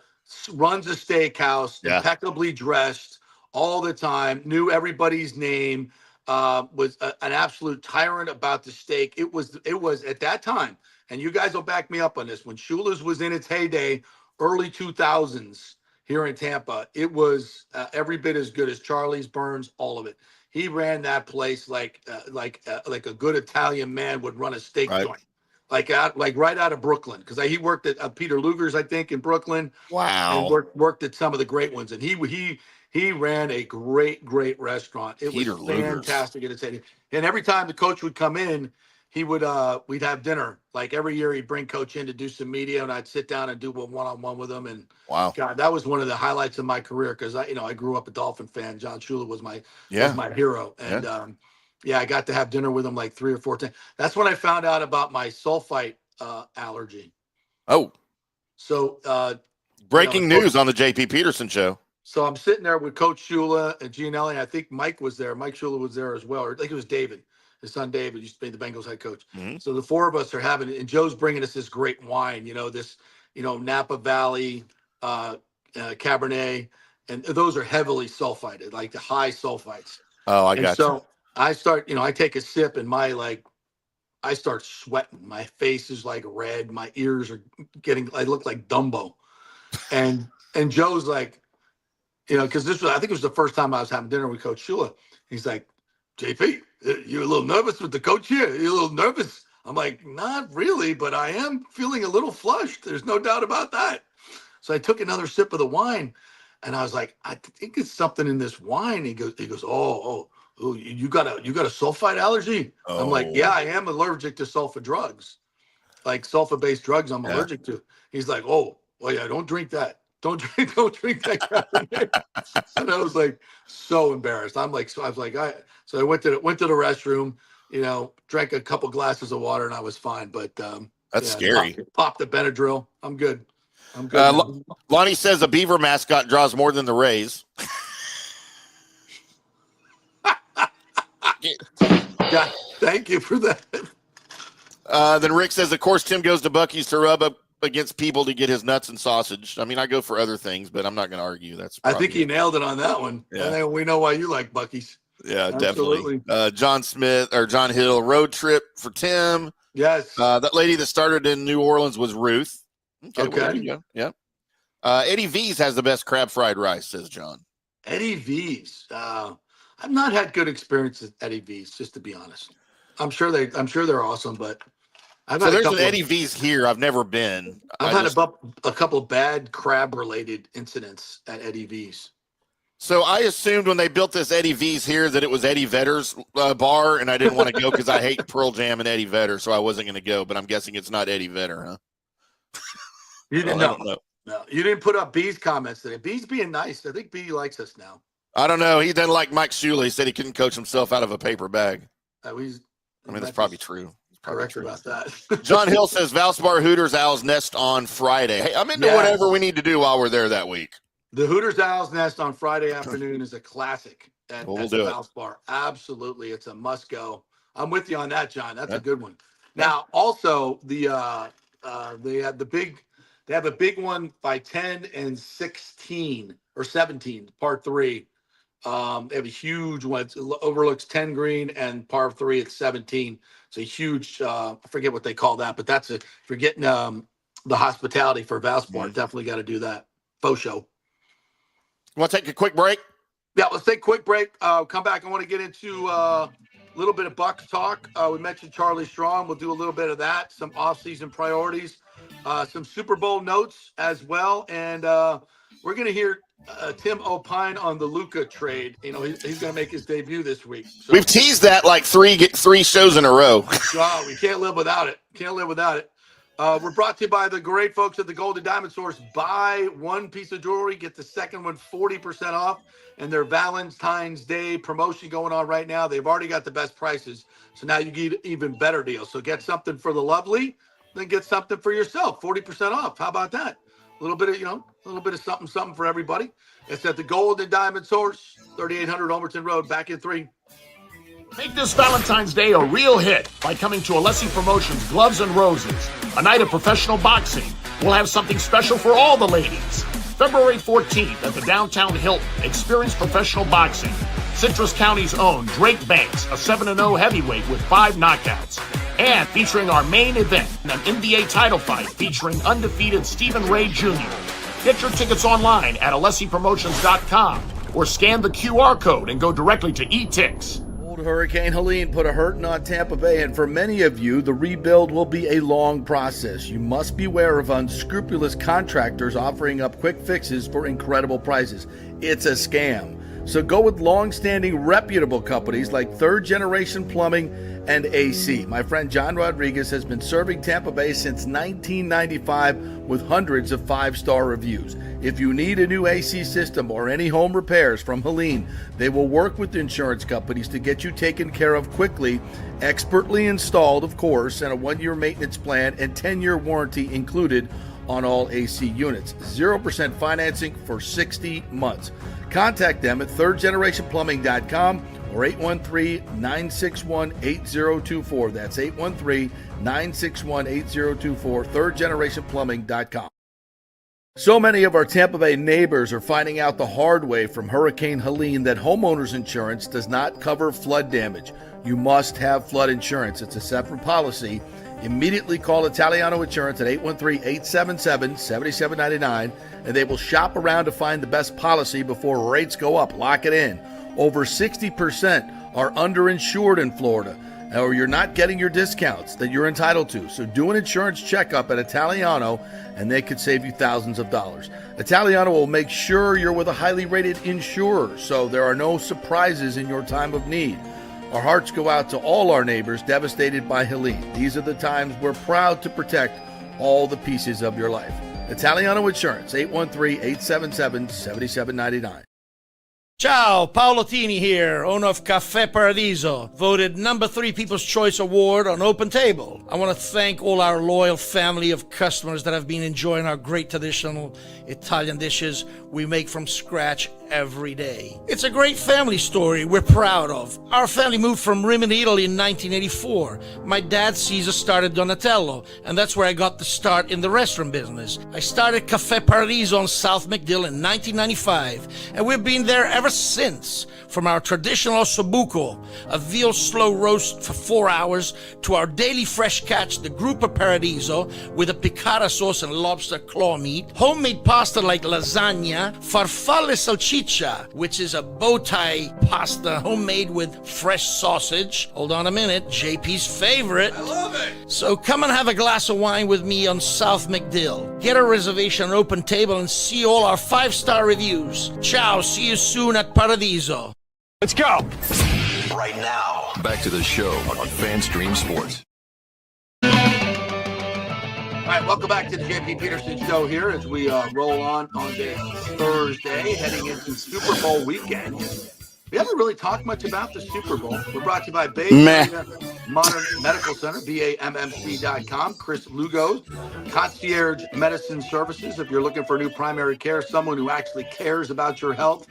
Speaker 4: runs a steakhouse, impeccably dressed all the time, knew everybody's name, was an absolute tyrant about the steak. It was at that time, and you guys will back me up on this. When Shula's was in its heyday, early 2000s here in Tampa, it was every bit as good as Charlie's, Burns, all of it. He ran that place like a good Italian man would run a steak joint, like right out of Brooklyn. Because he worked at Peter Luger's, I think, in Brooklyn.
Speaker 5: Wow.
Speaker 4: And worked at some of the great ones. And he ran a great restaurant. It was fantastic at its head. And every time the coach would come in, we'd have dinner. Like every year, he'd bring Coach in to do some media, and I'd sit down and do a one-on-one with him. And
Speaker 5: wow,
Speaker 4: God, that was one of the highlights of my career because I grew up a Dolphin fan. John Shula was my hero, and I got to have dinner with him like 3 or 4 times. That's when I found out about my sulfite allergy.
Speaker 5: Oh,
Speaker 4: so
Speaker 5: breaking news on the JP Peterson show.
Speaker 4: So I'm sitting there with Coach Shula and Gianelli. And I think Mike was there. Mike Shula was there as well, or I think it was David. His son David used to be the Bengals head coach. Mm-hmm. So the four of us are having it, and Joe's bringing us this great wine, Napa Valley, Cabernet, and those are heavily sulfited, like the high sulfites.
Speaker 5: Oh, I got you.
Speaker 4: So I start, I take a sip and I start sweating. My face is like red. My ears are I look like Dumbo. And Joe's like, because I think it was the first time I was having dinner with Coach Shula. He's like, JP, you're a little nervous with the coach here. You're a little nervous. I'm like, not really, but I am feeling a little flushed. There's no doubt about that. So I took another sip of the wine, and I was like, I think it's something in this wine. He goes, oh, you got a sulfite allergy? Oh. I'm like, yeah, I am allergic to sulfa drugs, like sulfa-based drugs. I'm allergic to. He's like, oh, well, yeah, don't drink that. Don't drink that. And I was like, so embarrassed. I was like, so I went to the restroom, drank a couple glasses of water, and I was fine. But
Speaker 5: that's scary.
Speaker 4: Pop the Benadryl. I'm good.
Speaker 5: Lonnie says a Beaver mascot draws more than the Rays.
Speaker 4: Yeah, thank you for that.
Speaker 5: Then Rick says, of course, Tim goes to Buc-ee's to rub up against people to get his nuts and sausage. I mean, I go for other things, but I'm not going to argue. I
Speaker 4: think he nailed it on that one. Yeah. And we know why you like Buc-ee's.
Speaker 5: Yeah, absolutely. Definitely. John Hill, road trip for Tim.
Speaker 4: Yes.
Speaker 5: That lady that started in New Orleans was Ruth.
Speaker 4: Okay.
Speaker 5: Well, yeah. Eddie V's has the best crab fried rice, says John.
Speaker 4: Eddie V's. I've not had good experience at Eddie V's, just to be honest. I'm sure they're awesome, but
Speaker 5: there's an Eddie V's here. I've never been.
Speaker 4: I've had a couple of bad crab-related incidents at Eddie V's.
Speaker 5: So I assumed when they built this Eddie V's here that it was Eddie Vedder's bar, and I didn't want to go because I hate Pearl Jam and Eddie Vedder, so I wasn't going to go. But I'm guessing it's not Eddie Vedder, huh?
Speaker 4: You didn't know. No, you didn't put up B's comments today. B's being nice. I think B likes us now.
Speaker 5: I don't know. He doesn't like Mike Shula. He said he couldn't coach himself out of a paper bag. That's probably true.
Speaker 4: Correct about that.
Speaker 5: John Hill says Valspar Hooters Owls Nest on Friday. Hey, I'm into whatever we need to do while we're there that week.
Speaker 4: The Hooters Owls Nest on Friday afternoon is a classic at Valspar. Absolutely. It's a must go. I'm with you on that, John. That's a good one. Now, also they have a big one by 10 and 16 or 17, part 3 They have a huge one. It overlooks 10 green and par 3 at 17. It's a huge, I forget what they call that, but that's if you're getting the hospitality for Valspar, definitely got to do that. Faux show.
Speaker 5: You want to take a quick break?
Speaker 4: Yeah, let's take a quick break. Come back. I want to get into a little bit of Bucs talk. We mentioned Charlie Strong. We'll do a little bit of that, some offseason priorities, some Super Bowl notes as well. And we're going to hear Tim opine on the Luka trade. You know, he's going to make his debut this week. So,
Speaker 5: we've teased that like three shows in a row.
Speaker 4: Oh, we can't live without it. Can't live without it. We're brought to you by the great folks at the Golden Diamond Source. Buy one piece of jewelry, get the second one 40% off, and their Valentine's Day promotion going on right now. They've already got the best prices, so now you get even better deals. So get something for the lovely, then get something for yourself, 40% off. How about that? A little bit of something for everybody. It's at the Golden Diamond Source, 3800 Overton Road, back in 3.
Speaker 6: Make this Valentine's Day a real hit by coming to Alessi Promotions Gloves and Roses, a night of professional boxing. We'll have something special for all the ladies. February 14th at the Downtown Hilton, experience professional boxing. Citrus County's own Drake Banks, a 7-0 heavyweight with 5 knockouts. And featuring our main event, an NBA title fight featuring undefeated Stephen Ray Jr. Get your tickets online at AlessiPromotions.com or scan the QR code and go directly to eTix.
Speaker 8: Hurricane Helene put a hurting on Tampa Bay, and for many of you, the rebuild will be a long process. You must beware of unscrupulous contractors offering up quick fixes for incredible prices. It's a scam. So go with long-standing, reputable companies like Third Generation Plumbing and AC. My friend John Rodriguez has been serving Tampa Bay since 1995 with hundreds of 5-star reviews. If you need a new AC system or any home repairs from Helene, they will work with insurance companies to get you taken care of quickly, expertly installed, of course, and a 1-year maintenance plan and 10-year warranty included on all AC units. 0% financing for 60 months. Contact them at thirdgenerationplumbing.com or 813-961-8024. That's 813-961-8024, thirdgenerationplumbing.com. So many of our Tampa Bay neighbors are finding out the hard way from Hurricane Helene that homeowners insurance does not cover flood damage. You must have flood insurance. It's a separate policy. Immediately call Italiano Insurance at 813-877-7799, and they will shop around to find the best policy before rates go up. Lock it in. Over 60% are underinsured in Florida, or you're not getting your discounts that you're entitled to. So do an insurance checkup at Italiano, and they could save you thousands of dollars. Italiano will make sure you're with a highly rated insurer, so there are no surprises in your time of need. Our hearts go out to all our neighbors devastated by Helene. These are the times we're proud to protect all the pieces of your life. Italiano Insurance, 813-877-7799.
Speaker 7: Ciao, Paolo Tini here, owner of Caffè Paradiso, voted number 3 People's Choice Award on Open Table. I want to thank all our loyal family of customers that have been enjoying our great traditional Italian dishes we make from scratch every day. It's a great family story we're proud of. Our family moved from Rimini, Italy in 1984. My dad, Caesar, started Donatello, and that's where I got the start in the restaurant business. I started Caffè Paradiso on South McDill in 1995, and we've been there ever since. From our traditional ossobuco, a veal slow roast for 4 hours, to our daily fresh catch, the Gruppo Paradiso, with a piccata sauce and lobster claw meat, homemade pasta like lasagna, farfalle salchicha, which is a bow tie pasta homemade with fresh sausage. Hold on a minute, JP's favorite.
Speaker 4: I love it.
Speaker 7: So come and have a glass of wine with me on South McDill. Get a reservation on Open Table and see all our 5-star reviews. Ciao, see you soon at Paradiso.
Speaker 6: Let's go.
Speaker 1: Right now, back to the show on FanStream Sports.
Speaker 4: All right, welcome back to the JP Peterson Show here as we roll on this Thursday, heading into Super Bowl weekend. We haven't really talked much about the Super Bowl. We're brought to you by Bay Area Modern Medical Center, BAMMC.com. Chris Lugo, Concierge Medicine Services. If you're looking for new primary care, someone who actually cares about your health,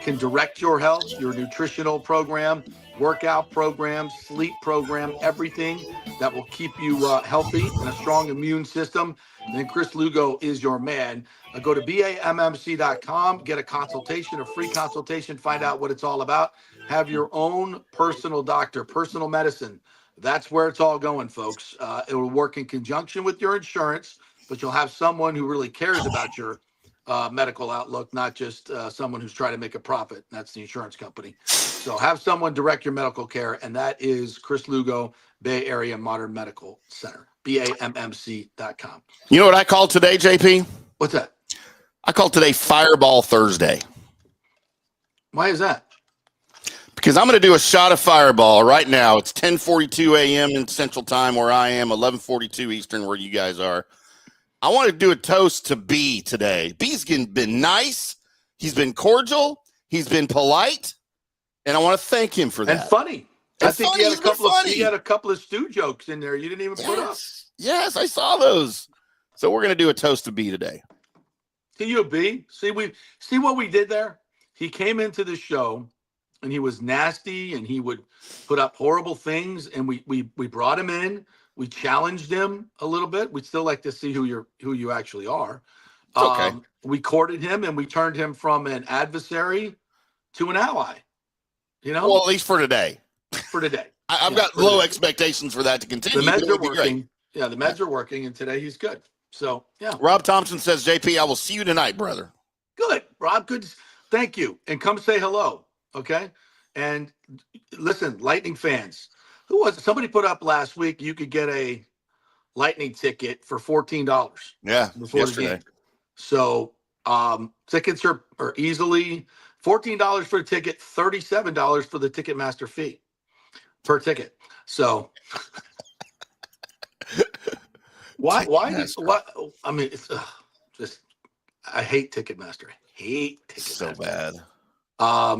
Speaker 4: can direct your health, your nutritional program, workout program, sleep program, everything that will keep you healthy and a strong immune system, then Chris Lugo is your man. Go to BAMMC.com, get a consultation, a free consultation, find out what it's all about. Have your own personal doctor, personal medicine. That's where it's all going, folks. It will work in conjunction with your insurance, but you'll have someone who really cares about your medical outlook, not just someone who's trying to make a profit. That's the insurance company. So have someone direct your medical care, and that is Chris Lugo, Bay Area Modern Medical Center, BAMMC.com.
Speaker 5: You know what I called today, JP?
Speaker 4: What's that?
Speaker 5: I called today Fireball Thursday.
Speaker 4: Why is that?
Speaker 5: Because I'm going to do a shot of Fireball right now. It's 10:42 a.m. in Central Time where I am, 11:42 Eastern where you guys are. I want to do a toast to B today. B's been nice. He's been cordial. He's been polite. And I want to thank him for that.
Speaker 4: And funny. I think
Speaker 5: funny.
Speaker 4: he had a couple of stew jokes in there you didn't even put up.
Speaker 5: Yes, I saw those. So we're going to do a toast to B today.
Speaker 4: To you, B. See what we did there? He came into the show and he was nasty and he would put up horrible things, and we brought him in. We challenged him a little bit. We'd still like to see who you actually are.
Speaker 5: Okay.
Speaker 4: We courted him and we turned him from an adversary to an ally. You know?
Speaker 5: Well, at least for today.
Speaker 4: For today.
Speaker 5: I've got low expectations for that to continue.
Speaker 4: The meds are working. Yeah, the meds are working, and today he's good. So, yeah.
Speaker 5: Rob Thompson says, JP, I will see you tonight, brother.
Speaker 4: Good. Rob, good. Thank you. And come say hello, okay? And listen, Lightning fans, somebody put up last week you could get a Lightning ticket for $14.
Speaker 5: Yeah,
Speaker 4: before
Speaker 5: yesterday.
Speaker 4: the game. So tickets are easily $14 for the ticket, $37 for the Ticketmaster fee per ticket. So why I mean, it's just, I hate Ticketmaster.
Speaker 5: So bad.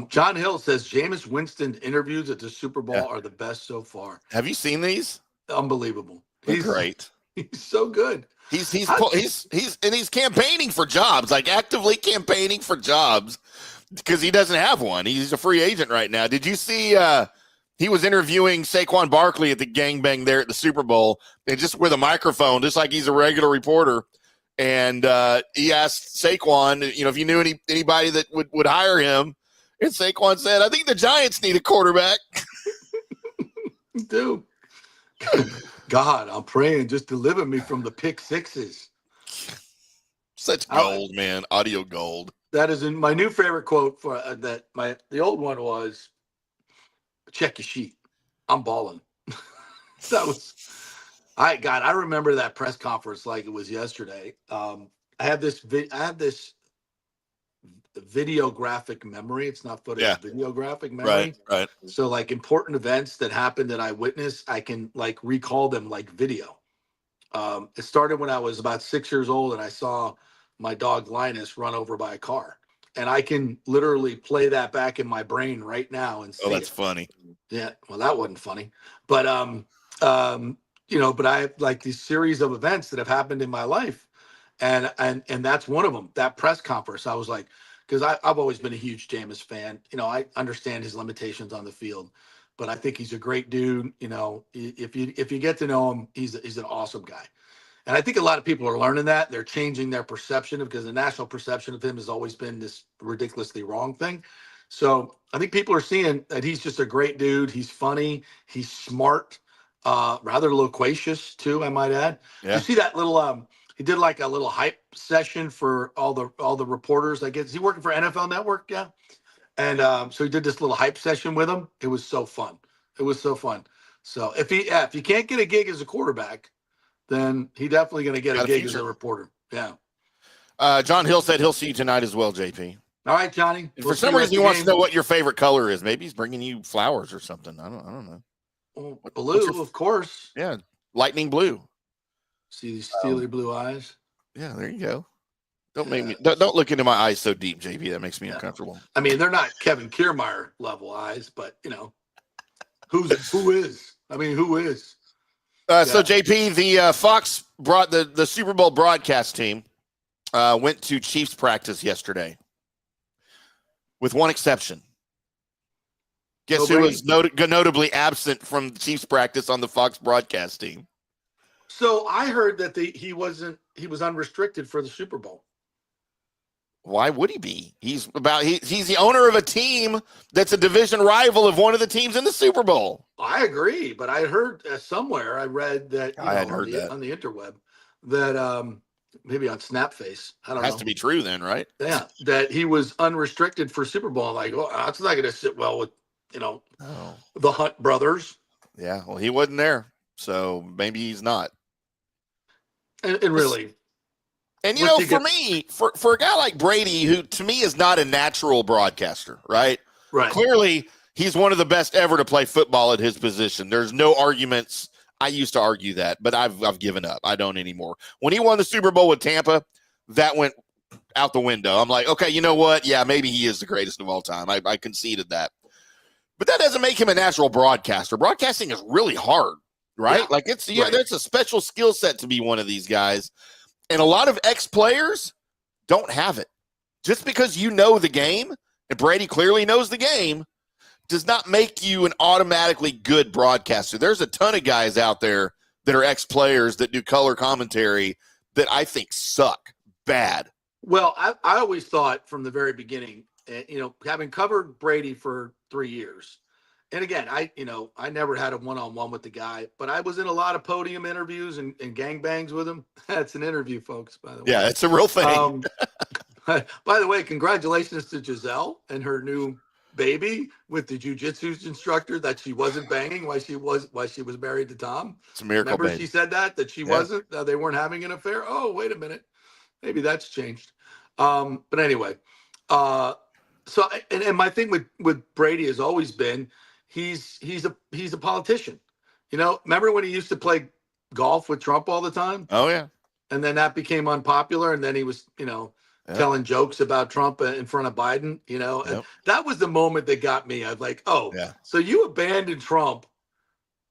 Speaker 4: John Hill says Jameis Winston interviews at the Super Bowl are the best so far.
Speaker 5: Have you seen these?
Speaker 4: Unbelievable.
Speaker 5: He's great.
Speaker 4: He's so good.
Speaker 5: He's campaigning for jobs, like actively campaigning for jobs, because he doesn't have one. He's a free agent right now. Did you see he was interviewing Saquon Barkley at the gangbang there at the Super Bowl, and just with a microphone, just like he's a regular reporter. And he asked Saquon, if you knew anybody that would hire him. And Saquon said, I think the Giants need a quarterback.
Speaker 4: Dude. God, I'm praying, just deliver me from the pick sixes.
Speaker 5: Such gold, man. Audio gold.
Speaker 4: That is in my new favorite quote for that. The old one was, check your sheet. I'm balling. That was, I remember that press conference like it was yesterday. I have this videographic memory. It's not footage, videographic memory.
Speaker 5: Right.
Speaker 4: So like important events that happened that I witnessed, I can like recall them like video. It started when I was about 6 years old and I saw my dog Linus run over by a car. And I can literally play that back in my brain right now and see.
Speaker 5: Oh, that's funny.
Speaker 4: Yeah. Well, that wasn't funny. But but I have like these series of events that have happened in my life. And that's one of them. That press conference, I was like, because I've always been a huge Jameis fan. I understand his limitations on the field, but I think he's a great dude. If you get to know him, he's an awesome guy. And I think a lot of people are learning that. They're changing their perception because the national perception of him has always been this ridiculously wrong thing. So I think people are seeing that he's just a great dude. He's funny. He's smart, rather loquacious too, I might add.
Speaker 5: Yeah.
Speaker 4: You see that little he did like a little hype session for all the reporters. I guess is he working for NFL Network? Yeah. And so he did this little hype session with them. It was so fun. So if you can't get a gig as a quarterback, then he definitely going to get a gig as a reporter. Yeah.
Speaker 5: John Hill said he'll see you tonight as well, JP.
Speaker 4: All right, Johnny.
Speaker 5: For some reason, he wants to know what your favorite color is. Maybe he's bringing you flowers or something. I don't know.
Speaker 4: Well, blue, of course.
Speaker 5: Yeah, lightning blue.
Speaker 4: See these steely blue eyes?
Speaker 5: Yeah, there you go. Don't look into my eyes so deep, JP. That makes me uncomfortable.
Speaker 4: I mean, they're not Kevin Kiermaier level eyes, but who is? I mean, who is?
Speaker 5: So JP, the Fox brought the Super Bowl broadcast team went to Chiefs practice yesterday. with one exception. Guess
Speaker 4: Brady.
Speaker 5: who was notably absent from the Chiefs practice on the Fox broadcast team?
Speaker 4: So I heard that he was unrestricted for the Super Bowl.
Speaker 5: Why would he be? He's the owner of a team that's a division rival of one of the teams in the Super Bowl.
Speaker 4: I agree, but I heard somewhere, I read that
Speaker 5: I hadn't heard that
Speaker 4: on the interweb that maybe on Snapface. I don't know.
Speaker 5: Has to be true then, right?
Speaker 4: Yeah, that he was unrestricted for Super Bowl. Like, well, that's not going to sit well with the Hunt brothers.
Speaker 5: Yeah, well, he wasn't there, so maybe he's not.
Speaker 4: And really.
Speaker 5: And, for me, for a guy like Brady, who to me is not a natural broadcaster, right?
Speaker 4: Right.
Speaker 5: Clearly, he's one of the best ever to play football at his position. There's no arguments. I used to argue that, but I've given up. I don't anymore. When he won the Super Bowl with Tampa, that went out the window. I'm like, okay, you know what? Yeah, maybe he is the greatest of all time. I conceded that. But that doesn't make him a natural broadcaster. Broadcasting is really hard, right?
Speaker 4: Yeah.
Speaker 5: Like that's a special skill set to be one of these guys. And a lot of ex-players don't have it. Just because you know the game, and Brady clearly knows the game, does not make you an automatically good broadcaster. There's a ton of guys out there that are ex-players that do color commentary that I think suck bad.
Speaker 4: Well, I always thought from the very beginning, having covered Brady for 3 years, and again, I never had a one-on-one with the guy, but I was in a lot of podium interviews and gangbangs with him. That's an interview, folks, by the way.
Speaker 5: Yeah, it's a real thing.
Speaker 4: By the way, congratulations to Giselle and her new baby with the jiu-jitsu instructor that she wasn't banging while she was married to Tom.
Speaker 5: It's a miracle.
Speaker 4: Remember
Speaker 5: baby.
Speaker 4: she said that she wasn't, they weren't having an affair. Oh, wait a minute. Maybe that's changed. But anyway, so my thing with Brady has always been, he's a politician. Remember when he used to play golf with Trump all the time?
Speaker 5: Oh yeah. And
Speaker 4: then that became unpopular, and then he was, telling jokes about Trump in front of Biden. And that was the moment that got me. I was like, oh, yeah. So you abandoned Trump,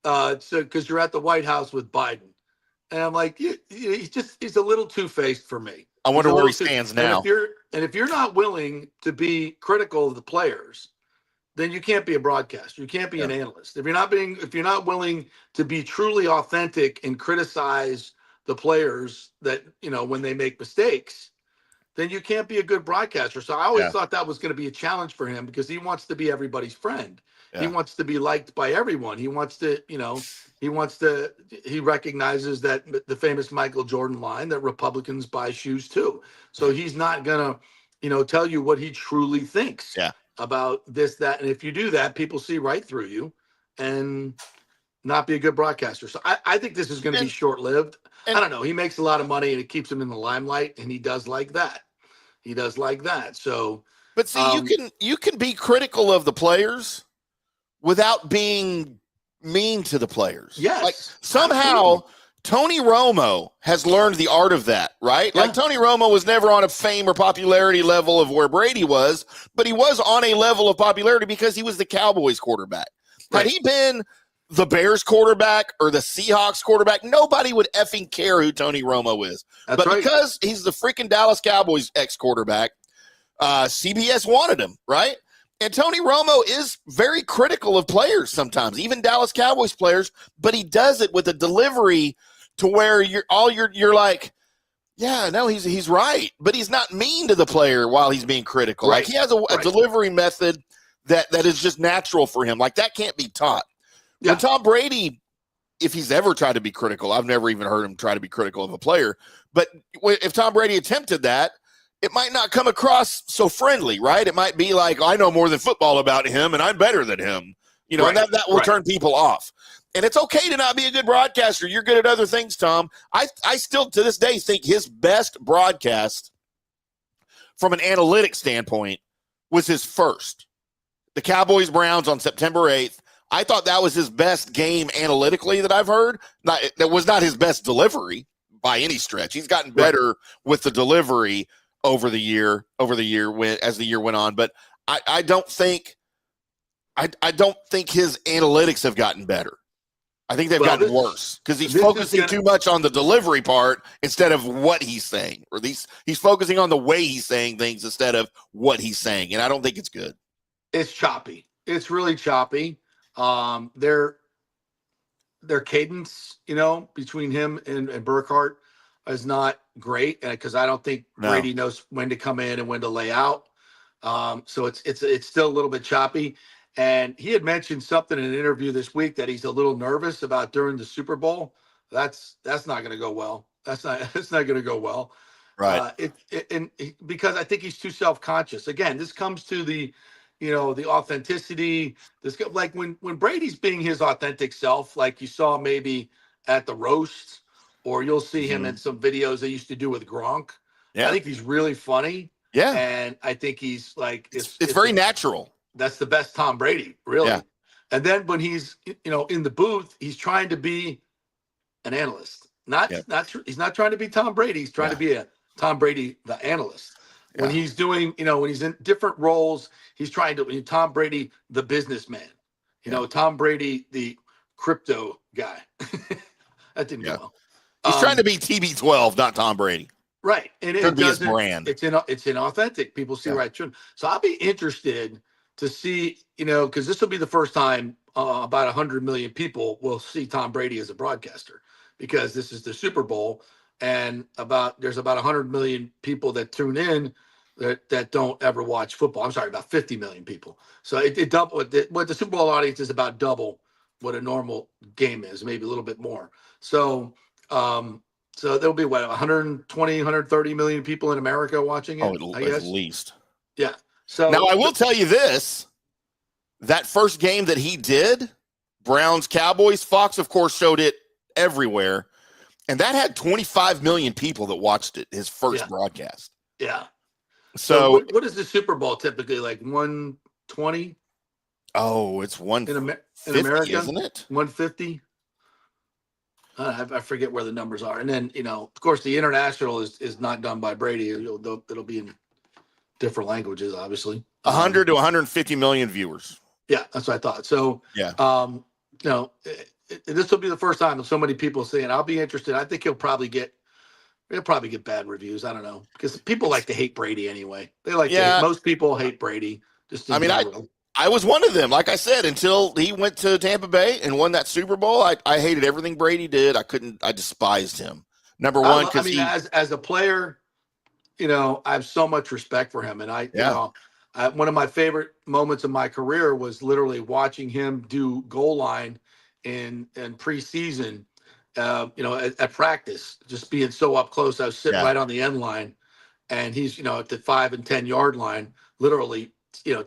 Speaker 4: because you're at the White House with Biden, and I'm like, he's a little two-faced for me.
Speaker 5: I wonder where he stands now.
Speaker 4: And if you're not willing to be critical of the players, then you can't be a broadcaster. You can't be an analyst. If you're not willing to be truly authentic and criticize the players that, when they make mistakes, then you can't be a good broadcaster. So I always thought that was going to be a challenge for him, because he wants to be everybody's friend. Yeah. He wants to be liked by everyone. He wants to, he recognizes that the famous Michael Jordan line that Republicans buy shoes too. So he's not going to, tell you what he truly thinks about this, that. And if you do that, people see right through you and not be a good broadcaster. So I think this is going to be short-lived. I don't know. He makes a lot of money and it keeps him in the limelight, and he does like that. So,
Speaker 5: but see, you can be critical of the players without being mean to the players.
Speaker 4: Yes.
Speaker 5: Like somehow Tony Romo has learned the art of that, right? Yeah. Like Tony Romo was never on a fame or popularity level of where Brady was, but he was on a level of popularity because he was the Cowboys quarterback. Right. Had he been the Bears quarterback or the Seahawks quarterback, nobody would effing care who Tony Romo is.
Speaker 4: That's right.
Speaker 5: Because he's the freaking Dallas Cowboys ex-quarterback, CBS wanted him, right? And Tony Romo is very critical of players sometimes, even Dallas Cowboys players, but he does it with a delivery to where you're like, yeah, no, he's right, but he's not mean to the player while he's being critical.
Speaker 4: Right.
Speaker 5: Like he has a delivery method that is just natural for him. Like that can't be taught. Yeah. When Tom Brady, if he's ever tried to be critical, I've never even heard him try to be critical of a player, but if Tom Brady attempted that, it might not come across so friendly, right? It might be like, I know more than football about him and I'm better than him, and that will turn people off. And it's okay to not be a good broadcaster. You're good at other things, Tom. I still to this day think his best broadcast from an analytics standpoint was his first. The Cowboys-Browns on September 8th. I thought that was his best game analytically that I've heard. That was not his best delivery by any stretch. He's gotten better with the delivery over the year as the year went on. But I don't think his analytics have gotten better. I think they've gotten worse because he's focusing too much on the delivery part instead of what he's saying, or he's focusing on the way he's saying things instead of what he's saying, and I don't think it's good.
Speaker 4: It's choppy. It's really choppy. Their cadence, between him and Burkhardt is not great, because I don't think Brady knows when to come in and when to lay out. So it's still a little bit choppy. And he had mentioned something in an interview this week that he's a little nervous about during the Super Bowl. That's not going to go well. That's not going to go well.
Speaker 5: Right.
Speaker 4: Because I think he's too self-conscious. Again, this comes to the authenticity. Like when Brady's being his authentic self, like you saw maybe at the roast, or you'll see him in some videos they used to do with Gronk.
Speaker 5: Yeah.
Speaker 4: I think he's really funny.
Speaker 5: Yeah.
Speaker 4: And I think he's like, it's
Speaker 5: very natural.
Speaker 4: That's the best Tom Brady, really.
Speaker 5: Yeah.
Speaker 4: And then when he's, in the booth, he's trying to be an analyst. He's not trying to be Tom Brady. He's trying to be a Tom Brady, the analyst. Yeah. When he's doing, when he's in different roles, he's trying to, Tom Brady, the businessman, Tom Brady, the crypto guy. That didn't go well.
Speaker 5: He's trying to be TB12, not Tom Brady.
Speaker 4: Right. And
Speaker 5: it be his brand.
Speaker 4: It's inauthentic. People see right through. So I'll be interested to see, because this will be the first time about 100 million people will see Tom Brady as a broadcaster, because this is the Super Bowl, and there's about 100 million people that tune in that don't ever watch football. I'm sorry, about 50 million people. So it double what the Super Bowl audience is, about double what a normal game is, maybe a little bit more. So there'll be 120, 130 million people in America watching it. I guess.
Speaker 5: At least.
Speaker 4: Yeah. So
Speaker 5: now I will tell you this: that first game that he did, Browns Cowboys, Fox of course showed it everywhere, and that had 25 million people that watched it. His first broadcast.
Speaker 4: Yeah.
Speaker 5: So
Speaker 4: what is the Super Bowl typically, like 120?
Speaker 5: Oh, it's 150,
Speaker 4: in America,
Speaker 5: isn't it?
Speaker 4: 150. I forget where the numbers are, and then of course, the international is not done by Brady. It'll be in different languages, obviously.
Speaker 5: 100 to 150 million viewers.
Speaker 4: Yeah, that's what I thought. So
Speaker 5: yeah,
Speaker 4: this will be the first time so many people saying. I'll be interested. I think he'll probably get bad reviews. I don't know, because people like to hate Brady anyway. They like most people hate Brady.
Speaker 5: I was one of them, like I said, until he went to Tampa Bay and won that Super Bowl. I hated everything Brady did. I despised him. Number one, because
Speaker 4: as a player, I have so much respect for him. And one of my favorite moments of my career was literally watching him do goal line in preseason, at practice, just being so up close. I was sitting right on the end line, and he's, at the 5 and 10 yard line, literally,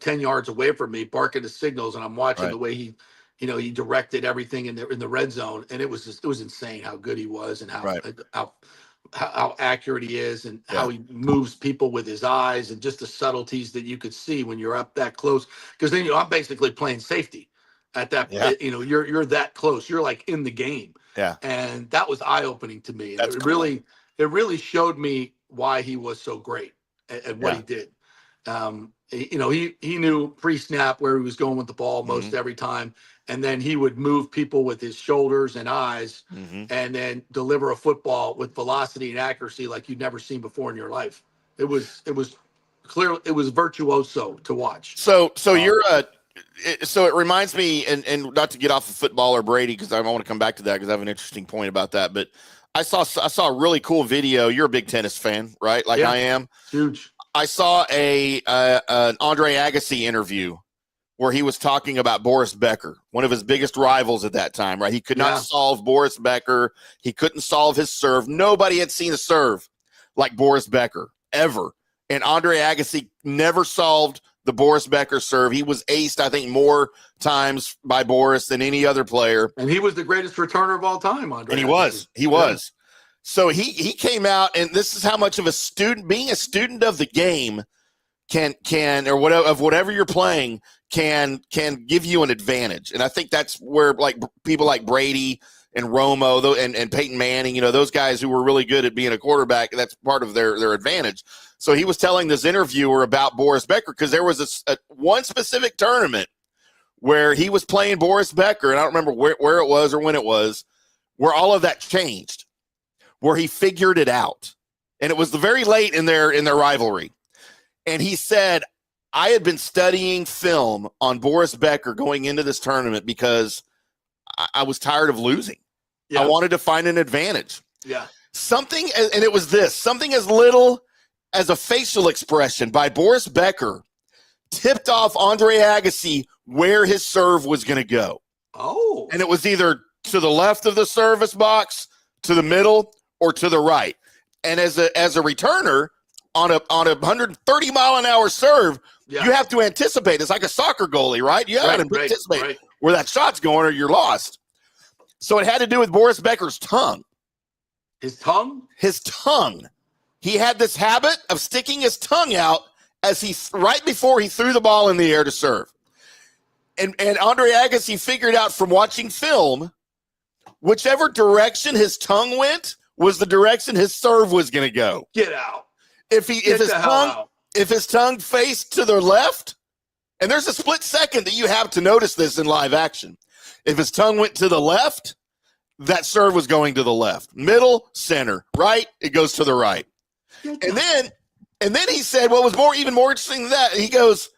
Speaker 4: 10 yards away from me, barking the signals, and I'm watching the way he directed everything in the red zone, and it was insane how good he was, and how accurate he is, and how he moves people with his eyes, and just the subtleties that you could see when you're up that close. Because then I'm basically playing safety at that. You're that close. You're like in the game.
Speaker 5: Yeah, and
Speaker 4: that was eye opening to me. It really showed me why he was so great at what he did. He knew pre-snap where he was going with the ball most every time, and then he would move people with his shoulders and eyes, and then deliver a football with velocity and accuracy like you'd never seen before in your life. It was clear. It was virtuoso to watch.
Speaker 5: So it reminds me, and not to get off of football or Brady, because I want to come back to that because I have an interesting point about that, but I saw a really cool video. You're a big tennis fan, right? Like I am.
Speaker 4: Huge.
Speaker 5: I saw an Andre Agassi interview where he was talking about Boris Becker, one of his biggest rivals at that time, right? He could not solve Boris Becker. He couldn't solve his serve. Nobody had seen a serve like Boris Becker ever. And Andre Agassi never solved the Boris Becker serve. He was aced, I think, more times by Boris than any other player.
Speaker 4: And he was the greatest returner of all time, Andre.
Speaker 5: And he was. He was. So he came out, and this is how much of a student, being a student of the game, can or whatever you're playing can give you an advantage. And I think that's where like people like Brady and Romo and Peyton Manning, those guys who were really good at being a quarterback, that's part of their advantage. So he was telling this interviewer about Boris Becker, because there was one specific tournament where he was playing Boris Becker, and I don't remember where it was or when it was, where all of that changed, where he figured it out. And it was the very late in their rivalry. And he said, I had been studying film on Boris Becker going into this tournament because I was tired of losing. I wanted to find an advantage.
Speaker 4: Yeah.
Speaker 5: Something as little as a facial expression by Boris Becker tipped off Andre Agassi where his serve was going to go.
Speaker 4: Oh.
Speaker 5: And it was either to the left of the service box, to the middle, or to the right. And as a returner on a 130-mile-an-hour serve, you have to anticipate. It's like a soccer goalie, right? You have to anticipate where that shot's going or you're lost. So it had to do with Boris Becker's tongue.
Speaker 4: His tongue?
Speaker 5: His tongue. He had this habit of sticking his tongue out right before he threw the ball in the air to serve. And Andre Agassi figured out from watching film, whichever direction his tongue went was the direction his serve was going to go.
Speaker 4: Get out.
Speaker 5: If his tongue faced to the left, and there's a split second that you have to notice this in live action. If his tongue went to the left, that serve was going to the left. Middle, center, right, it goes to the right. And then he said what was even more interesting than that. He goes,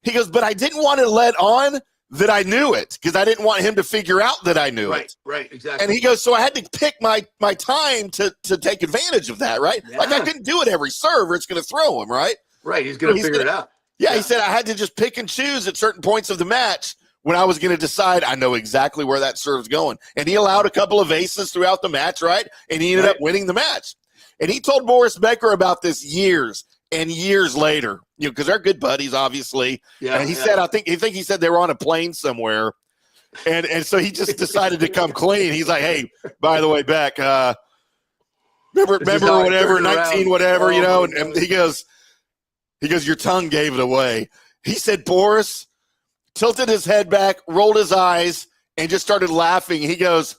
Speaker 5: but I didn't want to let on that I knew it because I didn't want him to figure out that I knew it.
Speaker 4: Right, exactly.
Speaker 5: And he goes, so I had to pick my time to take advantage of that, right?
Speaker 4: Yeah.
Speaker 5: Like I couldn't do it every serve or it's going to throw him, right?
Speaker 4: Right, he's going to figure it out.
Speaker 5: Yeah, he said I had to just pick and choose at certain points of the match when I was going to decide I know exactly where that serve's going. And he allowed a couple of aces throughout the match, right? And he ended up winning the match. And he told Boris Becker about this years and years later, because they're good buddies, obviously. Yeah, and he said, I think he said they were on a plane somewhere. And so he just decided to come clean. He's like, hey, by the way, Beck, remember whatever, 19, whatever, and he goes, your tongue gave it away. He said, Boris tilted his head back, rolled his eyes, and just started laughing. He goes,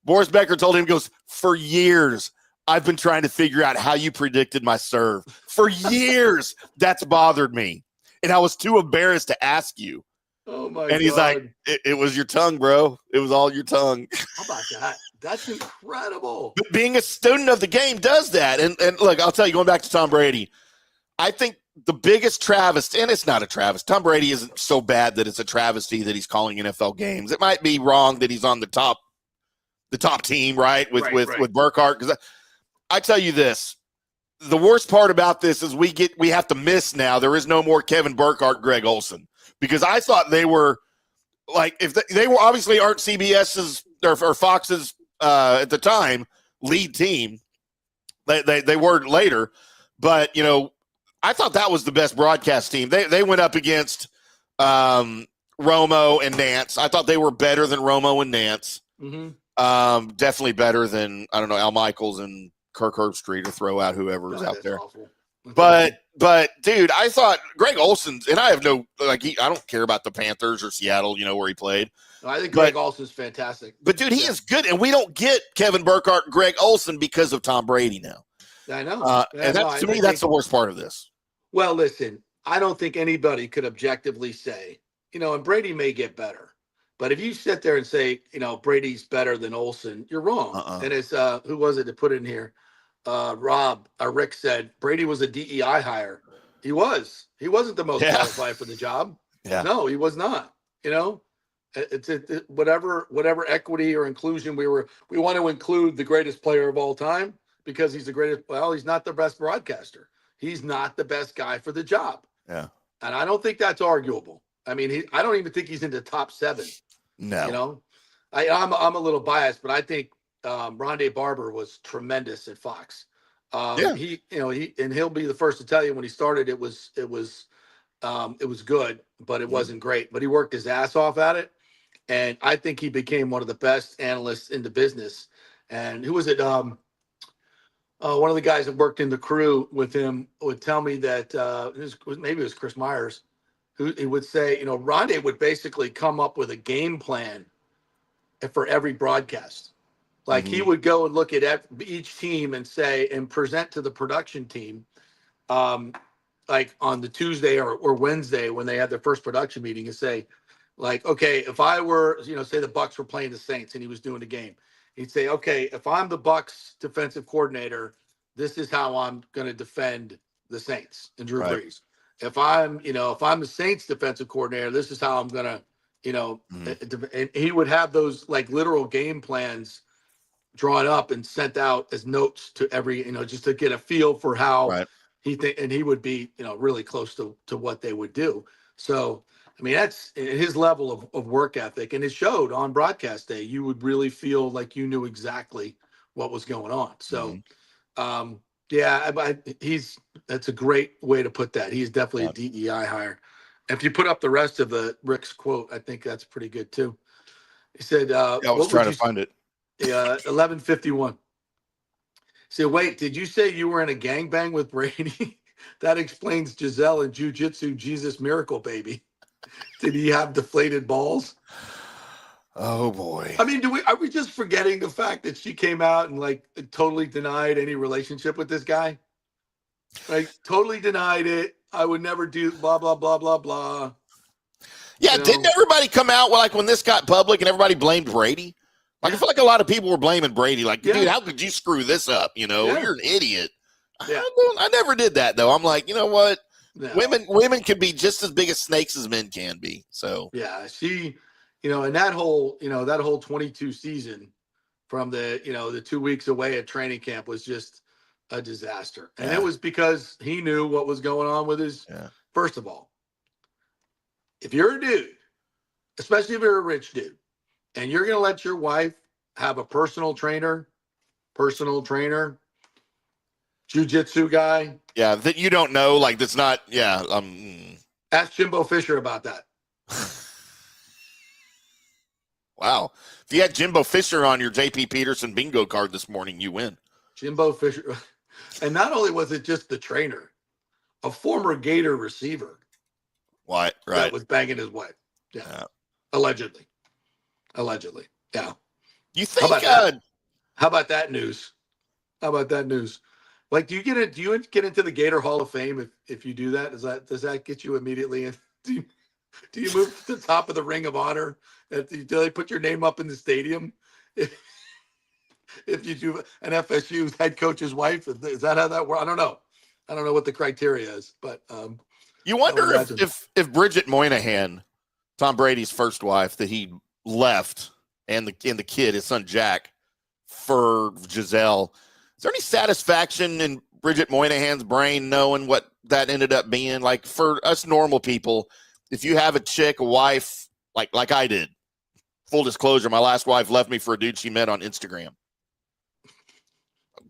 Speaker 5: Boris Becker told him, for years, I've been trying to figure out how you predicted my serve. For years, that's bothered me. And I was too embarrassed to ask you.
Speaker 4: Oh, my God.
Speaker 5: And he's like, it was your tongue, bro. It was all your tongue.
Speaker 4: How about that? That's incredible.
Speaker 5: But being a student of the game does that. And look, I'll tell you, going back to Tom Brady, I think the biggest travesty, and it's not a travesty. Tom Brady isn't so bad that it's a travesty that he's calling NFL games. It might be wrong that he's on the top team, right? With Burkhardt. Because I tell you this, the worst part about this is we have to miss now. There is no more Kevin Burkhardt, Greg Olsen, because I thought they were like, if they were obviously aren't CBS's or Fox's at the time lead team. They were later, but I thought that was the best broadcast team. They went up against Romo and Nance. I thought they were better than Romo and Nance. Mm-hmm. Definitely better than, I don't know, Al Michaels and Kirk Herbstreit, or throw out whoever's out there. But dude, I thought Greg Olsen's, and I have I don't care about the Panthers or Seattle, where he played.
Speaker 4: No, I think Greg Olsen's fantastic.
Speaker 5: But dude, he is good, and we don't get Kevin Burkhardt and Greg Olsen because of Tom Brady now.
Speaker 4: I know.
Speaker 5: To me, that's the worst part of this.
Speaker 4: Well, listen, I don't think anybody could objectively say, and Brady may get better. But if you sit there and say, Brady's better than Olsen, you're wrong. And it's, who was it to put in here? Rick said Brady was a DEI hire. He was. He wasn't the most qualified for the job. Yeah. No, he was not. It's whatever equity or inclusion we want to include the greatest player of all time because he's the greatest. Well, he's not the best broadcaster. He's not the best guy for the job.
Speaker 5: Yeah.
Speaker 4: And I don't think that's arguable. I mean, I don't even think he's in the top 7.
Speaker 5: No.
Speaker 4: I'm a little biased, but I think Rondé Barber was tremendous at Fox. He'll be the first to tell you when he started, it was good, but it wasn't great. But he worked his ass off at it, and I think he became one of the best analysts in the business. And who was it? One of the guys that worked in the crew with him would tell me that maybe it was Chris Myers, who he would say, Rondé would basically come up with a game plan for every broadcast. Like he would go and look at each team and present to the production team, like on the Tuesday or Wednesday when they had their first production meeting, and say, Like, okay, if I were, say the Bucs were playing the Saints and he was doing the game, he'd say, okay, if I'm the Bucs defensive coordinator, this is how I'm going to defend the Saints and Drew
Speaker 5: Right.
Speaker 4: Brees. If I'm the Saints defensive coordinator, this is how I'm going to, and he would have those like literal game plans drawn up and sent out as notes to every, just to get a feel for how
Speaker 5: Right.
Speaker 4: and he would be, really close to what they would do. So, I mean, that's his level of work ethic, and it showed on broadcast day. You would really feel like you knew exactly what was going on. So, that's a great way to put that. He's definitely a DEI hire. And if you put up the rest of the Rick's quote, I think that's pretty good too. He said,
Speaker 5: I was trying to find it.
Speaker 4: 1151. He said, wait, did you say you were in a gangbang with Brady? That explains Giselle and jiu-jitsu Jesus miracle baby. Did he have deflated balls?
Speaker 5: Oh boy.
Speaker 4: I mean, are we just forgetting the fact that she came out and like totally denied any relationship with this guy? Like totally denied it. I would never do blah blah blah blah blah.
Speaker 5: Yeah, didn't everybody come out like when this got public and everybody blamed Brady? Like I feel like a lot of people were blaming Brady. Like, dude, how could you screw this up? You're an idiot.
Speaker 4: Yeah.
Speaker 5: I never did that though. I'm like, you know what?
Speaker 4: No.
Speaker 5: Women can be just as big as snakes as men can be. So
Speaker 4: yeah, she, and that whole 22 season from the 2 weeks away at training camp was just a disaster. And it was because he knew what was going on with his, first of all, if you're a dude, especially if you're a rich dude, and you're going to let your wife have a personal trainer, jiu-jitsu guy.
Speaker 5: Yeah, that you don't know, like that's not,
Speaker 4: Ask Jimbo Fisher about that.
Speaker 5: Wow. If you had Jimbo Fisher on your JP Peterson bingo card this morning, you win.
Speaker 4: Jimbo Fisher. And not only was it just the trainer, a former Gator receiver.
Speaker 5: What? Right.
Speaker 4: That was banging his wife. Yeah. Allegedly. Yeah.
Speaker 5: You think
Speaker 4: How about that news? Like, do you get into the Gator Hall of Fame if you do that? Does that get you immediately in? Do you move to the top of the Ring of Honor? Do they put your name up in the stadium? If you do an FSU head coach's wife, is that how that works? I don't know what the criteria is, but
Speaker 5: you wonder if Bridget Moynihan, Tom Brady's first wife, that he left, and the kid, his son Jack, for Giselle. Is there any satisfaction in Bridget Moynihan's brain knowing what that ended up being? Like for us normal people, if you have a wife, like I did, full disclosure, my last wife left me for a dude she met on Instagram.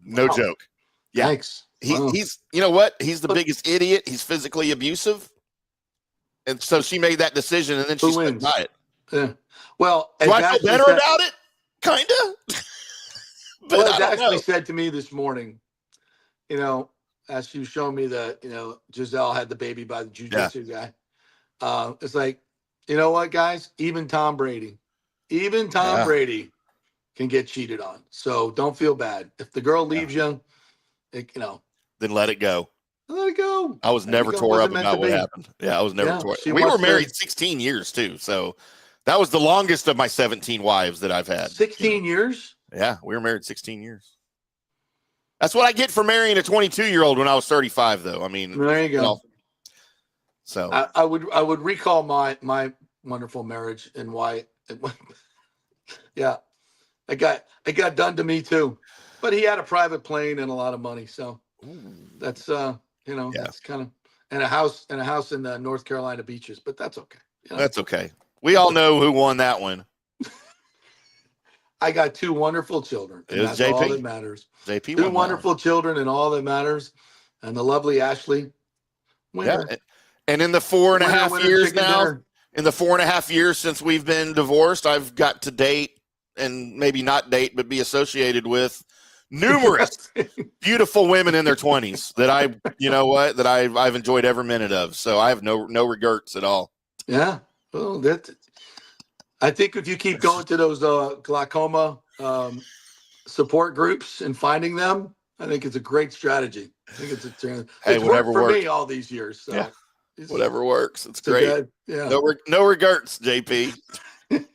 Speaker 5: No joke. Yeah.
Speaker 4: Thanks.
Speaker 5: He's, you know what? He's the biggest idiot. He's physically abusive. And so she made that decision and then she stuck by it.
Speaker 4: Yeah. Well,
Speaker 5: do I feel better about it? Kind of.
Speaker 4: Well, it actually said to me this morning, as she was showing me that, Giselle had the baby by the jiu-jitsu guy. It's like, you know what, guys? Even Tom Brady can get cheated on. So don't feel bad. If the girl leaves you,
Speaker 5: then let it go.
Speaker 4: Let it go.
Speaker 5: I was never tore up about what happened. Yeah, I was never tore up. We were married 16 years too. So that was the longest of my 17 wives that I've had.
Speaker 4: 16 years?
Speaker 5: Yeah, we were married 16 years. That's what I get for marrying a 22-year-old when I was 35, though. I mean,
Speaker 4: there you go.
Speaker 5: So
Speaker 4: I would recall my wonderful marriage and why. Yeah, it got done to me too, but he had a private plane and a lot of money, so that's that's kind of and a house in the North Carolina beaches, but that's okay.
Speaker 5: That's okay. We all know who won that one.
Speaker 4: I got two wonderful children. And that's
Speaker 5: JP.
Speaker 4: all that matters.
Speaker 5: JP
Speaker 4: two wonderful children, and all that matters. And the lovely Ashley. Winner.
Speaker 5: Yeah. And in the 4.5 years now, in the 4.5 years since we've been divorced, I've got to date and maybe not date, but be associated with numerous beautiful women in their 20s that I've enjoyed every minute of. So I have no regrets at all.
Speaker 4: Yeah. Well, I think if you keep going to those glaucoma support groups and finding them, I think it's a great strategy. I think it's worked for me all these years. So.
Speaker 5: Whatever works. It's
Speaker 4: to
Speaker 5: great.
Speaker 4: bed. Yeah.
Speaker 5: No regrets, JP.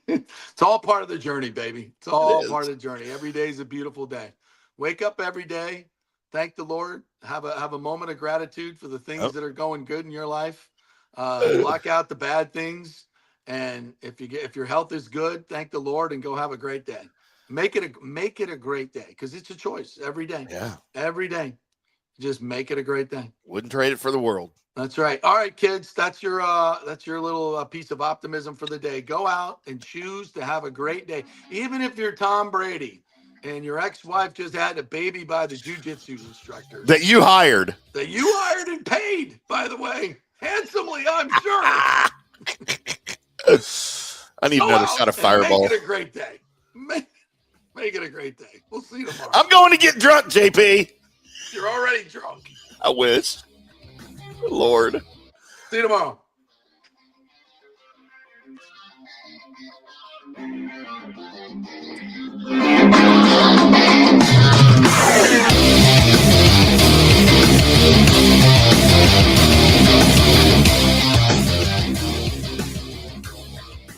Speaker 4: It's all part of the journey, baby. It's all
Speaker 5: It is.
Speaker 4: part of the journey. Every day is a beautiful day. Wake up every day. Thank the Lord. Have a moment of gratitude for the things that are going good in your life. Block out the bad things. And if your health is good, thank the Lord and go have a great day. Make it a great day because it's a choice every day.
Speaker 5: Yeah.
Speaker 4: Every day. Just make it a great day.
Speaker 5: Wouldn't trade it for the world.
Speaker 4: That's right. All right, kids. That's your little piece of optimism for the day. Go out and choose to have a great day. Even if you're Tom Brady and your ex-wife just had a baby by the jiu-jitsu instructor
Speaker 5: That you hired.
Speaker 4: And paid, by the way, handsomely, I'm sure.
Speaker 5: I need another shot of Fireball.
Speaker 4: Make it a great day. Make it a great day. We'll see you tomorrow.
Speaker 5: I'm going to get drunk, JP.
Speaker 4: You're already drunk.
Speaker 5: I wish. Lord.
Speaker 4: See you tomorrow.